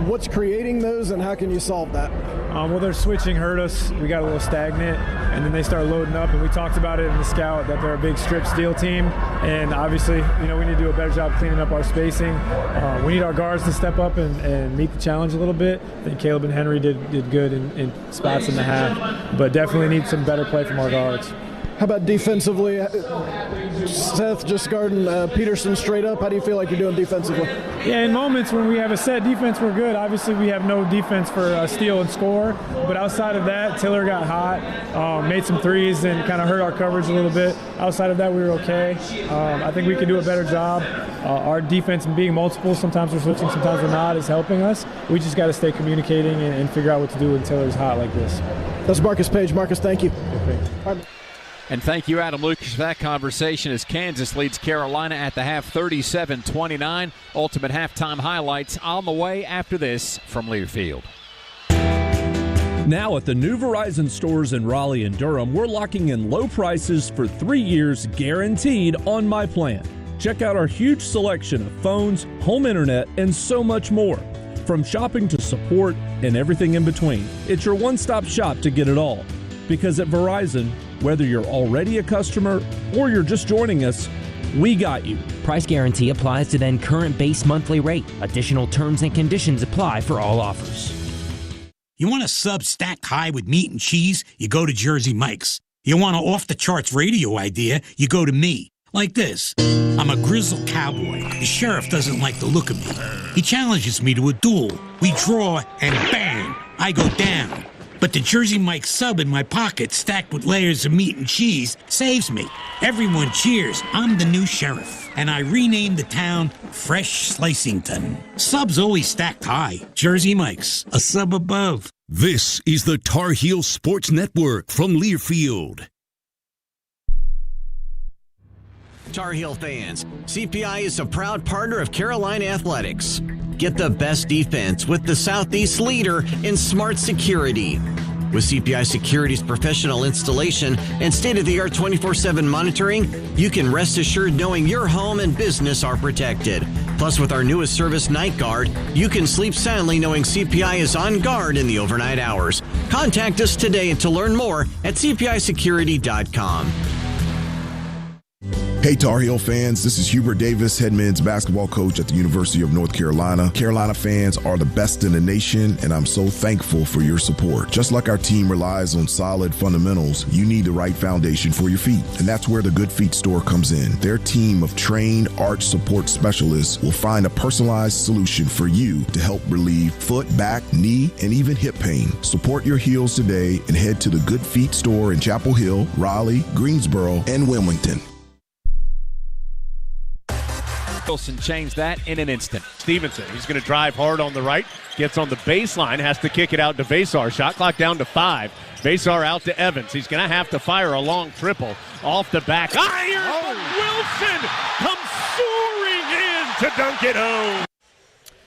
What's creating those, and how can you solve that? Well, their switching hurt us. We got a little stagnant, and then they started loading up, and we talked about it in the scout that they're a big strip steal team, and obviously, we need to do a better job cleaning up our spacing. We need our guards to step up and meet the challenge a little bit. I think Caleb and Henry did good in spots in the half, but definitely need some better play from our guards. How about defensively? Seth just guarding Peterson straight up. How do you feel like you're doing defensively? Yeah, in moments when we have a set defense, we're good. Obviously, we have no defense for steal and score. But outside of that, Tiller got hot, made some threes, and kind of hurt our coverage a little bit. Outside of that, we were okay. I think we can do a better job. Our defense and being multiple, sometimes we're switching, sometimes we're not, is helping us. We just got to stay communicating and figure out what to do when Tiller's hot like this. That's Marcus Page. Marcus, thank you. Okay. And thank you, Adam Lucas, for that conversation as Kansas leads Carolina at the half 37-29. Ultimate halftime highlights on the way after this from Learfield. Now at the new Verizon stores in Raleigh and Durham, we're locking in low prices for 3 years guaranteed on my plan. Check out our huge selection of phones, home internet, and so much more. From shopping to support and everything in between, it's your one-stop shop to get it all. Because at Verizon, whether you're already a customer or you're just joining us, we got you. Price guarantee applies to then current base monthly rate. Additional terms and conditions apply for all offers. You want a sub stacked high with meat and cheese? You go to Jersey Mike's. You want an off-the-charts radio idea? You go to me. Like this. I'm a grizzled cowboy. The sheriff doesn't like the look of me. He challenges me to a duel. We draw, and bang, I go down. But the Jersey Mike sub in my pocket, stacked with layers of meat and cheese, saves me. Everyone cheers. I'm the new sheriff. And I renamed the town Fresh Slicington. Subs always stacked high. Jersey Mike's, a sub above. This is the Tar Heel Sports Network from Learfield. Tar Heel fans, CPI is a proud partner of Carolina Athletics. Get the best defense with the Southeast leader in smart security. With CPI Security's professional installation and state-of-the-art 24/7 monitoring, you can rest assured knowing your home and business are protected. Plus, with our newest service, Night Guard, you can sleep soundly knowing CPI is on guard in the overnight hours. Contact us today to learn more at cpisecurity.com. Hey Tar Heel fans, this is Hubert Davis, head men's basketball coach at the University of North Carolina. Carolina fans are the best in the nation, and I'm so thankful for your support. Just like our team relies on solid fundamentals, you need the right foundation for your feet. And that's where the Good Feet store comes in. Their team of trained arch support specialists will find a personalized solution for you to help relieve foot, back, knee, and even hip pain. Support your heels today and head to the Good Feet store in Chapel Hill, Raleigh, Greensboro, and Wilmington. Wilson changed that in an instant. Stevenson, he's going to drive hard on the right, gets on the baseline, has to kick it out to Vasar. Shot clock down to 5. Vasar out to Evans. He's going to have to fire a long triple off the back iron, but Wilson comes soaring in to dunk it home.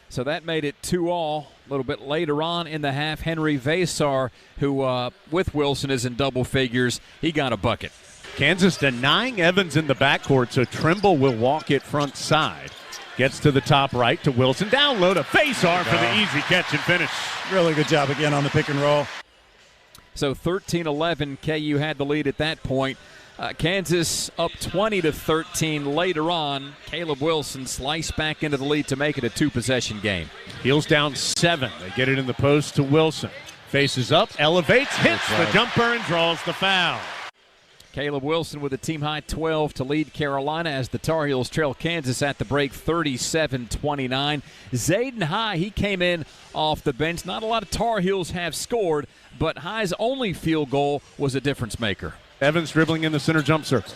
So that made it 2-all. A little bit later on in the half, Henry Vasar, who with Wilson is in double figures, he got a bucket. Kansas denying Evans in the backcourt, so Trimble will walk it front side. Gets to the top right to Wilson. Down low to Vasar for the easy catch and finish. Really good job again on the pick and roll. So 13-11, KU had the lead at that point. Kansas up 20-13 later on. Caleb Wilson sliced back into the lead to make it a 2-possession game. Heels down 7. They get it in the post to Wilson. Faces up, elevates, hits the jumper, and draws the foul. Caleb Wilson with a team-high 12 to lead Carolina as the Tar Heels trail Kansas at the break 37-29. Zayden High, he came in off the bench. Not a lot of Tar Heels have scored, but High's only field goal was a difference maker. Evans dribbling in the center jump circle.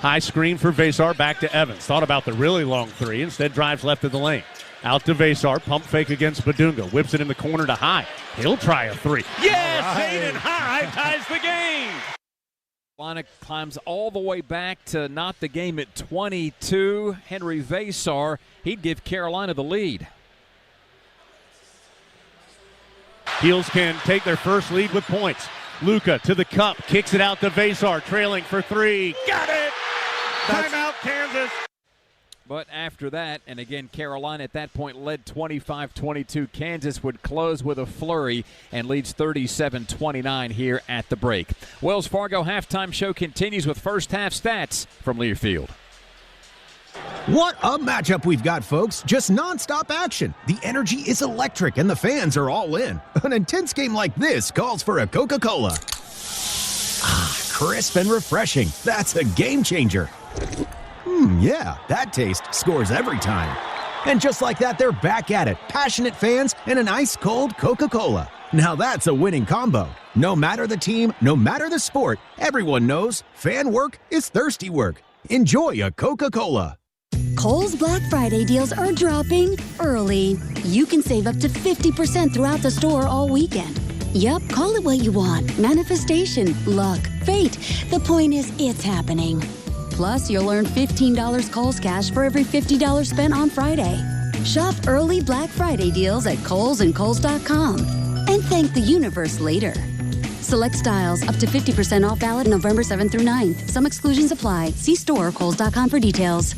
High screen for Vasar, back to Evans. Thought about the really long 3, instead drives left of the lane. Out to Vasar, pump fake against Badunga. Whips it in the corner to High. He'll try a 3. Yes, Zayden High ties the game. Carolina climbs all the way back to knot the game at 22. Henry Vasar, he'd give Carolina the lead. Heels can take their first lead with points. Luka to the cup, kicks it out to Vasar, trailing for 3. Got it! Timeout, Kansas. But after that, and again, Carolina at that point led 25-22. Kansas would close with a flurry and leads 37-29 here at the break. Wells Fargo halftime show continues with first half stats from Learfield. What a matchup we've got, folks. Just nonstop action. The energy is electric and the fans are all in. An intense game like this calls for a Coca-Cola. Crisp and refreshing. That's a game changer. Yeah, that taste scores every time. And just like that, they're back at it. Passionate fans and an ice-cold Coca-Cola. Now that's a winning combo. No matter the team, no matter the sport, everyone knows fan work is thirsty work. Enjoy a Coca-Cola. Kohl's Black Friday deals are dropping early. You can save up to 50% throughout the store all weekend. Yep, call it what you want. Manifestation, luck, fate. The point is, it's happening. Plus, you'll earn $15 Kohl's cash for every $50 spent on Friday. Shop early Black Friday deals at Kohl's and Kohl's.com. And thank the universe later. Select styles up to 50% off, valid November 7th through 9th. Some exclusions apply. See store or Kohl's.com for details.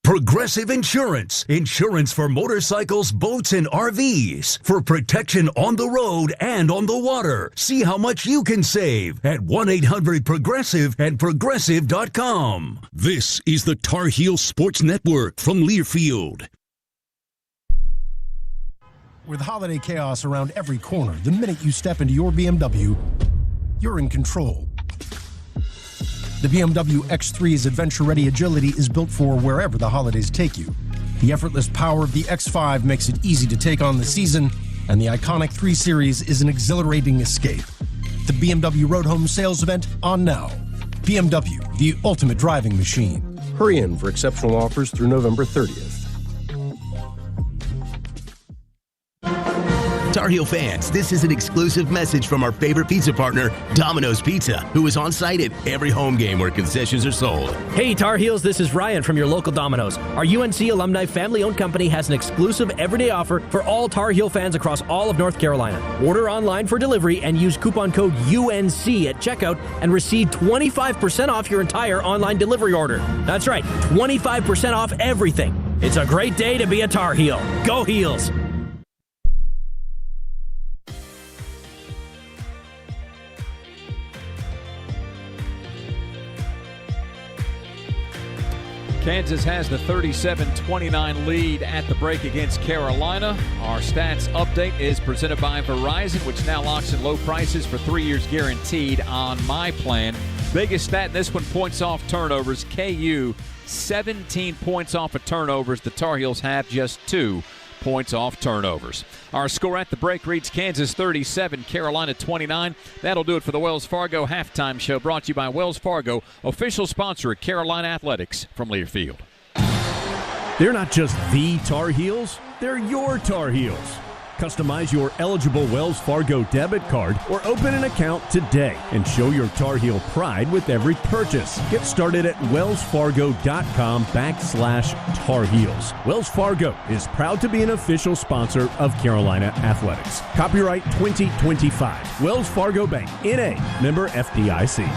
Progressive Insurance. Insurance for motorcycles, boats, and RVs. For protection on the road and on the water. See how much you can save at 1-800-PROGRESSIVE and Progressive.com. This is the Tar Heel Sports Network from Learfield. With holiday chaos around every corner, the minute you step into your BMW, you're in control. The BMW X3's adventure-ready agility is built for wherever the holidays take you. The effortless power of the X5 makes it easy to take on the season, and the iconic 3 Series is an exhilarating escape. The BMW Road Home sales event on now. BMW, the ultimate driving machine. Hurry in for exceptional offers through November 30th. Tar Heel fans, this is an exclusive message from our favorite pizza partner, Domino's Pizza, who is on site at every home game where concessions are sold. Hey Tar Heels, this is Ryan from your local Domino's. Our UNC alumni family-owned company has an exclusive everyday offer for all Tar Heel fans across all of North Carolina. Order online for delivery and use coupon code UNC at checkout and receive 25% off your entire online delivery order. That's right, 25% off everything. It's a great day to be a Tar Heel. Go Heels! Kansas has the 37-29 lead at the break against Carolina. Our stats update is presented by Verizon, which now locks in low prices for 3 years guaranteed on my plan. Biggest stat in this one, points off turnovers. KU, 17 points off of turnovers. The Tar Heels have just 2 points off turnovers. Our score at the break reads Kansas 37, Carolina 29. That'll do it for the Wells Fargo halftime show, brought to you by Wells Fargo, official sponsor of Carolina Athletics from Learfield. They're not just the Tar Heels, they're your Tar Heels. Customize your eligible Wells Fargo debit card or open an account today and show your Tar Heel pride with every purchase. Get started at wellsfargo.com/Tar Heels. Wells Fargo is proud to be an official sponsor of Carolina Athletics. Copyright 2025. Wells Fargo Bank, N.A., member FDIC.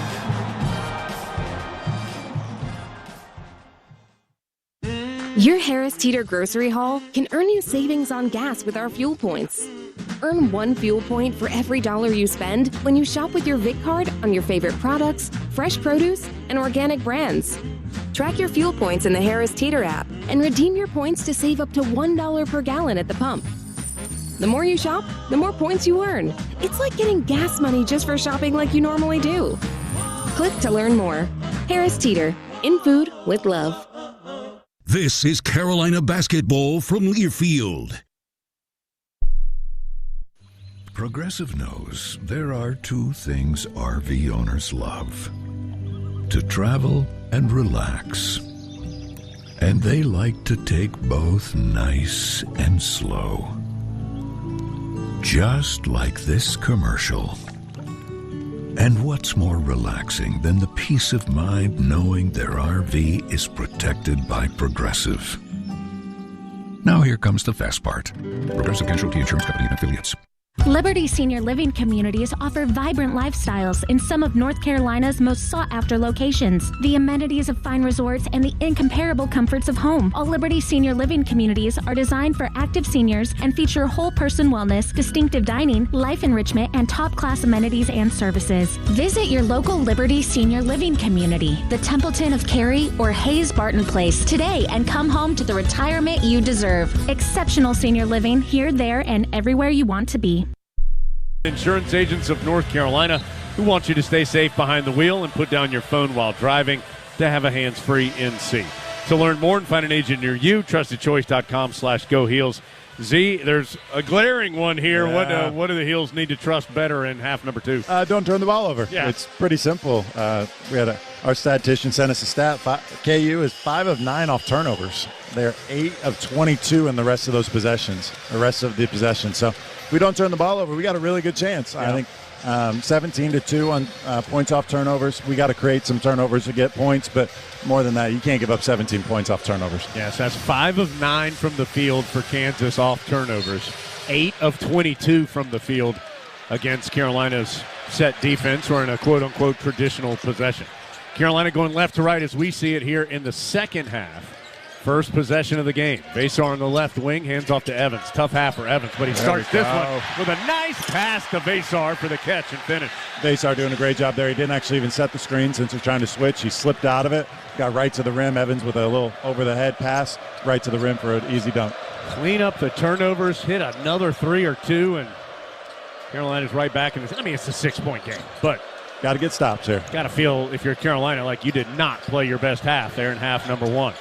Your Harris Teeter grocery haul can earn you savings on gas with our fuel points. Earn 1 fuel point for every $1 you spend when you shop with your Vic card on your favorite products, fresh produce, and organic brands. Track your fuel points in the Harris Teeter app and redeem your points to save up to $1 per gallon at the pump. The more you shop, the more points you earn. It's like getting gas money just for shopping like you normally do. Click to learn more. Harris Teeter, in food with love. This is Carolina basketball from Learfield. Progressive knows there are two things RV owners love: to travel and relax. And they like to take both nice and slow. Just like this commercial. And what's more relaxing than the peace of mind knowing their RV is protected by Progressive? Now here comes the fast part. Progressive Casualty Insurance Company and Affiliates. Liberty Senior Living Communities offer vibrant lifestyles in some of North Carolina's most sought-after locations. The amenities of fine resorts and the incomparable comforts of home. All Liberty Senior Living Communities are designed for active seniors and feature whole-person wellness, distinctive dining, life enrichment, and top-class amenities and services. Visit your local Liberty Senior Living Community, the Templeton of Cary or Hayes Barton Place today, and come home to the retirement you deserve. Exceptional senior living here, there, and everywhere you want to be. Insurance agents of North Carolina who want you to stay safe behind the wheel and put down your phone while driving to have a hands-free NC. To learn more and find an agent near you, trustedchoice.com/GoHeels. Z, there's a glaring one here. Yeah. What do the Heels need to trust better in half number 2? Don't turn the ball over. Yeah. It's pretty simple. We had our statistician sent us a stat. KU is 5 of 9 off turnovers. They're 8 of 22 in the rest of those possessions, So if we don't turn the ball over, we got a really good chance. Yeah. I think 17-2 on points off turnovers. We got to create some turnovers to get points, but more than that, you can't give up 17 points off turnovers. Yes, that's 5 of 9 from the field for Kansas off turnovers. 8 of 22 from the field against Carolina's set defense, or in a quote-unquote traditional possession. Carolina going left to right as we see it here in the second half. First possession of the game. Vasar on the left wing, hands off to Evans. Tough half for Evans, but he starts this one with a nice pass to Vasar for the catch and finish. Vasar doing a great job there. He didn't actually even set the screen since they're trying to switch. He slipped out of it, got right to the rim. Evans with a little over-the-head pass right to the rim for an easy dunk. Clean up the turnovers, hit another 3 or 2, and Carolina's right back in this. I mean, it's a 6-point game, but got to get stops here. Got to feel, if you're Carolina, like you did not play your best half there in half number 1.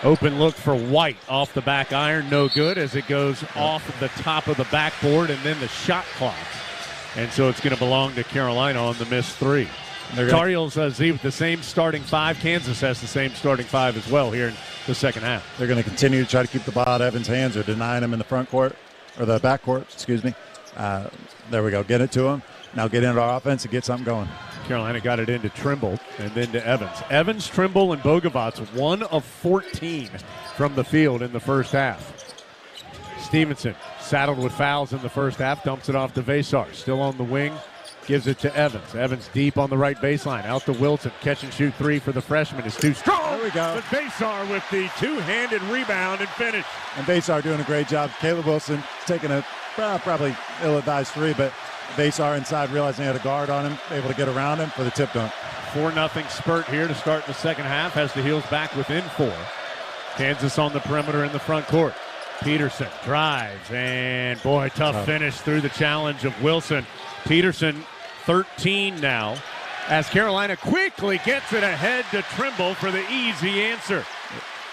Open look for White off the back iron, no good as it goes off the top of the backboard and then the shot clock. And so it's going to belong to Carolina on the missed 3. Tar Heels Z with the same starting 5. Kansas has the same starting 5 as well here in the second half. They're going to continue to try to keep the ball out of Evans' hands or denying him in the front court, or the back court, excuse me. There we go. Get it to him. Now get into our offense and get something going. Carolina got it into Trimble and then to Evans. Evans, Trimble, and Bogavats 1 of 14 from the field in the first half. Stevenson saddled with fouls in the first half, dumps it off to Vasar. Still on the wing, gives it to Evans. Evans deep on the right baseline, out to Wilson. Catch and shoot 3 for the freshman is too strong. There we go. But Vasar with the two-handed rebound and finish. And Vasar doing a great job. Caleb Wilson taking a probably ill-advised 3, but Vasar inside, realizing he had a guard on him, able to get around him for the tip dunk. 4-0 spurt here to start the second half, has the Heels back within 4. Kansas on the perimeter in the front court. Peterson drives, and boy, tough finish through the challenge of Wilson. Peterson 13 now, as Carolina quickly gets it ahead to Trimble for the easy answer.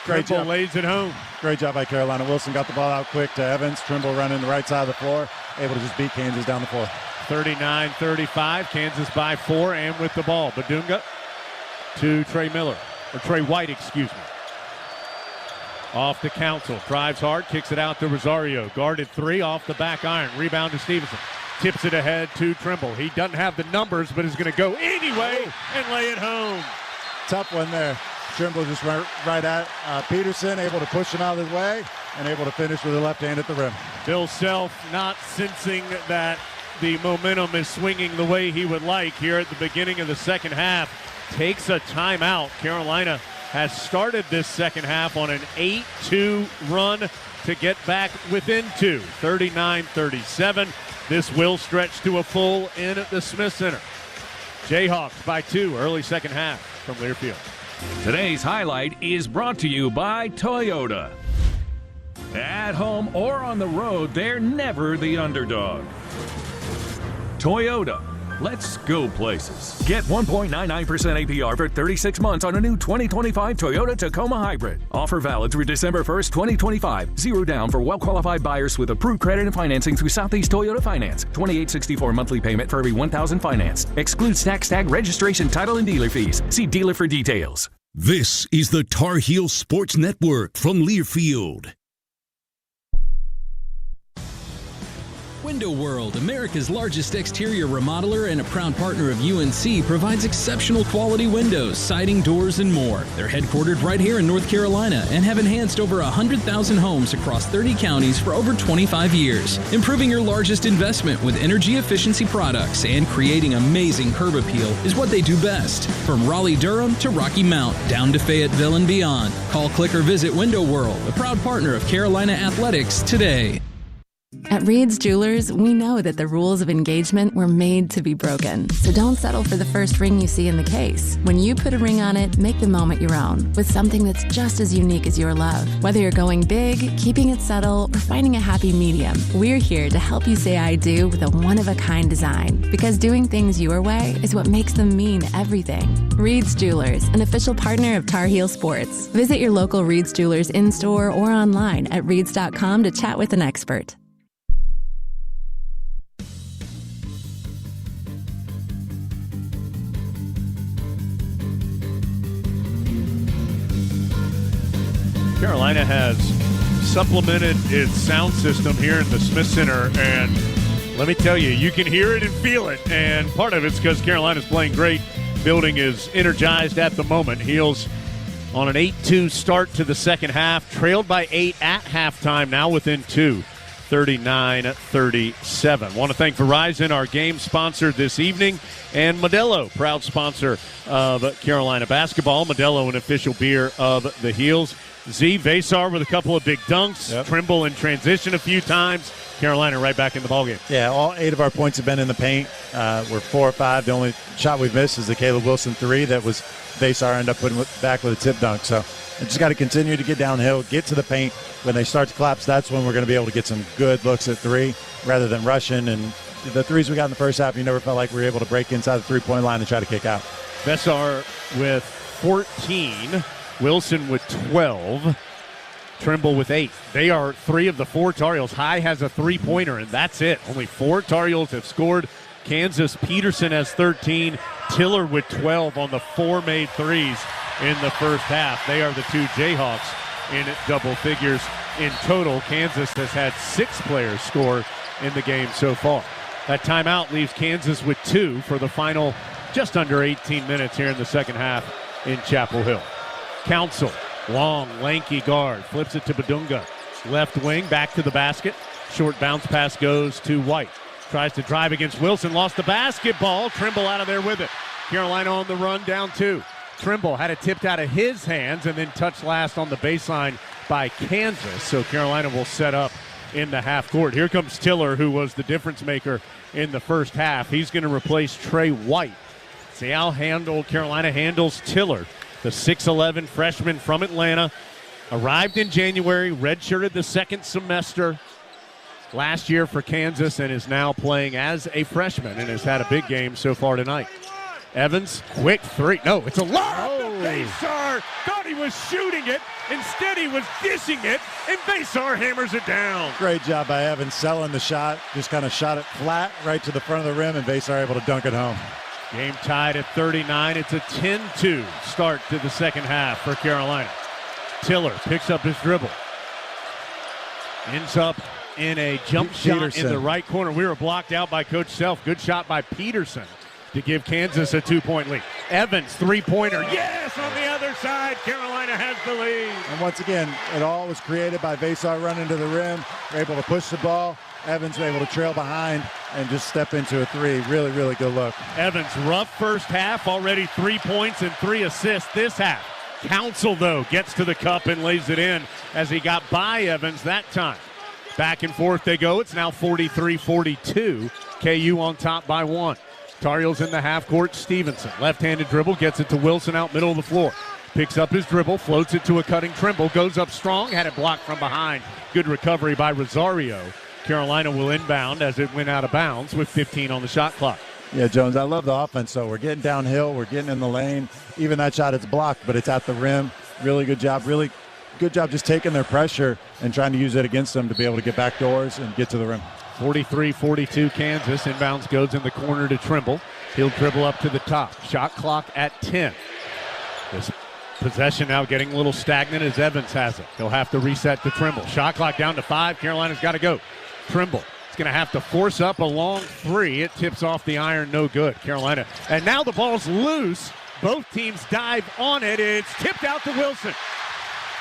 Great Trimble job. Lays it home. Great job by Carolina. Wilson got the ball out quick to Evans. Trimble running the right side of the floor, able to just beat Kansas down the floor. 39-35, Kansas by 4 and with the ball. Badunga to Trey White, excuse me. Off to Council. Drives hard. Kicks it out to Rosario. Guarded 3 off the back iron. Rebound to Stevenson. Tips it ahead to Trimble. He doesn't have the numbers, but is going to go anyway and lay it home. Tough one there. Trimble just right at Peterson, able to push him out of his way, and able to finish with the left hand at the rim. Bill Self not sensing that the momentum is swinging the way he would like here at the beginning of the second half. Takes a timeout. Carolina has started this second half on an 8-2 run to get back within 2, 39-37. This will stretch to a full in at the Smith Center. Jayhawks by 2 early second half from Learfield. Today's highlight is brought to you by Toyota. At home or on the road, they're never the underdog. Toyota. Let's go places. Get 1.99% APR for 36 months on a new 2025 Toyota Tacoma Hybrid. Offer valid through December 1st, 2025. Zero down for well-qualified buyers with approved credit and financing through Southeast Toyota Finance. $28.64 monthly payment for every $1,000 financed. Excludes tax tag, registration, title, and dealer fees. See dealer for details. This is the Tar Heel Sports Network from Learfield. Window World, America's largest exterior remodeler and a proud partner of UNC, provides exceptional quality windows, siding, doors, and more. They're headquartered right here in North Carolina and have enhanced over 100,000 homes across 30 counties for over 25 years. Improving your largest investment with energy efficiency products and creating amazing curb appeal is what they do best. From Raleigh-Durham to Rocky Mount, down to Fayetteville and beyond. Call, click, or visit Window World, a proud partner of Carolina Athletics, today. At Reed's Jewelers, we know that the rules of engagement were made to be broken. So don't settle for the first ring you see in the case. When you put a ring on it, make the moment your own with something that's just as unique as your love. Whether you're going big, keeping it subtle, or finding a happy medium, we're here to help you say I do with a one-of-a-kind design. Because doing things your way is what makes them mean everything. Reed's Jewelers, an official partner of Tar Heel Sports. Visit your local Reed's Jewelers in-store or online at reeds.com to chat with an expert. Carolina has supplemented its sound system here in the Smith Center, and let me tell you, you can hear it and feel it, and part of it's because Carolina's playing great. Building is energized at the moment. Heels on an 8-2 start to the second half, trailed by 8 at halftime, now within 2, 39-37. Want to thank Verizon, our game sponsor this evening, and Modelo, proud sponsor of Carolina basketball. Modelo, an official beer of the Heels. Z, Vasar with a couple of big dunks. Yep. Trimble in transition a few times. Carolina right back in the ballgame. Yeah, all 8 of our points have been in the paint. We're 4 or 5. The only shot we've missed is the Caleb Wilson 3 that was Vasar ended up putting back with a tip dunk. So we just got to continue to get downhill, get to the paint. When they start to collapse, that's when we're going to be able to get some good looks at 3 rather than rushing. And the 3s we got in the first half, you never felt like we were able to break inside the three-point line and try to kick out. Vasar with 14. Wilson with 12, Trimble with 8. They are 3 of the 4 Tar Heels. High has a three-pointer, and that's it. Only 4 Tar Heels have scored. Kansas Peterson has 13. Tiller with 12 on the 4 made threes in the first half. They are the 2 Jayhawks in double figures in total. Kansas has had 6 players score in the game so far. That timeout leaves Kansas with 2 for the final just under 18 minutes here in the second half in Chapel Hill. Council, long, lanky guard, flips it to Badunga. Left wing, back to the basket. Short bounce pass goes to White. Tries to drive against Wilson, lost the basketball. Trimble out of there with it. Carolina on the run, down 2. Trimble had it tipped out of his hands and then touched last on the baseline by Kansas. So Carolina will set up in the half court. Here comes Tiller, who was the difference maker in the first half. He's going to replace Trey White. See how Carolina handles Tiller. The 6'11 freshman from Atlanta, arrived in January, redshirted the second semester last year for Kansas, and is now playing as a freshman and has had a big game so far tonight. Evans, quick 3. No, it's a lob. Vasar thought he was shooting it. Instead, he was dishing it, and Vasar hammers it down. Great job by Evans selling the shot. Just kind of shot it flat right to the front of the rim, and Vasar able to dunk it home. Game tied at 39. It's a 10-2 start to the second half for Carolina. Tiller picks up his dribble. Ends up in a jump shot in the right corner. We were blocked out by Coach Self. Good shot by Peterson to give Kansas a 2-point lead. Evans, three-pointer. Yes, on the other side. Carolina has the lead. And once again, it all was created by Vasar running to the rim. They're able to push the ball. Evans able to trail behind and just step into a three. Really, really good look. Evans, rough first half, already 3 points and 3 assists this half. Council, though, gets to the cup and lays it in as he got by Evans that time. Back and forth they go. It's now 43-42. KU on top by 1. Tar Heels in the half court. Stevenson, left-handed dribble, gets it to Wilson out middle of the floor. Picks up his dribble, floats it to a cutting Trimble, goes up strong, had it blocked from behind. Good recovery by Rosario. Carolina will inbound as it went out of bounds with 15 on the shot clock. Yeah, Jones, I love the offense. So we're getting downhill, we're getting in the lane. Even that shot, it's blocked, but it's at the rim. Really good job. Really good job just taking their pressure and trying to use it against them to be able to get back doors and get to the rim. 43-42 Kansas. Inbounds goes in the corner to Trimble. He'll dribble up to the top. Shot clock at 10. This possession now getting a little stagnant as Evans has it. He'll have to reset to Trimble. Shot clock down to 5. Carolina's got to go. Trimble is going to have to force up a long three. It tips off the iron, no good. Carolina. And now the ball's loose. Both teams dive on it. It's tipped out to Wilson.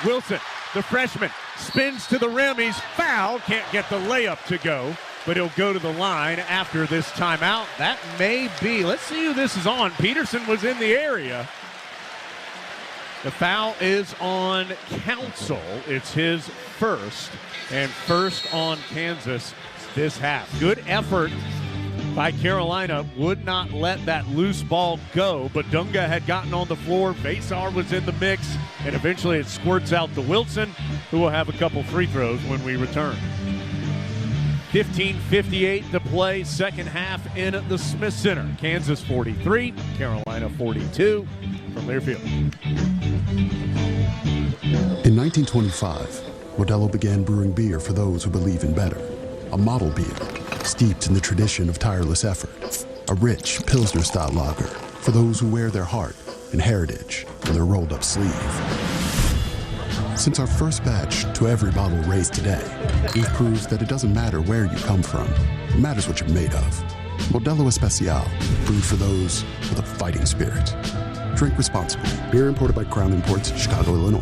Wilson, the freshman, spins to the rim. He's fouled. Can't get the layup to go, but he'll go to the line after this timeout. That may be. Let's see who this is on. Peterson was in the area. The foul is on Council. It's his first, and first on Kansas this half. Good effort by Carolina. Would not let that loose ball go, but Dunga had gotten on the floor. Vasar was in the mix, and eventually it squirts out to Wilson, who will have a couple free throws when we return. 15:58 to play, second half in the Smith Center. Kansas 43, Carolina 42 from Learfield. In 1925, Modelo began brewing beer for those who believe in better. A model beer, steeped in the tradition of tireless effort. A rich Pilsner-style lager for those who wear their heart and heritage on their rolled-up sleeve. Since our first batch to every bottle raised today, we've proved that it doesn't matter where you come from. It matters what you're made of. Modelo Especial, brewed for those with a fighting spirit. Drink responsibly. Beer imported by Crown Imports, Chicago, Illinois.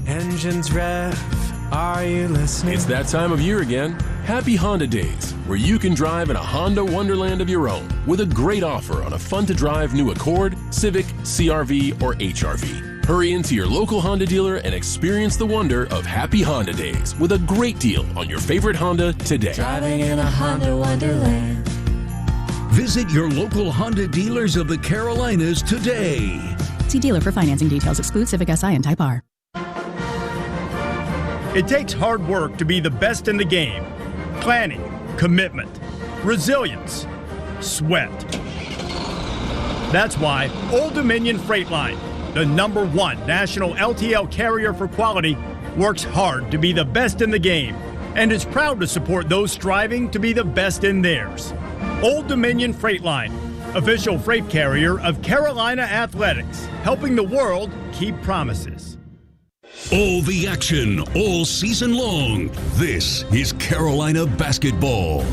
Engines rev, are you listening? It's that time of year again. Happy Honda Days, where you can drive in a Honda wonderland of your own with a great offer on a fun-to-drive new Accord, Civic, CR-V, or HR-V. Hurry into your local Honda dealer and experience the wonder of Happy Honda Days with a great deal on your favorite Honda today. Driving in a Honda wonderland. Visit your local Honda dealers of the Carolinas today. See dealer for financing details. Exclude Civic Si and Type R. It takes hard work to be the best in the game. Planning, commitment, resilience, sweat. That's why Old Dominion Freight Line, the #1 national LTL carrier for quality, works hard to be the best in the game and is proud to support those striving to be the best in theirs. Old Dominion Freight Line, official freight carrier of Carolina Athletics, helping the world keep promises. All the action, all season long. This is Carolina basketball.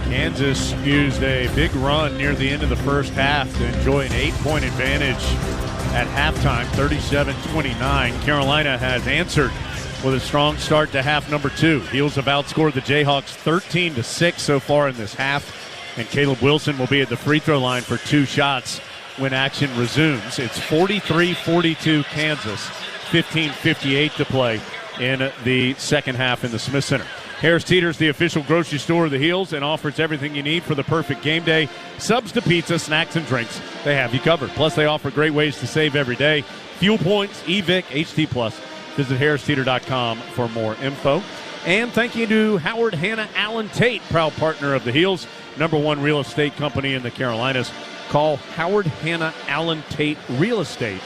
Kansas used a big run near the end of the first half to enjoy an 8-point advantage at halftime, 37-29. Carolina has answered with a strong start to half number 2. Heels have outscored the Jayhawks 13-6 so far in this half, and Caleb Wilson will be at the free throw line for 2 shots when action resumes. It's 43-42 Kansas, 15:58 to play in the second half in the Smith Center. Harris Teeter's the official grocery store of the Heels and offers everything you need for the perfect game day. Subs to pizza, snacks, and drinks. They have you covered. Plus, they offer great ways to save every day. Fuel points, eVic, HT+. Visit HarrisTeeter.com for more info. And thank you to Howard Hanna Allen Tate, proud partner of the Heels, #1 real estate company in the Carolinas. Call Howard Hanna Allen Tate Real Estate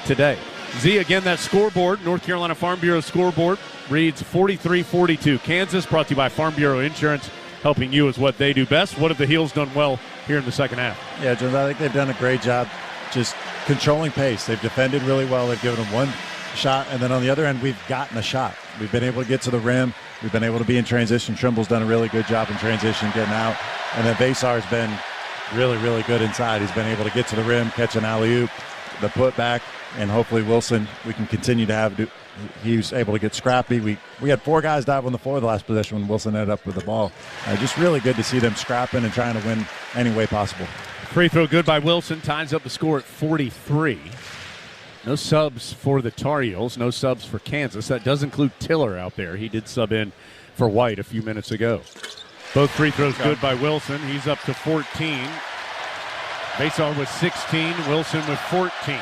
today. Z, again, that scoreboard, North Carolina Farm Bureau scoreboard, reads 43-42 Kansas, brought to you by Farm Bureau Insurance, helping you is what they do best. What have the Heels done well here in the second half? Yeah, Jones, I think they've done a great job just controlling pace. They've defended really well. They've given them shot. And then on the other end, we've gotten a shot. We've been able to get to the rim. We've been able to be in transition. Trimble's done a really good job in transition, getting out. And then Vasar's been really, really good inside. He's been able to get to the rim, catch an alley-oop, the putback, and hopefully Wilson, we can continue to have. He was able to get scrappy. We had 4 guys dive on the floor the last possession when Wilson ended up with the ball. Just really good to see them scrapping and trying to win any way possible. Free throw good by Wilson. Ties up the score at 43. No subs for the Tar Heels. No subs for Kansas. That does include Tiller out there. He did sub in for White a few minutes ago. Both free throws good by Wilson. He's up to 14. Vasar with 16. Wilson with 14.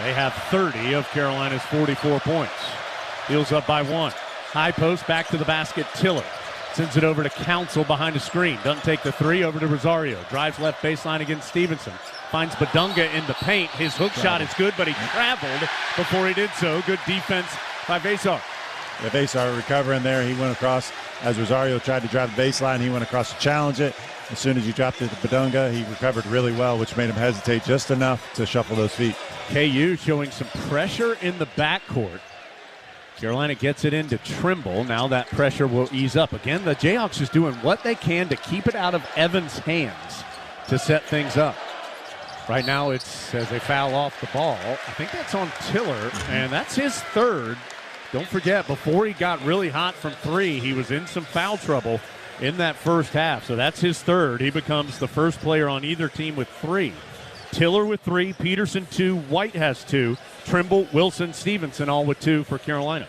They have 30 of Carolina's 44 points. Heels up by 1. High post, back to the basket, Tiller. Sends it over to Council behind a screen. Doesn't take the 3, over to Rosario. Drives left baseline against Stevenson. Finds Badunga in the paint. His hook shot is good, but he traveled before he did so. Good defense by Vasar. Yeah, Vasar recovering there. He went across as Rosario tried to drive the baseline. He went across to challenge it. As soon as you dropped it to Badunga, he recovered really well, which made him hesitate just enough to shuffle those feet. KU showing some pressure in the backcourt. Carolina gets it into Trimble. Now that pressure will ease up. Again, the Jayhawks just doing what they can to keep it out of Evans' hands to set things up. Right now it's as they foul off the ball. I think that's on Tiller, and that's his 3rd. Don't forget, before he got really hot from 3, he was in some foul trouble in that first half. So that's his 3rd. He becomes the first player on either team with 3. Tiller with 3, Peterson 2, White has 2, Trimble, Wilson, Stevenson all with 2 for Carolina.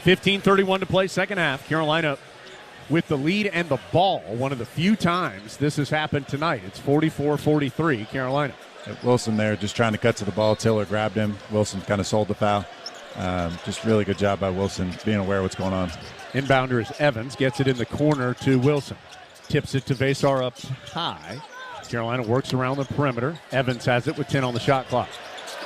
15:31 to play, second half. Carolina with the lead and the ball. One of the few times this has happened tonight. It's 44-43, Carolina. Wilson there just trying to cut to the ball. Tiller grabbed him. Wilson kind of sold the foul. Just really good job by Wilson being aware of what's going on. Inbounder is Evans. Gets it in the corner to Wilson. Tips it to Vasar up high. Carolina works around the perimeter. Evans has it with 10 on the shot clock.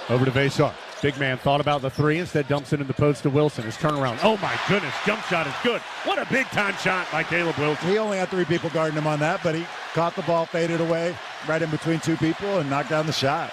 Over to Vasar. Big man thought about the 3, instead dumps it in the post to Wilson. His turnaround. Oh my goodness, jump shot is good. What a big time shot by Caleb Wilson. He only had 3 people guarding him on that, but he caught the ball, faded away, right in between 2 people, and knocked down the shot.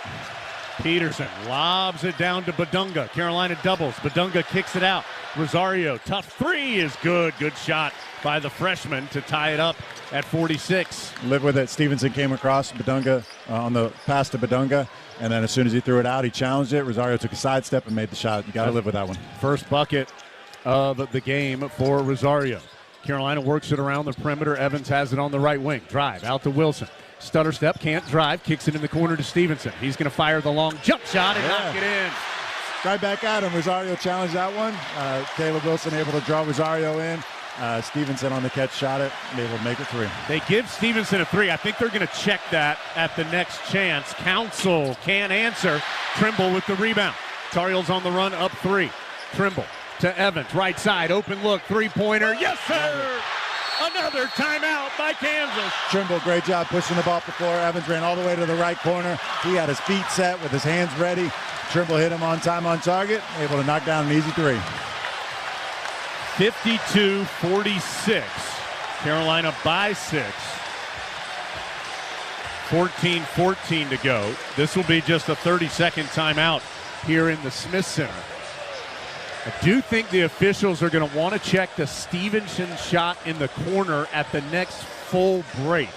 Peterson lobs it down to Badunga. Carolina doubles. Badunga kicks it out. Rosario, tough 3 is good. Good shot by the freshman to tie it up at 46. Live with it. Stevenson came across Badunga on the pass to Badunga, and then as soon as he threw it out, he challenged it. Rosario took a sidestep and made the shot. You got to live with that one. First bucket of the game for Rosario. Carolina works it around the perimeter. Evans has it on the right wing. Drive out to Wilson. Stutter step, can't drive, kicks it in the corner to Stevenson. He's going to fire the long jump shot and knock it in. Right back at him. Rosario challenged that one. Caleb Wilson able to draw Rosario in. Stevenson on the catch, shot it, and able to make it 3. They give Stevenson a 3. I think they're going to check that at the next chance. Council can't answer. Trimble with the rebound. Tar Heels on the run, up 3. Trimble to Evans, right side, open look, 3-pointer. Yes, sir! Another timeout by Kansas. Trimble, great job pushing the ball up the floor. Evans ran all the way to the right corner. He had his feet set with his hands ready. Trimble hit him on time, on target, able to knock down an easy 3. 52-46. Carolina by 6. 14-14 to go. This will be just a 30-second timeout here in the Smith Center. I do think the officials are going to want to check the Stevenson shot in the corner at the next full break.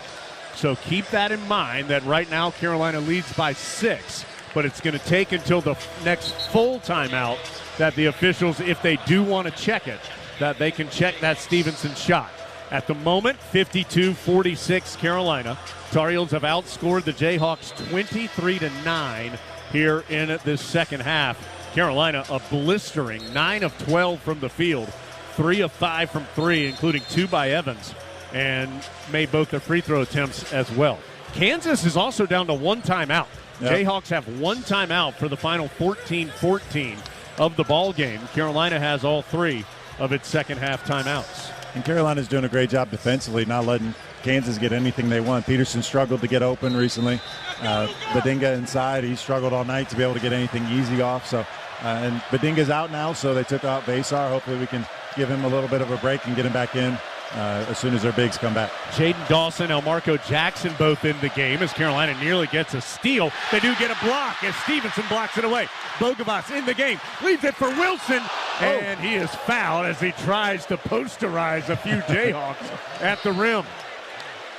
So keep that in mind that right now Carolina leads by 6, but it's going to take until the next full timeout that the officials, if they do want to check it, that they can check that Stevenson shot. At the moment, 52-46 Carolina. Tar Heels have outscored the Jayhawks 23-9 here in this second half. Carolina a blistering 9 of 12 from the field, 3 of 5 from 3, including 2 by Evans, and made both their free throw attempts as well. Kansas is also down to 1 timeout. Yep. Jayhawks have 1 timeout for the final 14-14 of the ball game. Carolina has all 3 of its second half timeouts. And Carolina's doing a great job defensively, not letting Kansas get anything they want. Peterson struggled to get open recently. Badunga inside, he struggled all night to be able to get anything easy off. So, and Badinga's out now, so they took out Vasar. Hopefully we can give him a little bit of a break and get him back in as soon as their bigs come back. Jaden Dawson, Elmarco Jackson both in the game as Carolina nearly gets a steal. They do get a block as Stevenson blocks it away. Bogovats in the game, leaves it for Wilson, and he is fouled as he tries to posterize a few Jayhawks at the rim.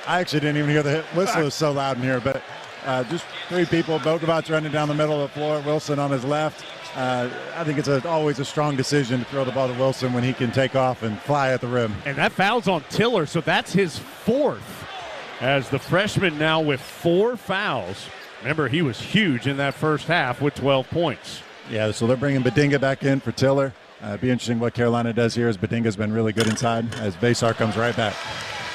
I actually didn't even hear the whistle. It was so loud in here, but just three people. Bogovats running down the middle of the floor, Wilson on his left. I think it's always a strong decision to throw the ball to Wilson when he can take off and fly at the rim. And that foul's on Tiller, so that's his fourth, as the freshman now with 4 fouls. Remember, he was huge in that first half with 12 points. Yeah, so they're bringing Badinga back in for Tiller. It'd be interesting what Carolina does here, as Badinga's been really good inside, as Basar comes right back.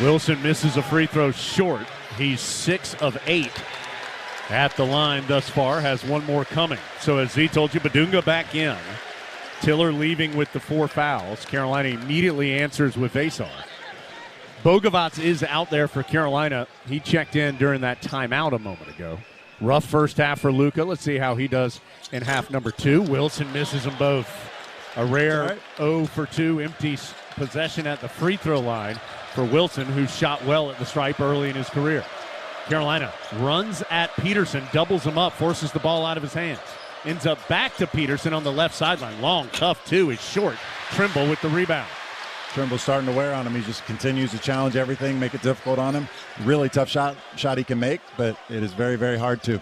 Wilson misses a free throw short. He's 6 of 8 at the line thus far, has one more coming. So as Z told you, Badunga back in. Tiller leaving with the 4 fouls. Carolina immediately answers with Vasar. Bogovats is out there for Carolina. He checked in during that timeout a moment ago. Rough first half for Luka. Let's see how he does in half number 2. Wilson misses them both. A rare 0 for 2 empty possession at the free throw line for Wilson, who shot well at the stripe early in his career. Carolina runs at Peterson, doubles him up, forces the ball out of his hands. Ends up back to Peterson on the left sideline. Long, tough, too. He's short. Trimble with the rebound. Trimble's starting to wear on him. He just continues to challenge everything, make it difficult on him. Really tough shot he can make, but it is very, very hard to.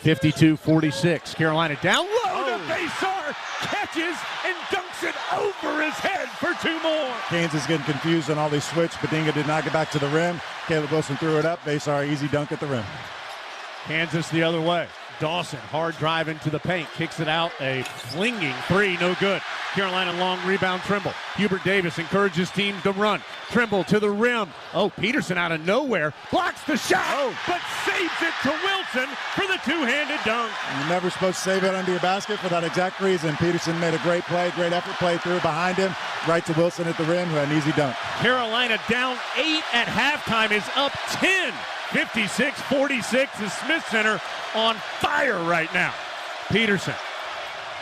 52-46. Carolina down low to Basar. Catches and dunks it over his head for 2 more. Kansas getting confused on all these switch. Badinga did not get back to the rim. Caleb Wilson threw it up. Basar, easy dunk at the rim. Kansas the other way. Dawson, hard drive into the paint, kicks it out, a flinging 3, no good. Carolina long rebound, Trimble. Hubert Davis encourages team to run. Trimble to the rim. Peterson out of nowhere, blocks the shot, but saves it to Wilson for the two-handed dunk. You're never supposed to save it under your basket for that exact reason. Peterson made a great play, great effort, play through behind him, right to Wilson at the rim, who had an easy dunk. Carolina down 8 at halftime, is up 10. 56-46, the Smith Center on fire right now. Peterson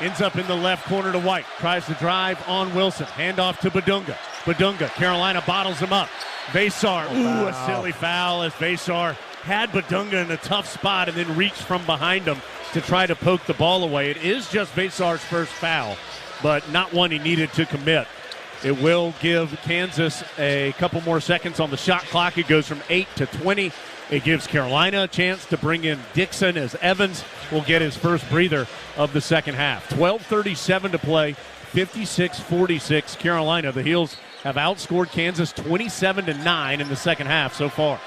ends up in the left corner to White. Tries to drive on Wilson. Handoff to Badunga. Carolina bottles him up. Vasar, a silly foul as Vasar had Badunga in a tough spot and then reached from behind him to try to poke the ball away. It is just Vasar's first foul, but not one he needed to commit. It will give Kansas a couple more seconds on the shot clock. It goes from 8 to 20. It gives Carolina a chance to bring in Dixon as Evans will get his first breather of the second half. 12:37 to play, 56-46 Carolina. The Heels have outscored Kansas 27-9 in the second half so far.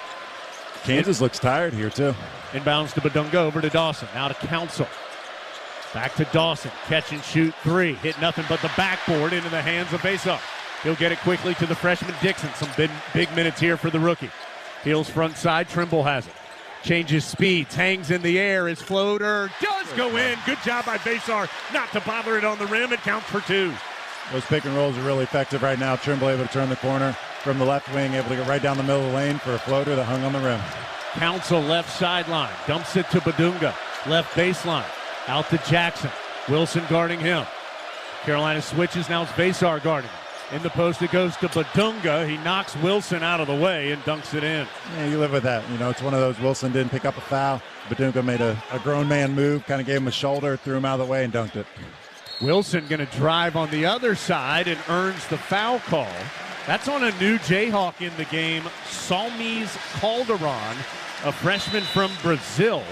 Kansas looks tired here too. Inbounds to Badunga, over to Dawson. Now to Council. Back to Dawson. Catch and shoot 3. Hit nothing but the backboard into the hands of Basar. He'll get it quickly to the freshman Dixon. Some big minutes here for the rookie. Heels front side. Trimble has it. Changes speeds. Hangs in the air. His floater does go in. Good job by Basar not to bother it on the rim. It counts for 2. Those pick and rolls are really effective right now. Trimble able to turn the corner from the left wing, able to get right down the middle of the lane for a floater that hung on the rim. Council left sideline. Dumps it to Badunga. Left baseline. Out to Jackson. Wilson guarding him. Carolina switches. Now it's Basar guarding him. In the post it goes to Badunga. He knocks Wilson out of the way and dunks it in. Yeah, you live with that. You know, it's one of those. Wilson didn't pick up a foul. Badunga made a grown man move, kind of gave him a shoulder, threw him out of the way and dunked it. Wilson going to drive on the other side and earns the foul call. That's on a new Jayhawk in the game, Salmis Calderon, a freshman from Brazil.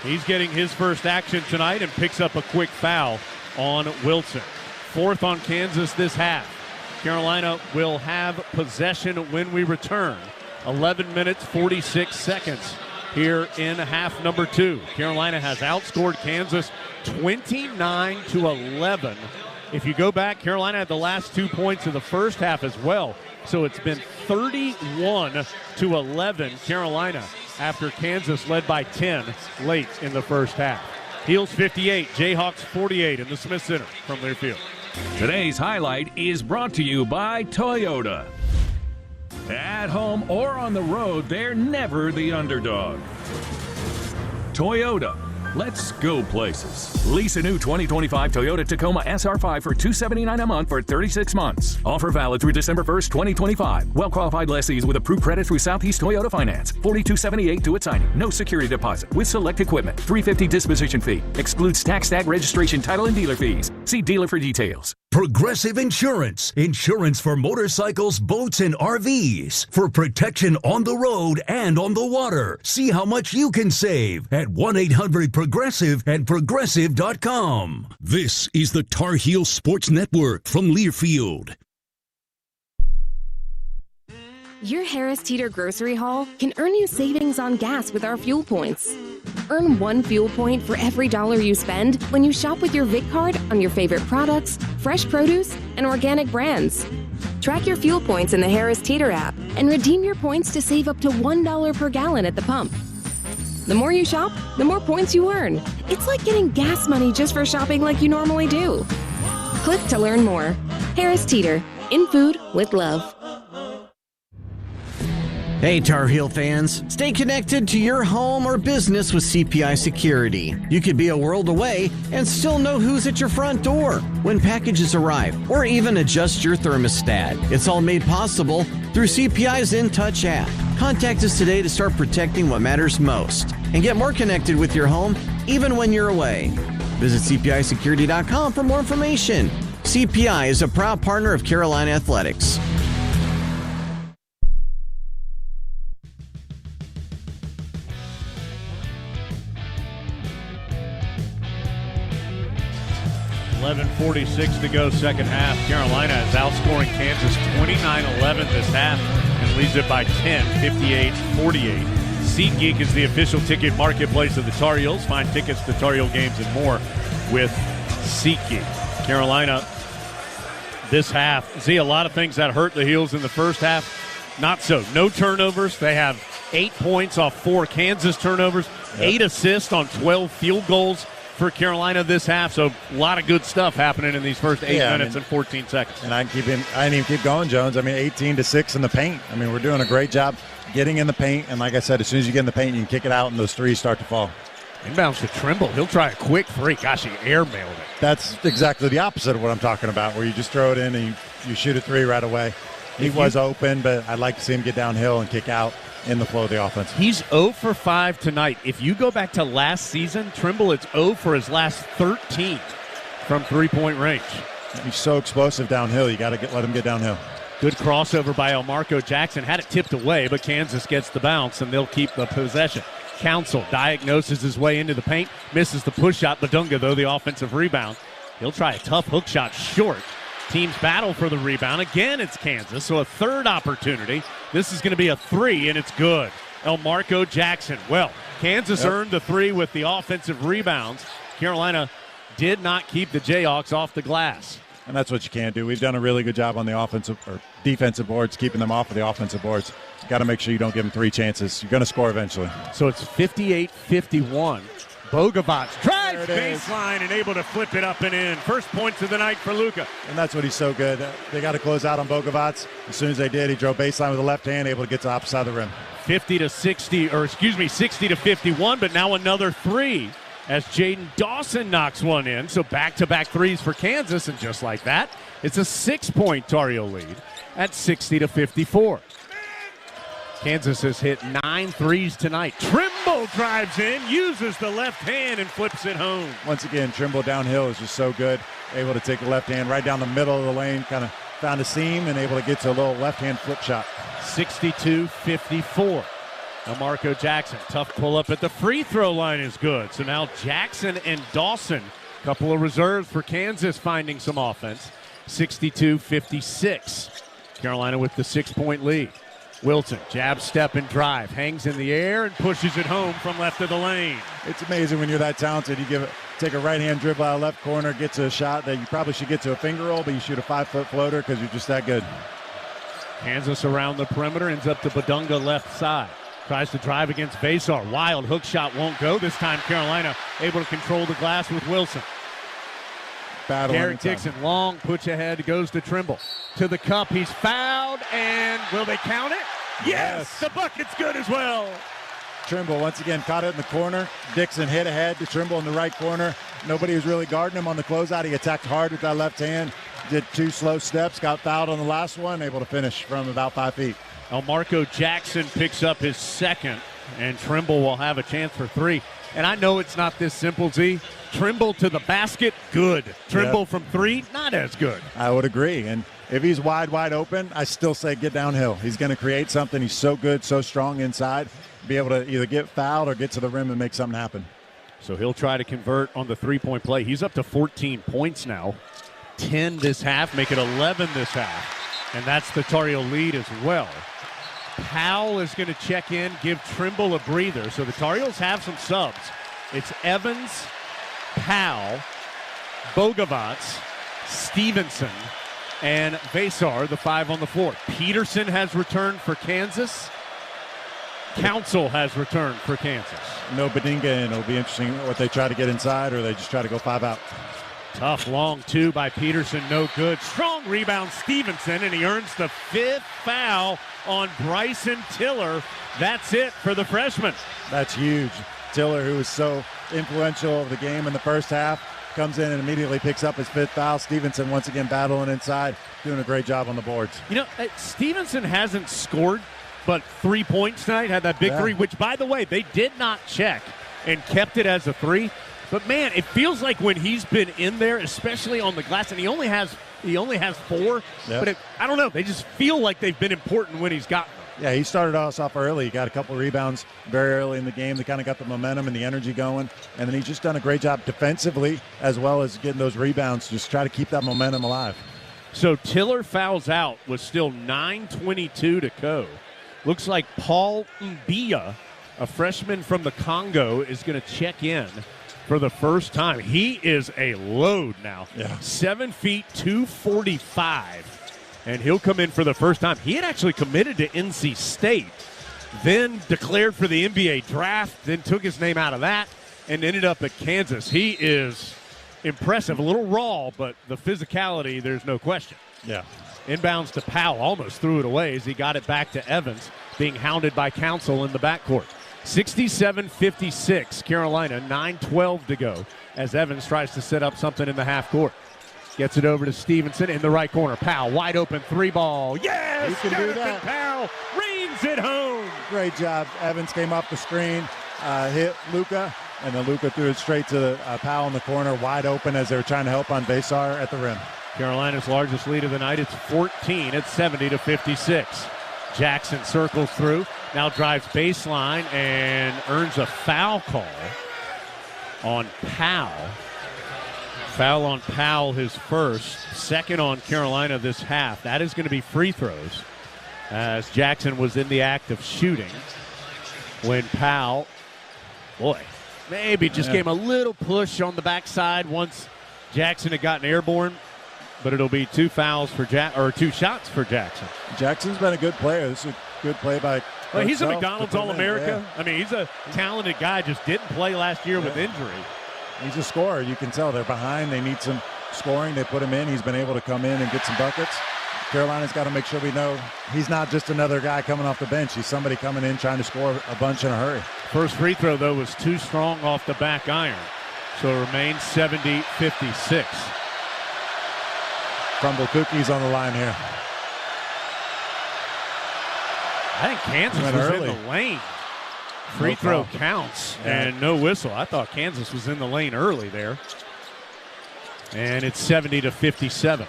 He's getting his first action tonight and picks up a quick foul on Wilson. 4th on Kansas this half. Carolina will have possession when we return. 11 minutes, 46 seconds here in half number 2. Carolina has outscored Kansas 29-11. If you go back, Carolina had the last 2 points of the first half as well. So it's been 31-11 Carolina after Kansas led by 10 late in the first half. Heels 58, Jayhawks 48 in the Smith Center from Learfield. Today's highlight is brought to you by Toyota. At home or on the road, they're never the underdog. Toyota, Let's go places. Lease a new 2025 Toyota Tacoma SR5 for $279 a month for 36 months. Offer valid through December 1st, 2025. Well-qualified lessees with approved credit through Southeast Toyota Finance. $42.78 due at signing. No security deposit. With select equipment. $350 disposition fee. Excludes tax, tag, registration, title, and dealer fees. See dealer for details. Progressive Insurance. Insurance for motorcycles, boats, and RVs. For protection on the road and on the water. See how much you can save at 1-800-PROGRESSIVE and Progressive.com. This is the Tar Heel Sports Network from Learfield. Your Harris Teeter grocery haul can earn you savings on gas with our fuel points. Earn 1 fuel point for every $1 you spend when you shop with your Vic card on your favorite products, fresh produce, and organic brands. Track your fuel points in the Harris Teeter app and redeem your points to save up to $1 per gallon at the pump. The more you shop, the more points you earn. It's like getting gas money just for shopping like you normally do. Click to learn more. Harris Teeter, in food with love. Hey Tar Heel fans, stay connected to your home or business with CPI Security. You could be a world away and still know who's at your front door when packages arrive, or even adjust your thermostat. It's all made possible through CPI's InTouch app. Contact us today to start protecting what matters most and get more connected with your home even when you're away. Visit CPISecurity.com for more information. CPI is a proud partner of Carolina Athletics. .46 to go, second half. Carolina is outscoring Kansas 29-11 this half and leads it by 10, 58-48. SeatGeek is the official ticket marketplace of the Tar Heels. Find tickets to Tar Heel games and more with SeatGeek. Carolina, this half, see a lot of things that hurt the Heels in the first half. Not so. No turnovers. They have 8 points off 4 Kansas turnovers, 8 assists on 12 field goals for Carolina this half, so a lot of good stuff happening in these first 8 minutes and 14 seconds. And I didn't even keep going, Jones. 18-6 in the paint. We're doing a great job getting in the paint, and like I said, as soon as you get in the paint, you can kick it out, and those threes start to fall. Inbounds to Trimble. He'll try a quick three. Gosh, he airmailed it. That's exactly the opposite of what I'm talking about, where you just throw it in and you shoot a three right away. He was open, but I'd like to see him get downhill and kick out in the flow of the offense. He's 0 for 5 tonight. If you go back to last season, Trimble, it's 0 for his last 13 from three-point range. He's so explosive downhill. You got to let him get downhill. Good crossover by Elmarco Jackson. Had it tipped away, but Kansas gets the bounce, and they'll keep the possession. Council diagnoses his way into the paint, misses the push shot. Badunga, though, the offensive rebound. He'll try a tough hook shot short. Teams battle for the rebound. Again, it's Kansas, so a third opportunity. This is going to be a three, and it's good. Elmarco Jackson. Well, Kansas earned the three with the offensive rebounds. Carolina did not keep the Jayhawks off the glass. And that's what you can't do. We've done a really good job on the offensive or defensive boards, keeping them off of the offensive boards. You got to make sure you don't give them 3 chances. You're going to score eventually. So it's 58-51. Bogovac drives baseline and able to flip it up and in. First points of the night for Luka. And that's what he's so good. They got to close out on Bogovac. As soon as they did, he drove baseline with the left hand, able to get to the opposite side of the rim. 60-51, but now another three as Jaden Dawson knocks one in. So back-to-back threes for Kansas, and just like that, it's a 6-point Tar Heel lead at 60-54. Kansas has hit 9 threes tonight. Trimble drives in, uses the left hand, and flips it home. Once again, Trimble downhill is just so good. Able to take the left hand right down the middle of the lane, kind of found a seam, and able to get to a little left-hand flip shot. 62-54. Elmarco Jackson, tough pull-up at the free throw line is good. So now Jackson and Dawson, a couple of reserves for Kansas finding some offense. 62-56. Carolina with the 6-point lead. Wilson, jab, step, and drive. Hangs in the air and pushes it home from left of the lane. It's amazing when you're that talented. You take a right-hand dribble out of left corner, get to a shot that you probably should get to a finger roll, but you shoot a 5-foot floater because you're just that good. Kansas around the perimeter, ends up to Badunga left side. Tries to drive against Vasar. Wild hook shot won't go. This time Carolina able to control the glass with Wilson. Derek Dixon, long push ahead, goes to Trimble. To the cup, he's fouled, and will they count it? Yes! The bucket's good as well. Trimble once again caught it in the corner. Dixon hit ahead to Trimble in the right corner. Nobody was really guarding him on the closeout. He attacked hard with that left hand. Did 2 slow steps, got fouled on the last one, able to finish from about 5 feet. Elmarco Jackson picks up his second, and Trimble will have a chance for 3. And I know it's not this simple, Z. Trimble to the basket, good. Trimble from 3, not as good. I would agree. And if he's wide open, I still say get downhill. He's going to create something. He's so good, so strong inside. Be able to either get fouled or get to the rim and make something happen. So he'll try to convert on the 3-point play. He's up to 14 points now. 10 this half, make it 11 this half. And that's the Tar Heel lead as well. Powell is going to check in, give Trimble a breather. So the Tar Heels have some subs. It's Evans, Powell, Bogavants, Stevenson, and Vasar, the 5 on the floor. Peterson has returned for Kansas. Council has returned for Kansas. No Bedinga, and it'll be interesting what they try to get inside or they just try to go 5 out. Tough long 2 by Peterson, no good. Strong rebound Stevenson, and he earns the 5th foul on Bryson Tiller. That's it for the freshman. That's huge. Tiller, who was so influential of the game in the first half, comes in and immediately picks up his 5th foul. Stevenson once again battling inside, doing a great job on the boards. You know, Stevenson hasn't scored but 3 points tonight, had that big 3, which, by the way, they did not check and kept it as a 3. But, man, it feels like when he's been in there, especially on the glass, and he only has 4, but I don't know. They just feel like they've been important when he's gotten them. Yeah, he started us off early. He got a couple rebounds very early in the game. They kind of got the momentum and the energy going. And then he's just done a great job defensively as well as getting those rebounds, just try to keep that momentum alive. So Tiller fouls out with still 9:22 to go. Looks like Paul Mbia, a freshman from the Congo, is going to check in for the first time. He is a load now. 7 feet, 245. And he'll come in for the first time. He had actually committed to NC State, then declared for the NBA draft, then took his name out of that, and ended up at Kansas. He is impressive. A little raw, but the physicality, there's no question. Yeah. Inbounds to Powell, almost threw it away as he got it back to Evans, being hounded by Council in the backcourt. 67-56, Carolina, 9:12 to go as Evans tries to set up something in the half court. Gets it over to Stevenson in the right corner. Powell, wide open 3-ball. Yes! He can do that. Powell reams it home. Great job. Evans came off the screen, hit Luka, and then Luka threw it straight to Powell in the corner, wide open as they were trying to help on Vasar at the rim. Carolina's largest lead of the night. It's 14 at 70-56. Jackson circles through, now drives baseline and earns a foul call on Powell. Foul on Powell, his first. Second on Carolina this half. That is going to be free throws as Jackson was in the act of shooting when Powell, maybe just gave him a little push on the backside once Jackson had gotten airborne. But it'll be 2 fouls for 2 shots for Jackson. Jackson's been a good player. This is a good play by Well, he's a McDonald's All-America. Yeah. I mean, he's a talented guy, just didn't play last year with injury. He's a scorer. You can tell they're behind. They need some scoring. They put him in. He's been able to come in and get some buckets. Carolina's got to make sure we know he's not just another guy coming off the bench. He's somebody coming in trying to score a bunch in a hurry. First free throw, though, was too strong off the back iron. So it remains 70-56. Crumble cookies on the line here. I think Kansas was in the lane. Free throw counts and no whistle. I thought Kansas was in the lane early there. And it's 70-57.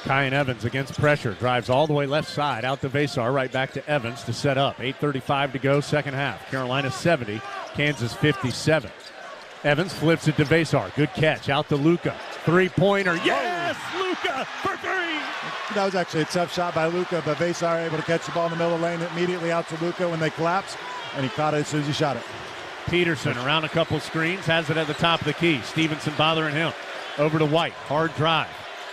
Kyan Evans against pressure. Drives all the way left side. Out to Vasar. Right back to Evans to set up. 8:35 to go. Second half. Carolina 70. Kansas 57. Evans flips it to Vasar. Good catch. Out to Luka. Three-pointer. Yes! Luka for 3! That was actually a tough shot by Luka, but Vasar able to catch the ball in the middle of the lane immediately out to Luka when they collapse, and he caught it as soon as he shot it. Peterson around a couple screens, has it at the top of the key. Stevenson bothering him. Over to White. Hard drive.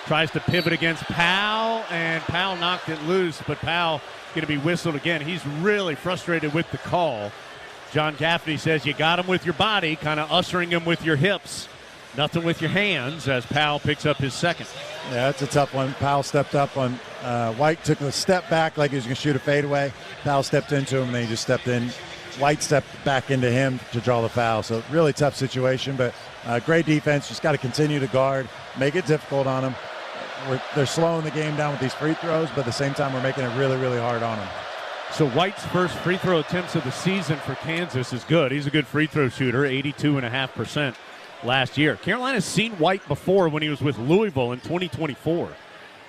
Tries to pivot against Powell, and Powell knocked it loose, but Powell going to be whistled again. He's really frustrated with the call. John Gaffney says you got him with your body, kind of ushering him with your hips. Nothing with your hands as Powell picks up his second. Yeah, that's a tough one. Powell stepped up on White, took a step back like he was going to shoot a fadeaway. Powell stepped into him, and then he just stepped in. White stepped back into him to draw the foul. So really tough situation, but great defense. Just got to continue to guard, make it difficult on them. They're slowing the game down with these free throws, but at the same time, we're making it really, really hard on them. So White's first free throw attempts of the season for Kansas is good. He's a good free throw shooter, 82.5% last year. Carolina's seen White before when he was with Louisville in 2024.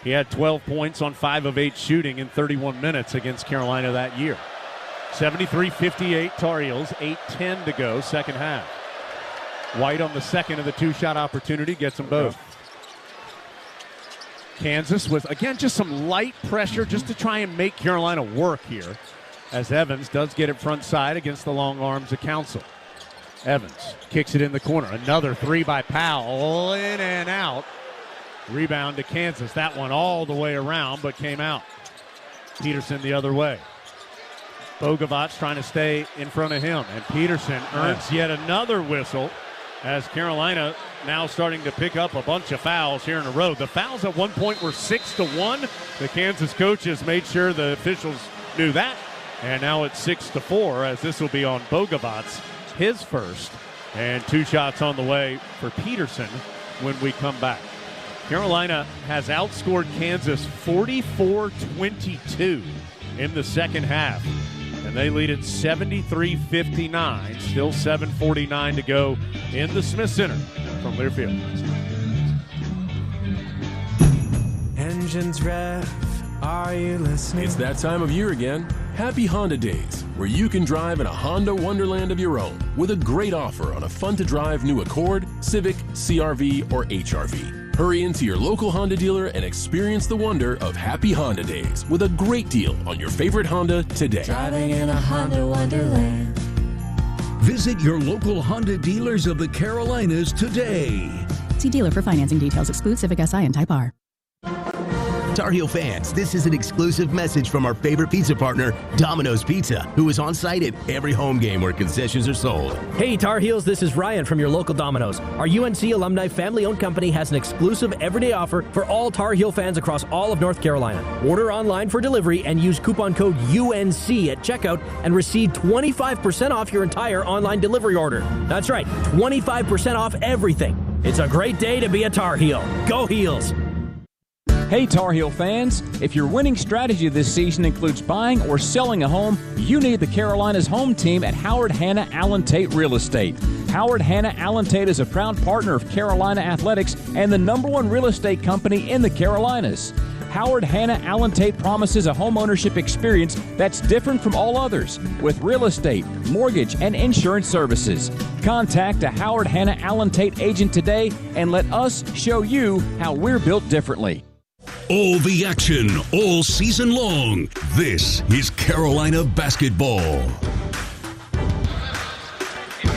He had 12 points on 5 of 8 shooting in 31 minutes against Carolina that year. 73-58 Tar Heels, 8:10 to go, second half. White on the second of the two-shot opportunity, gets them both. Kansas with, again, just some light pressure just to try and make Carolina work here, as Evans does get it front side against the long arms of Council. Evans kicks it in the corner. Another three by Powell, in and out. Rebound to Kansas. That one all the way around, but came out. Peterson the other way. Bogovac trying to stay in front of him, and Peterson earns yet another whistle as Carolina now starting to pick up a bunch of fouls here in a row. The fouls at one point were 6-1. The Kansas coaches made sure the officials knew that, and now it's 6-4 as this will be on Bogovac, his first, and 2 shots on the way for Peterson when we come back. Carolina has outscored Kansas 44-22 in the second half, and they lead it 73-59. Still 7:49 to go in the Smith Center from Learfield. Engines rev, are you listening? It's that time of year again. Happy Honda Days, where you can drive in a Honda wonderland of your own with a great offer on a fun-to-drive new Accord, Civic, CR-V, or HR-V. Hurry into your local Honda dealer and experience the wonder of Happy Honda Days with a great deal on your favorite Honda today. Driving in a Honda wonderland. Visit your local Honda dealers of the Carolinas today. See dealer for financing details. Exclude Civic Si and Type R. Tar Heel fans, this is an exclusive message from our favorite pizza partner, Domino's Pizza, who is on site at every home game where concessions are sold. Hey Tar Heels, this is Ryan from your local Domino's. Our UNC alumni family-owned company has an exclusive everyday offer for all Tar Heel fans across all of North Carolina. Order online for delivery and use coupon code UNC at checkout and receive 25% off your entire online delivery order. That's right, 25% off everything. It's a great day to be a Tar Heel. Go Heels! Hey Tar Heel fans, if your winning strategy this season includes buying or selling a home, you need the Carolinas home team at Howard Hanna Allen Tate Real Estate. Howard Hanna Allen Tate is a proud partner of Carolina Athletics and the #1 real estate company in the Carolinas. Howard Hanna Allen Tate promises a home ownership experience that's different from all others with real estate, mortgage, and insurance services. Contact a Howard Hanna Allen Tate agent today and let us show you how we're built differently. All the action, all season long. This is Carolina basketball.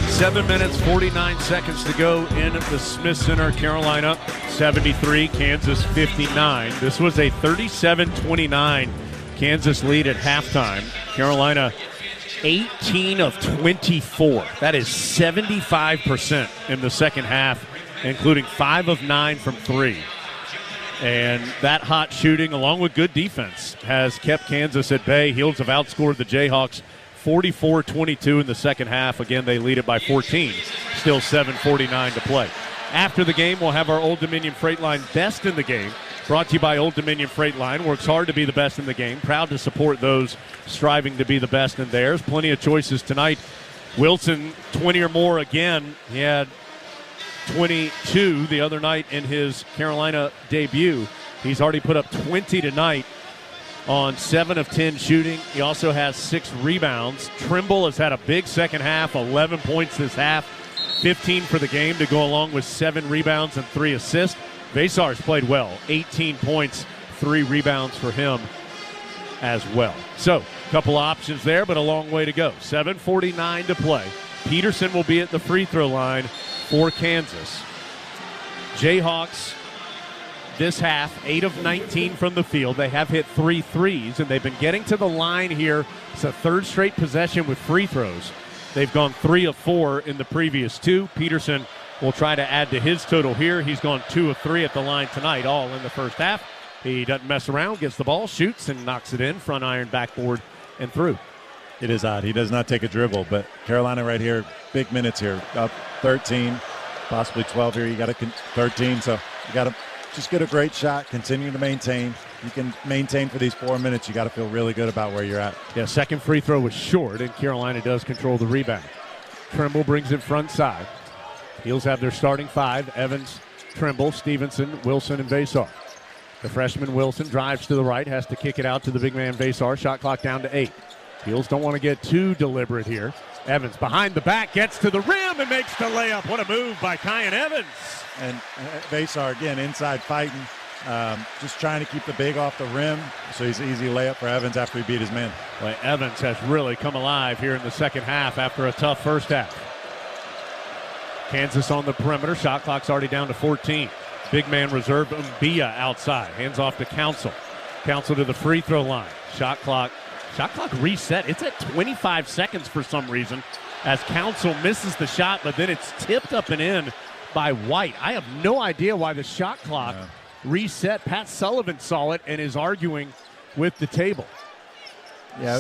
7 minutes, 49 seconds to go in the Smith Center. Carolina 73, Kansas 59. This was a 37-29 Kansas lead at halftime. Carolina 18 of 24. That is 75% in the second half, including 5 of 9 from 3. And that hot shooting, along with good defense, has kept Kansas at bay. Heels have outscored the Jayhawks 44-22 in the second half. Again, they lead it by 14. Still 7:49 to play. After the game, we'll have our Old Dominion Freight Line Best in the Game. Brought to you by Old Dominion Freight Line. Works hard to be the best in the game. Proud to support those striving to be the best in theirs. Plenty of choices tonight. Wilson, 20 or more again. He had 22 the other night in his Carolina debut. He's already put up 20 tonight on 7 of 10 shooting. He also has 6 rebounds. Trimble has had a big second half, 11 points this half, 15 for the game to go along with 7 rebounds and 3 assists. Vasar's played well, 18 points, 3 rebounds for him as well. So, a couple options there, but a long way to go. 7:49 to play. Peterson will be at the free throw line for Kansas. Jayhawks this half, 8 of 19 from the field. They have hit 3 threes, and they've been getting to the line here. It's a third straight possession with free throws. They've gone 3 of 4 in the previous 2. Peterson will try to add to his total here. He's gone 2 of 3 at the line tonight, all in the first half. He doesn't mess around, gets the ball, shoots, and knocks it in, front iron, backboard, and through. It is odd. He does not take a dribble, but Carolina right here, big minutes here, up 13, possibly 12 here. You got to 13, so you got to just get a great shot, continue to maintain. You can maintain for these 4 minutes. You got to feel really good about where you're at. Yeah, second free throw was short, and Carolina does control the rebound. Trimble brings it front side. Heels have their starting 5, Evans, Trimble, Stevenson, Wilson, and Vasar. The freshman Wilson drives to the right, has to kick it out to the big man Vasar. Shot clock down to 8. Heels don't want to get too deliberate here. Evans behind the back, gets to the rim and makes the layup. What a move by Kyan Evans. And Vasar, again, inside fighting, just trying to keep the big off the rim. So he's an easy layup for Evans after he beat his man. Well, Evans has really come alive here in the second half after a tough first half. Kansas on the perimeter. Shot clock's already down to 14. Big man reserve Mbia outside. Hands off to Council. Council to the free throw line. Shot clock reset. It's at 25 seconds for some reason as Council misses the shot, but then it's tipped up and in by White. I have no idea why the shot clock reset. Pat Sullivan saw it and is arguing with the table. Yeah,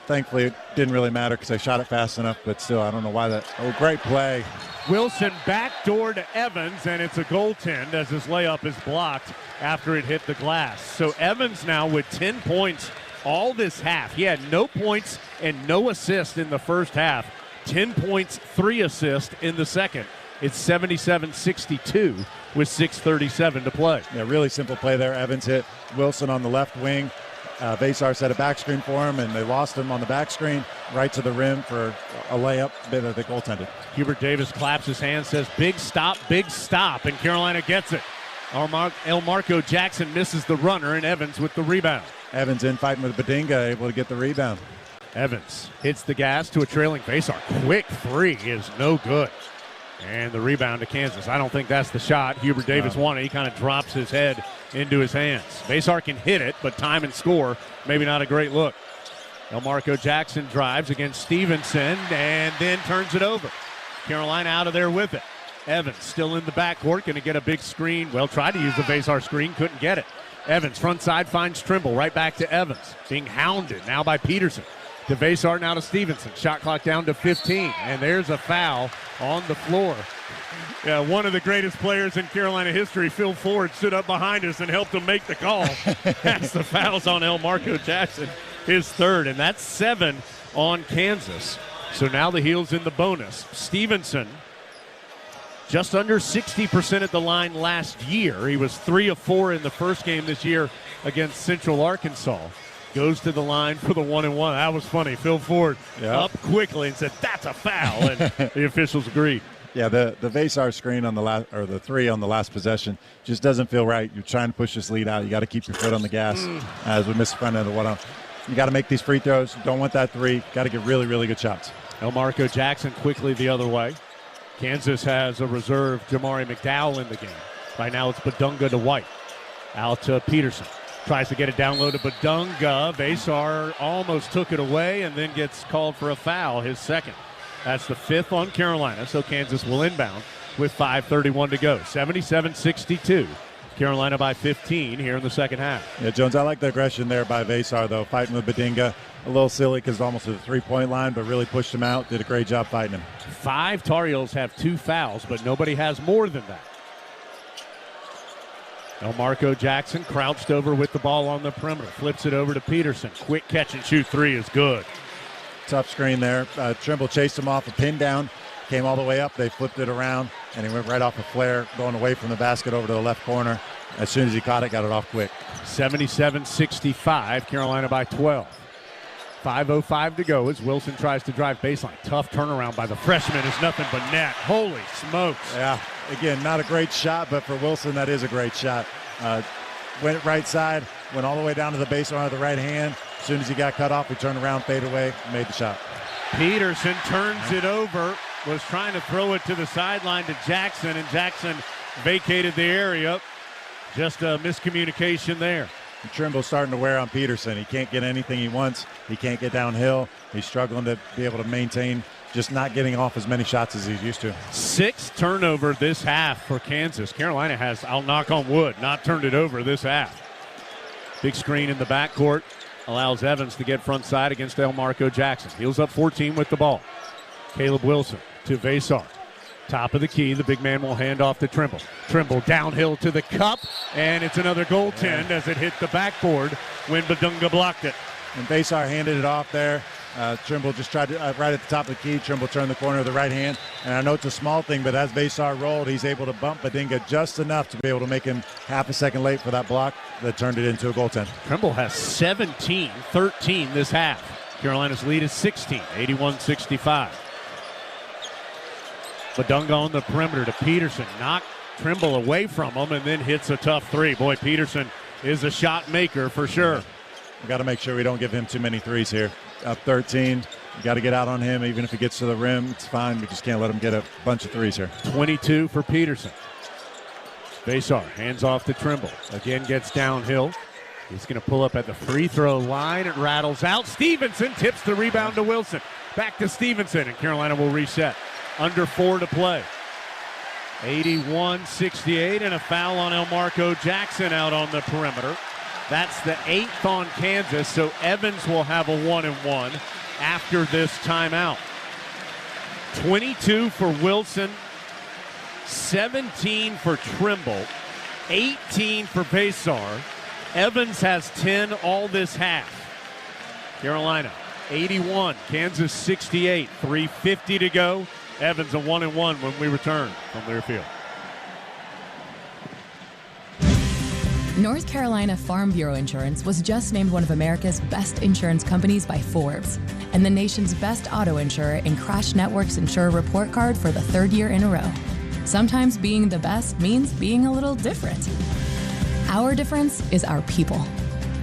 thankfully it didn't really matter because I shot it fast enough, but still, I don't know why that. Oh, great play. Wilson backdoor to Evans, and it's a goaltend as his layup is blocked after it hit the glass. So Evans now with 10 points all this half. He had no points and no assists in the first half. 10 points, 3 assists in the second. It's 77-62 with 6:37 to play. Yeah, really simple play there. Evans hit Wilson on the left wing. Vasar set a back screen for him, and they lost him on the back screen right to the rim for a layup that they goaltended. Hubert Davis claps his hands, says, big stop, and Carolina gets it. Elmarco Jackson misses the runner, and Evans with the rebound. Evans in fighting with Badinga, able to get the rebound. Evans hits the gas to a trailing Vasar. Quick three is no good. And the rebound to Kansas. I don't think that's the shot Hubert Davis wanted. He kind of drops his head into his hands. Vasar can hit it, but time and score, maybe not a great look. Elmarco Jackson drives against Stevenson and then turns it over. Carolina out of there with it. Evans still in the backcourt, going to get a big screen. Well, tried to use the Vasar screen, couldn't get it. Evans, front side, finds Trimble. Right back to Evans. Being hounded now by Peterson. To Vasar, now to Stevenson. Shot clock down to 15. And there's a foul on the floor. Yeah, one of the greatest players in Carolina history, Phil Ford, stood up behind us and helped him make the call. That's the fouls on Elmarco Jackson, his third. And that's 7 on Kansas. So now the Heels in the bonus. Stevenson, just under 60% at the line last year. He was 3 of 4 in the first game this year against Central Arkansas. Goes to the line for the 1-and-1. That was funny. Phil Ford up quickly and said, that's a foul. And the officials agreed. Yeah, the Vasar screen on the last, or the 3 on the last possession just doesn't feel right. You're trying to push this lead out. You got to keep your foot on the gas as we miss the front end of the 1-on. You got to make these free throws. Don't want that 3. Got to get really, really good shots. Elmarco Jackson quickly the other way. Kansas has a reserve Jamari McDowell in the game. Right now it's Badunga to White. Out to Peterson. Tries to get it down low to Badunga. Vasar almost took it away and then gets called for a foul, his second. That's the 5th on Carolina, so Kansas will inbound with 5:31 to go. 77-62. Carolina by 15 here in the second half. Yeah, Jones, I like the aggression there by Vasar, though, fighting with Badinga. A little silly because almost to the three-point line, but really pushed him out. Did a great job fighting him. 5 Tar Heels have 2 fouls, but nobody has more than that. Elmarco Jackson crouched over with the ball on the perimeter. Flips it over to Peterson. Quick catch and shoot 3 is good. Tough screen there. Trimble chased him off a pin down. Came all the way up. They flipped it around, and he went right off a flare, going away from the basket over to the left corner. As soon as he caught it, got it off quick. 77-65, Carolina by 12. 5:05 to go as Wilson tries to drive baseline. Tough turnaround by the freshman is nothing but net. Holy smokes. Yeah, again, not a great shot, but for Wilson, that is a great shot. Went right side, went all the way down to the baseline with the right hand. As soon as he got cut off, he turned around, fade away, made the shot. Peterson turns it over, was trying to throw it to the sideline to Jackson, and Jackson vacated the area. Just a miscommunication there. Trimble's starting to wear on Peterson. He can't get anything he wants. He can't get downhill. He's struggling to be able to maintain just not getting off as many shots as he's used to. 6 turnover this half for Kansas. Carolina has, I'll knock on wood, not turned it over this half. Big screen in the backcourt allows Evans to get front side against Elmarco Jackson. Heels up 14 with the ball. Caleb Wilson to Vasar. Top of the key, the big man will hand off to Trimble. Trimble downhill to the cup, and it's another goaltend as it hit the backboard when Badunga blocked it. And Vasar handed it off there. Trimble just tried to, right at the top of the key, Trimble turned the corner of the right hand. And I know it's a small thing, but as Vasar rolled, he's able to bump Badunga just enough to be able to make him half a second late for that block that turned it into a goaltend. Trimble has 17-13 this half. Carolina's lead is 16, 81-65. Badunga on the perimeter to Peterson. Knocked Trimble away from him and then hits a tough three. Boy, Peterson is a shot maker for sure. We got to make sure we don't give him too many threes here. Up 13, you got to get out on him. Even if he gets to the rim, it's fine. We just can't let him get a bunch of threes here. 22 for Peterson. Vasar hands off to Trimble. Again gets downhill. He's going to pull up at the free throw line. It rattles out. Stevenson tips the rebound to Wilson. Back to Stevenson, and Carolina will reset. Under 4 to play. 81-68, and a foul on Elmarco Jackson out on the perimeter. That's the 8th on Kansas, so Evans will have a 1-and-1 after this timeout. 22 for Wilson, 17 for Trimble, 18 for Vasar. Evans has 10 all this half. Carolina 81, Kansas 68, 3:50 to go. Evans a 1-and-1 when we return from Learfield. North Carolina Farm Bureau Insurance was just named one of America's best insurance companies by Forbes and the nation's best auto insurer in Crash Network's Insurer Report Card for the 3rd year in a row. Sometimes being the best means being a little different. Our difference is our people.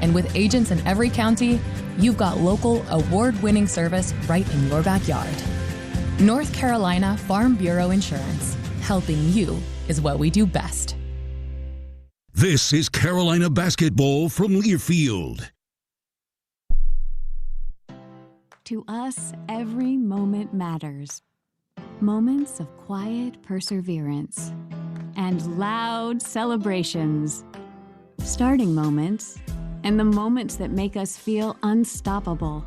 And with agents in every county, you've got local, award-winning service right in your backyard. North Carolina Farm Bureau Insurance. Helping you is what we do best. This is Carolina basketball from Learfield. To us, every moment matters. Moments of quiet perseverance and loud celebrations. Starting moments and the moments that make us feel unstoppable.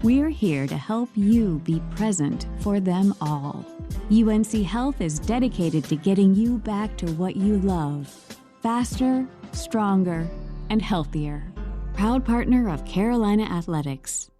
We're here to help you be present for them all. UNC Health is dedicated to getting you back to what you love. Faster, stronger, and healthier. Proud partner of Carolina Athletics.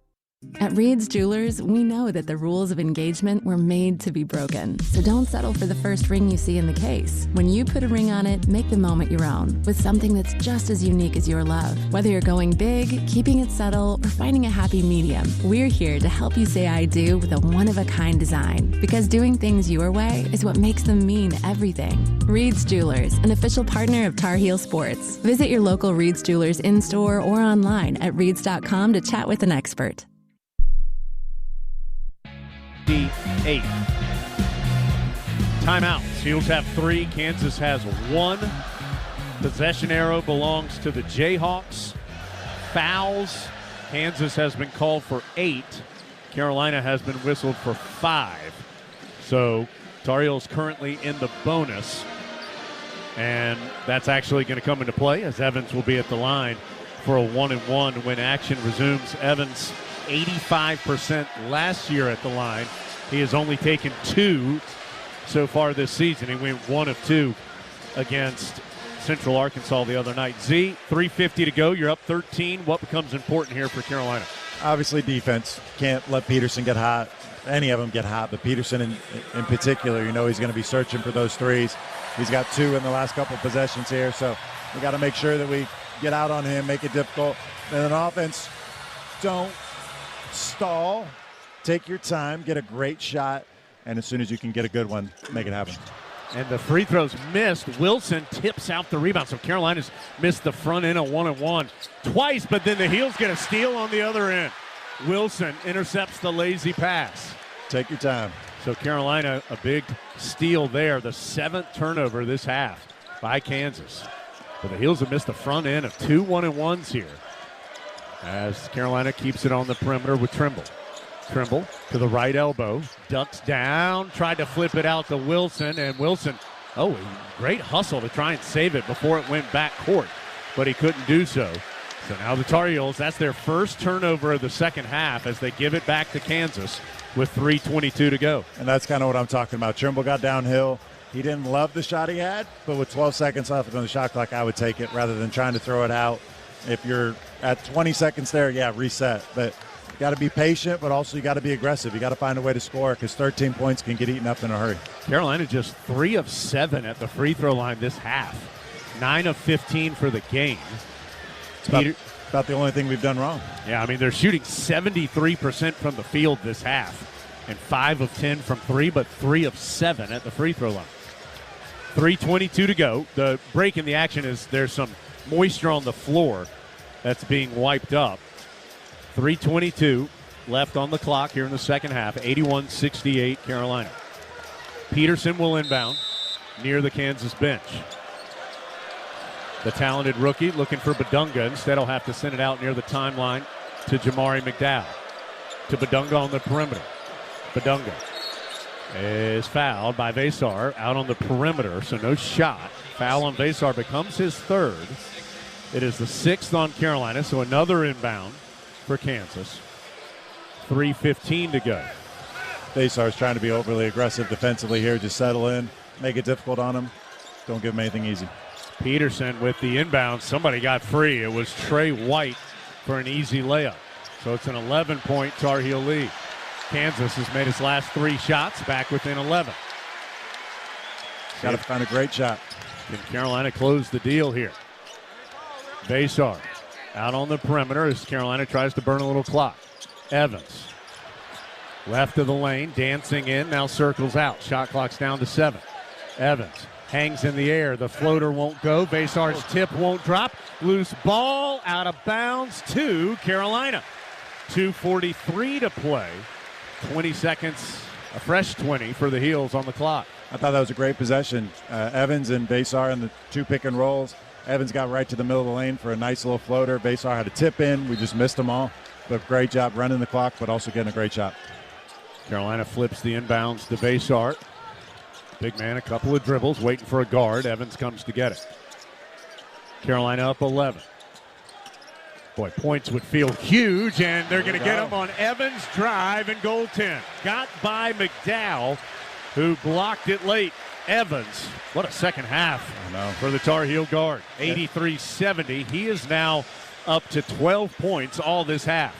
At Reed's Jewelers, we know that the rules of engagement were made to be broken. So don't settle for the first ring you see in the case. When you put a ring on it, make the moment your own with something that's just as unique as your love. Whether you're going big, keeping it subtle, or finding a happy medium, we're here to help you say I do with a one-of-a-kind design. Because doing things your way is what makes them mean everything. Reed's Jewelers, an official partner of Tar Heel Sports. Visit your local Reed's Jewelers in-store or online at reeds.com to chat with an expert. 8. Timeouts. Heels have 3. Kansas has 1. Possession arrow belongs to the Jayhawks. Fouls. Kansas has been called for 8. Carolina has been whistled for 5. So Tar Heels currently in the bonus. And that's actually going to come into play as Evans will be at the line for a 1-and-1 when action resumes. Evans 85% last year at the line. He has only taken 2 so far this season. He went 1 of 2 against Central Arkansas the other night. Z, 3:50 to go. You're up 13. What becomes important here for Carolina? Obviously defense. Can't let Peterson get hot. Any of them get hot, but Peterson in particular, you know he's going to be searching for those threes. He's got 2 in the last couple possessions here, so we got to make sure that we get out on him, make it difficult. And then offense, don't stall, take your time, get a great shot, and as soon as you can get a good one, make it happen. And the free throws missed. Wilson tips out the rebound. So Carolina's missed the front end of 1-and-1 twice, but then the Heels get a steal on the other end. Wilson intercepts the lazy pass. Take your time. So Carolina, a big steal there, the 7th turnover this half by Kansas. But the Heels have missed the front end of 2 1-and-1s here as Carolina keeps it on the perimeter with Trimble. Trimble to the right elbow, ducks down, tried to flip it out to Wilson, and Wilson, great hustle to try and save it before it went back court, but he couldn't do so. So now the Tar Heels, that's their first turnover of the second half as they give it back to Kansas with 3:22 to go. And that's kind of what I'm talking about. Trimble got downhill. He didn't love the shot he had, but with 12 seconds left on the shot clock, I would take it rather than trying to throw it out. If you're at 20 seconds there, reset. But you got to be patient, but also you got to be aggressive. You got to find a way to score because 13 points can get eaten up in a hurry. Carolina just 3 of 7 at the free throw line this half. 9 of 15 for the game. It's about the only thing we've done wrong. Yeah, I mean, they're shooting 73% from the field this half and 5 of 10 from 3, but 3 of 7 at the free throw line. 3:22 to go. The break in the action is there's some moisture on the floor that's being wiped up. 3:22 left on the clock here in the second half. 81-68 Carolina. Peterson will inbound near the Kansas bench. The talented rookie looking for Badunga. Instead, he'll have to send it out near the timeline to Jamari McDowell. To Badunga on the perimeter. Badunga is fouled by Vesar out on the perimeter, so no shot. Foul on Vesar becomes his third. It is the 6th on Carolina, so another inbound for Kansas. 3:15 to go. Vesar's trying to be overly aggressive defensively here. Just settle in, make it difficult on him. Don't give him anything easy. Peterson with the inbound. Somebody got free. It was Trey White for an easy layup. So it's an 11-point Tar Heel lead. Kansas has made its last 3 shots, back within 11. Got to find a great shot. Can Carolina close the deal here? Vesar out on the perimeter as Carolina tries to burn a little clock. Evans left of the lane, dancing in, now circles out. Shot clock's down to 7. Evans hangs in the air. The floater won't go. Vesar's tip won't drop. Loose ball out of bounds to Carolina. 2:43 to play. 20 seconds, a fresh 20 for the Heels on the clock. I thought that was a great possession. Evans and Vesar in the 2 pick and rolls. Evans got right to the middle of the lane for a nice little floater. Vesar had a tip in. We just missed them all. But great job running the clock, but also getting a great shot. Carolina flips the inbounds to Vesar. Big man, a couple of dribbles, waiting for a guard. Evans comes to get it. Carolina up 11. Boy, points would feel huge, and they're going to get them on Evans' drive and goaltend. Got by McDowell, who blocked it late. Evans, what a second half for the Tar Heel guard. 83-70. He is now up to 12 points all this half.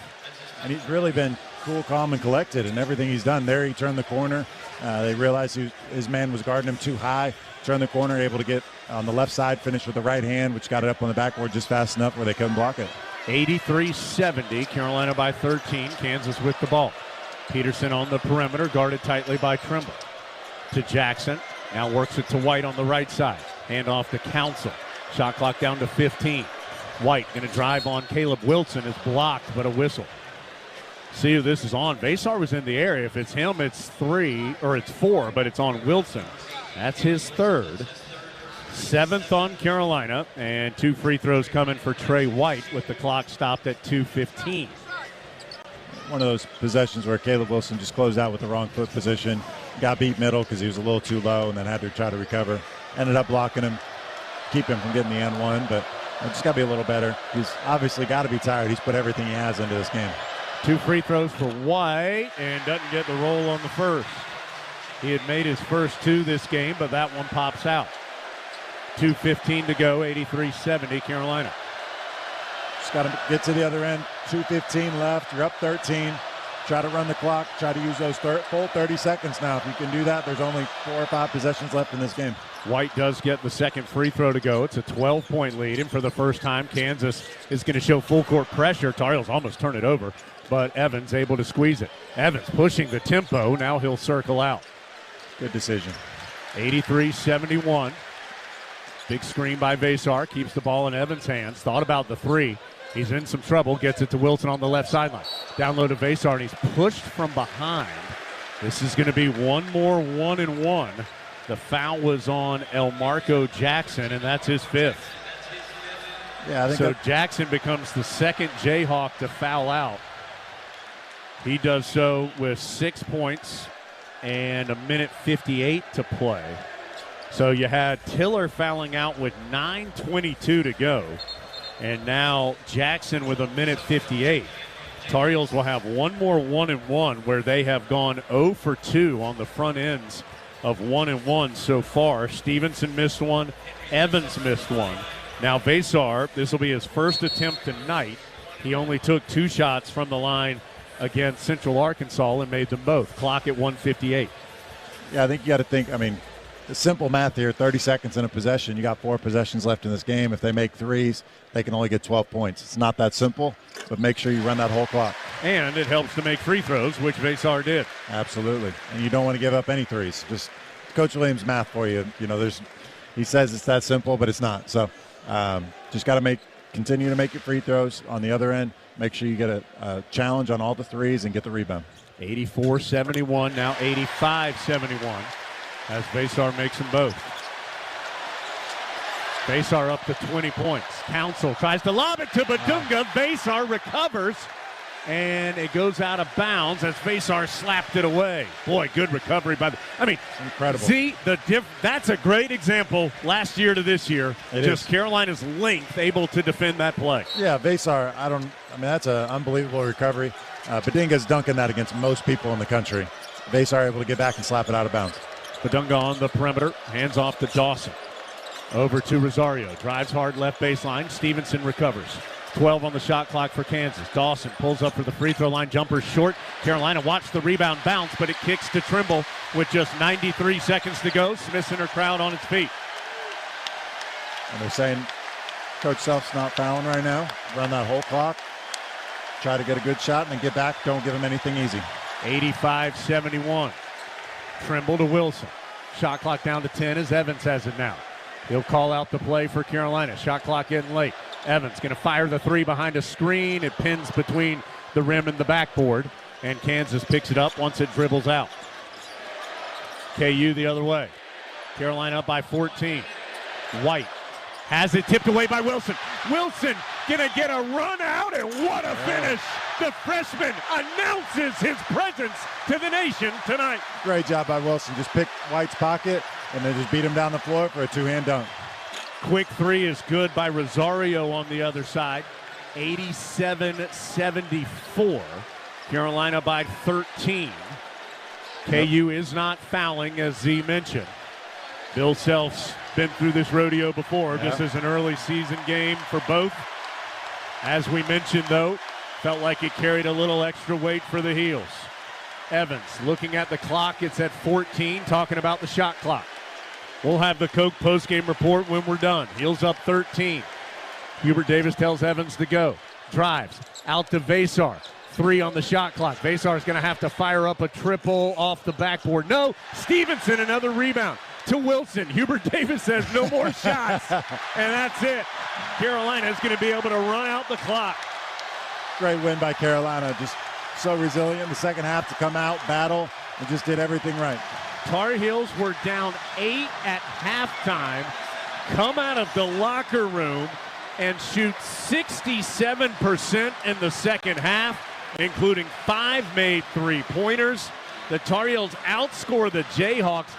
And he's really been cool, calm, and collected in everything he's done. There he turned the corner. They realized his man was guarding him too high. Turned the corner, able to get on the left side, finished with the right hand, which got it up on the backboard just fast enough where they couldn't block it. 83-70, Carolina by 13, Kansas with the ball. Peterson on the perimeter, guarded tightly by Trimble. To Jackson, now works it to White on the right side. Hand off to Council. Shot clock down to 15. White going to drive on Caleb Wilson, is blocked, but a whistle. See who this is on. Vesar was in the area. If it's him, it's 4, but it's on Wilson. That's his third. 7th on Carolina, and 2 free throws coming for Trey White with the clock stopped at 2:15. One of those possessions where Caleb Wilson just closed out with the wrong foot position, got beat middle because he was a little too low and then had to try to recover. Ended up blocking him, keep him from getting the N1, but just got to be a little better. He's obviously got to be tired. He's put everything he has into this game. 2 free throws for White and doesn't get the roll on the first. He had made his first 2 this game, but that one pops out. 2:15 to go, 83-70 Carolina. Just got to get to the other end. 2:15 left. You're up 13. Try to run the clock. Try to use those full 30 seconds now. If you can do that, there's only 4 or 5 possessions left in this game. White does get the second free throw to go. It's a 12-point lead, and for the first time, Kansas is going to show full court pressure. Tar Heels almost turn it over, but Evans able to squeeze it. Evans pushing the tempo. Now he'll circle out. Good decision. 83-71. Big screen by Vesar. Keeps the ball in Evans' hands. Thought about the 3. He's in some trouble. Gets it to Wilson on the left sideline. Down low to Vesar, and he's pushed from behind. This is going to be one more 1-and-1. The foul was on Elmarco Jackson, and that's his 5th. Yeah, I think so Jackson becomes the second Jayhawk to foul out. He does so with 6 points and 1:58 to play. So you had Tiller fouling out with 9:22 to go. And now Jackson with 1:58. Tar Heels will have one more 1-and-1 where they have gone 0 for 2 on the front ends of 1-and-1 so far. Stevenson missed one. Evans missed one. Now Vasar, this will be his first attempt tonight. He only took 2 shots from the line against Central Arkansas and made them both. Clock at 1:58. Yeah, I think you got to think, the simple math here, 30 seconds in a possession. You got 4 possessions left in this game. If they make threes, they can only get 12 points. It's not that simple, but make sure you run that whole clock. And it helps to make free throws, which Vasar did. Absolutely. And you don't want to give up any threes. Just Coach Williams' math for you. He says it's that simple, but it's not. So just got to continue to make your free throws on the other end. Make sure you get a challenge on all the threes and get the rebound. 84-71, now 85-71 as Vasar makes them both. Vasar up to 20 points. Council tries to lob it to Badunga. Vasar recovers, and it goes out of bounds as Vasar slapped it away. Boy, good recovery by incredible. See, that's a great example last year to this year. Just Carolina's length able to defend that play. Yeah, Vasar, that's an unbelievable recovery. Badunga's dunking that against most people in the country. Vasar able to get back and slap it out of bounds. Badunga on the perimeter, hands off to Dawson. Over to Rosario, drives hard left baseline. Stevenson recovers. 12 on the shot clock for Kansas. Dawson pulls up for the free throw line. Jumper short. Carolina watched the rebound bounce, but it kicks to Trimble with just 93 seconds to go. Smith's in her crowd on its feet. And they're saying Coach Self's not fouling right now. Run that whole clock. Try to get a good shot and then get back. Don't give him anything easy. 85-71. Trimble to Wilson. Shot clock down to 10 as Evans has it now. He'll call out the play for Carolina. Shot clock getting late. Evans going to fire the 3 behind a screen. It pins between the rim and the backboard, and Kansas picks it up once it dribbles out. KU the other way. Carolina up by 14. White has it tipped away by Wilson. Wilson going to get a run out, and what a finish. The freshman announces his presence to the nation tonight. Great job by Wilson. Just pick White's pocket and then just beat him down the floor for a 2-hand dunk. Quick 3 is good by Rosario on the other side. 87-74. Carolina by 13. KU is not fouling, as Z mentioned. Bill Self's been through this rodeo before. This is an early season game for both. As we mentioned, though, felt like it carried a little extra weight for the Heels. Evans looking at the clock. It's at 14, talking about the shot clock. We'll have the Coke postgame report when we're done. Heels up 13. Hubert Davis tells Evans to go. Drives out to Vasar. 3 on the shot clock. Vasar's going to have to fire up a triple off the backboard. No, Stevenson, another rebound to Wilson. Hubert Davis says no more shots, and that's it. Carolina is going to be able to run out the clock. Great win by Carolina. Just so resilient in the second half to come out, battle, and just did everything right. Tar Heels were down 8 at halftime, come out of the locker room and shoot 67% in the second half, including 5 made 3-pointers. The Tar Heels outscore the Jayhawks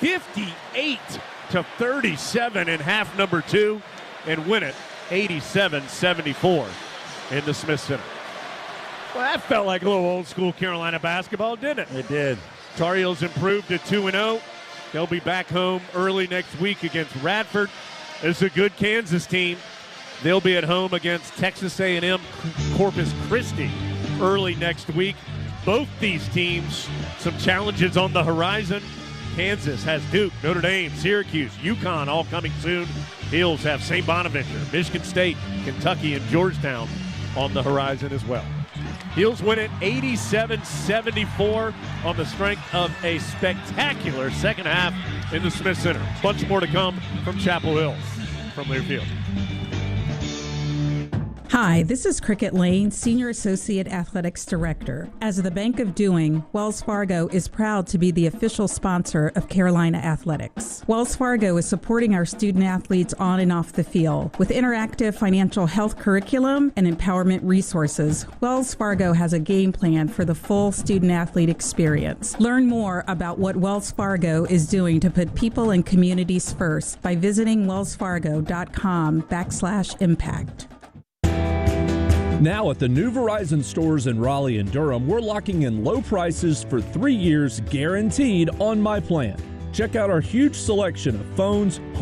58-37 in half number 2 and win it 87-74 in the Smith Center. Well, that felt like a little old school Carolina basketball, didn't it? It did. Tar Heels improved to 2-0. They'll be back home early next week against Radford. It's a good Kansas team. They'll be at home against Texas A&M Corpus Christi early next week. Both these teams, some challenges on the horizon. Kansas has Duke, Notre Dame, Syracuse, UConn all coming soon. Heels have St. Bonaventure, Michigan State, Kentucky, and Georgetown on the horizon as well. Heels win it 87-74 on the strength of a spectacular second half in the Smith Center. Bunch more to come from Chapel Hill from Learfield. Hi, this is Cricket Lane, Senior Associate Athletics Director. As the Bank of Doing, Wells Fargo is proud to be the official sponsor of Carolina Athletics. Wells Fargo is supporting our student athletes on and off the field. With interactive financial health curriculum and empowerment resources, Wells Fargo has a game plan for the full student athlete experience. Learn more about what Wells Fargo is doing to put people and communities first by visiting wellsfargo.com/impact. Now at the new Verizon stores in Raleigh and Durham, we're locking in low prices for 3 years guaranteed on my plan. Check out our huge selection of phones, home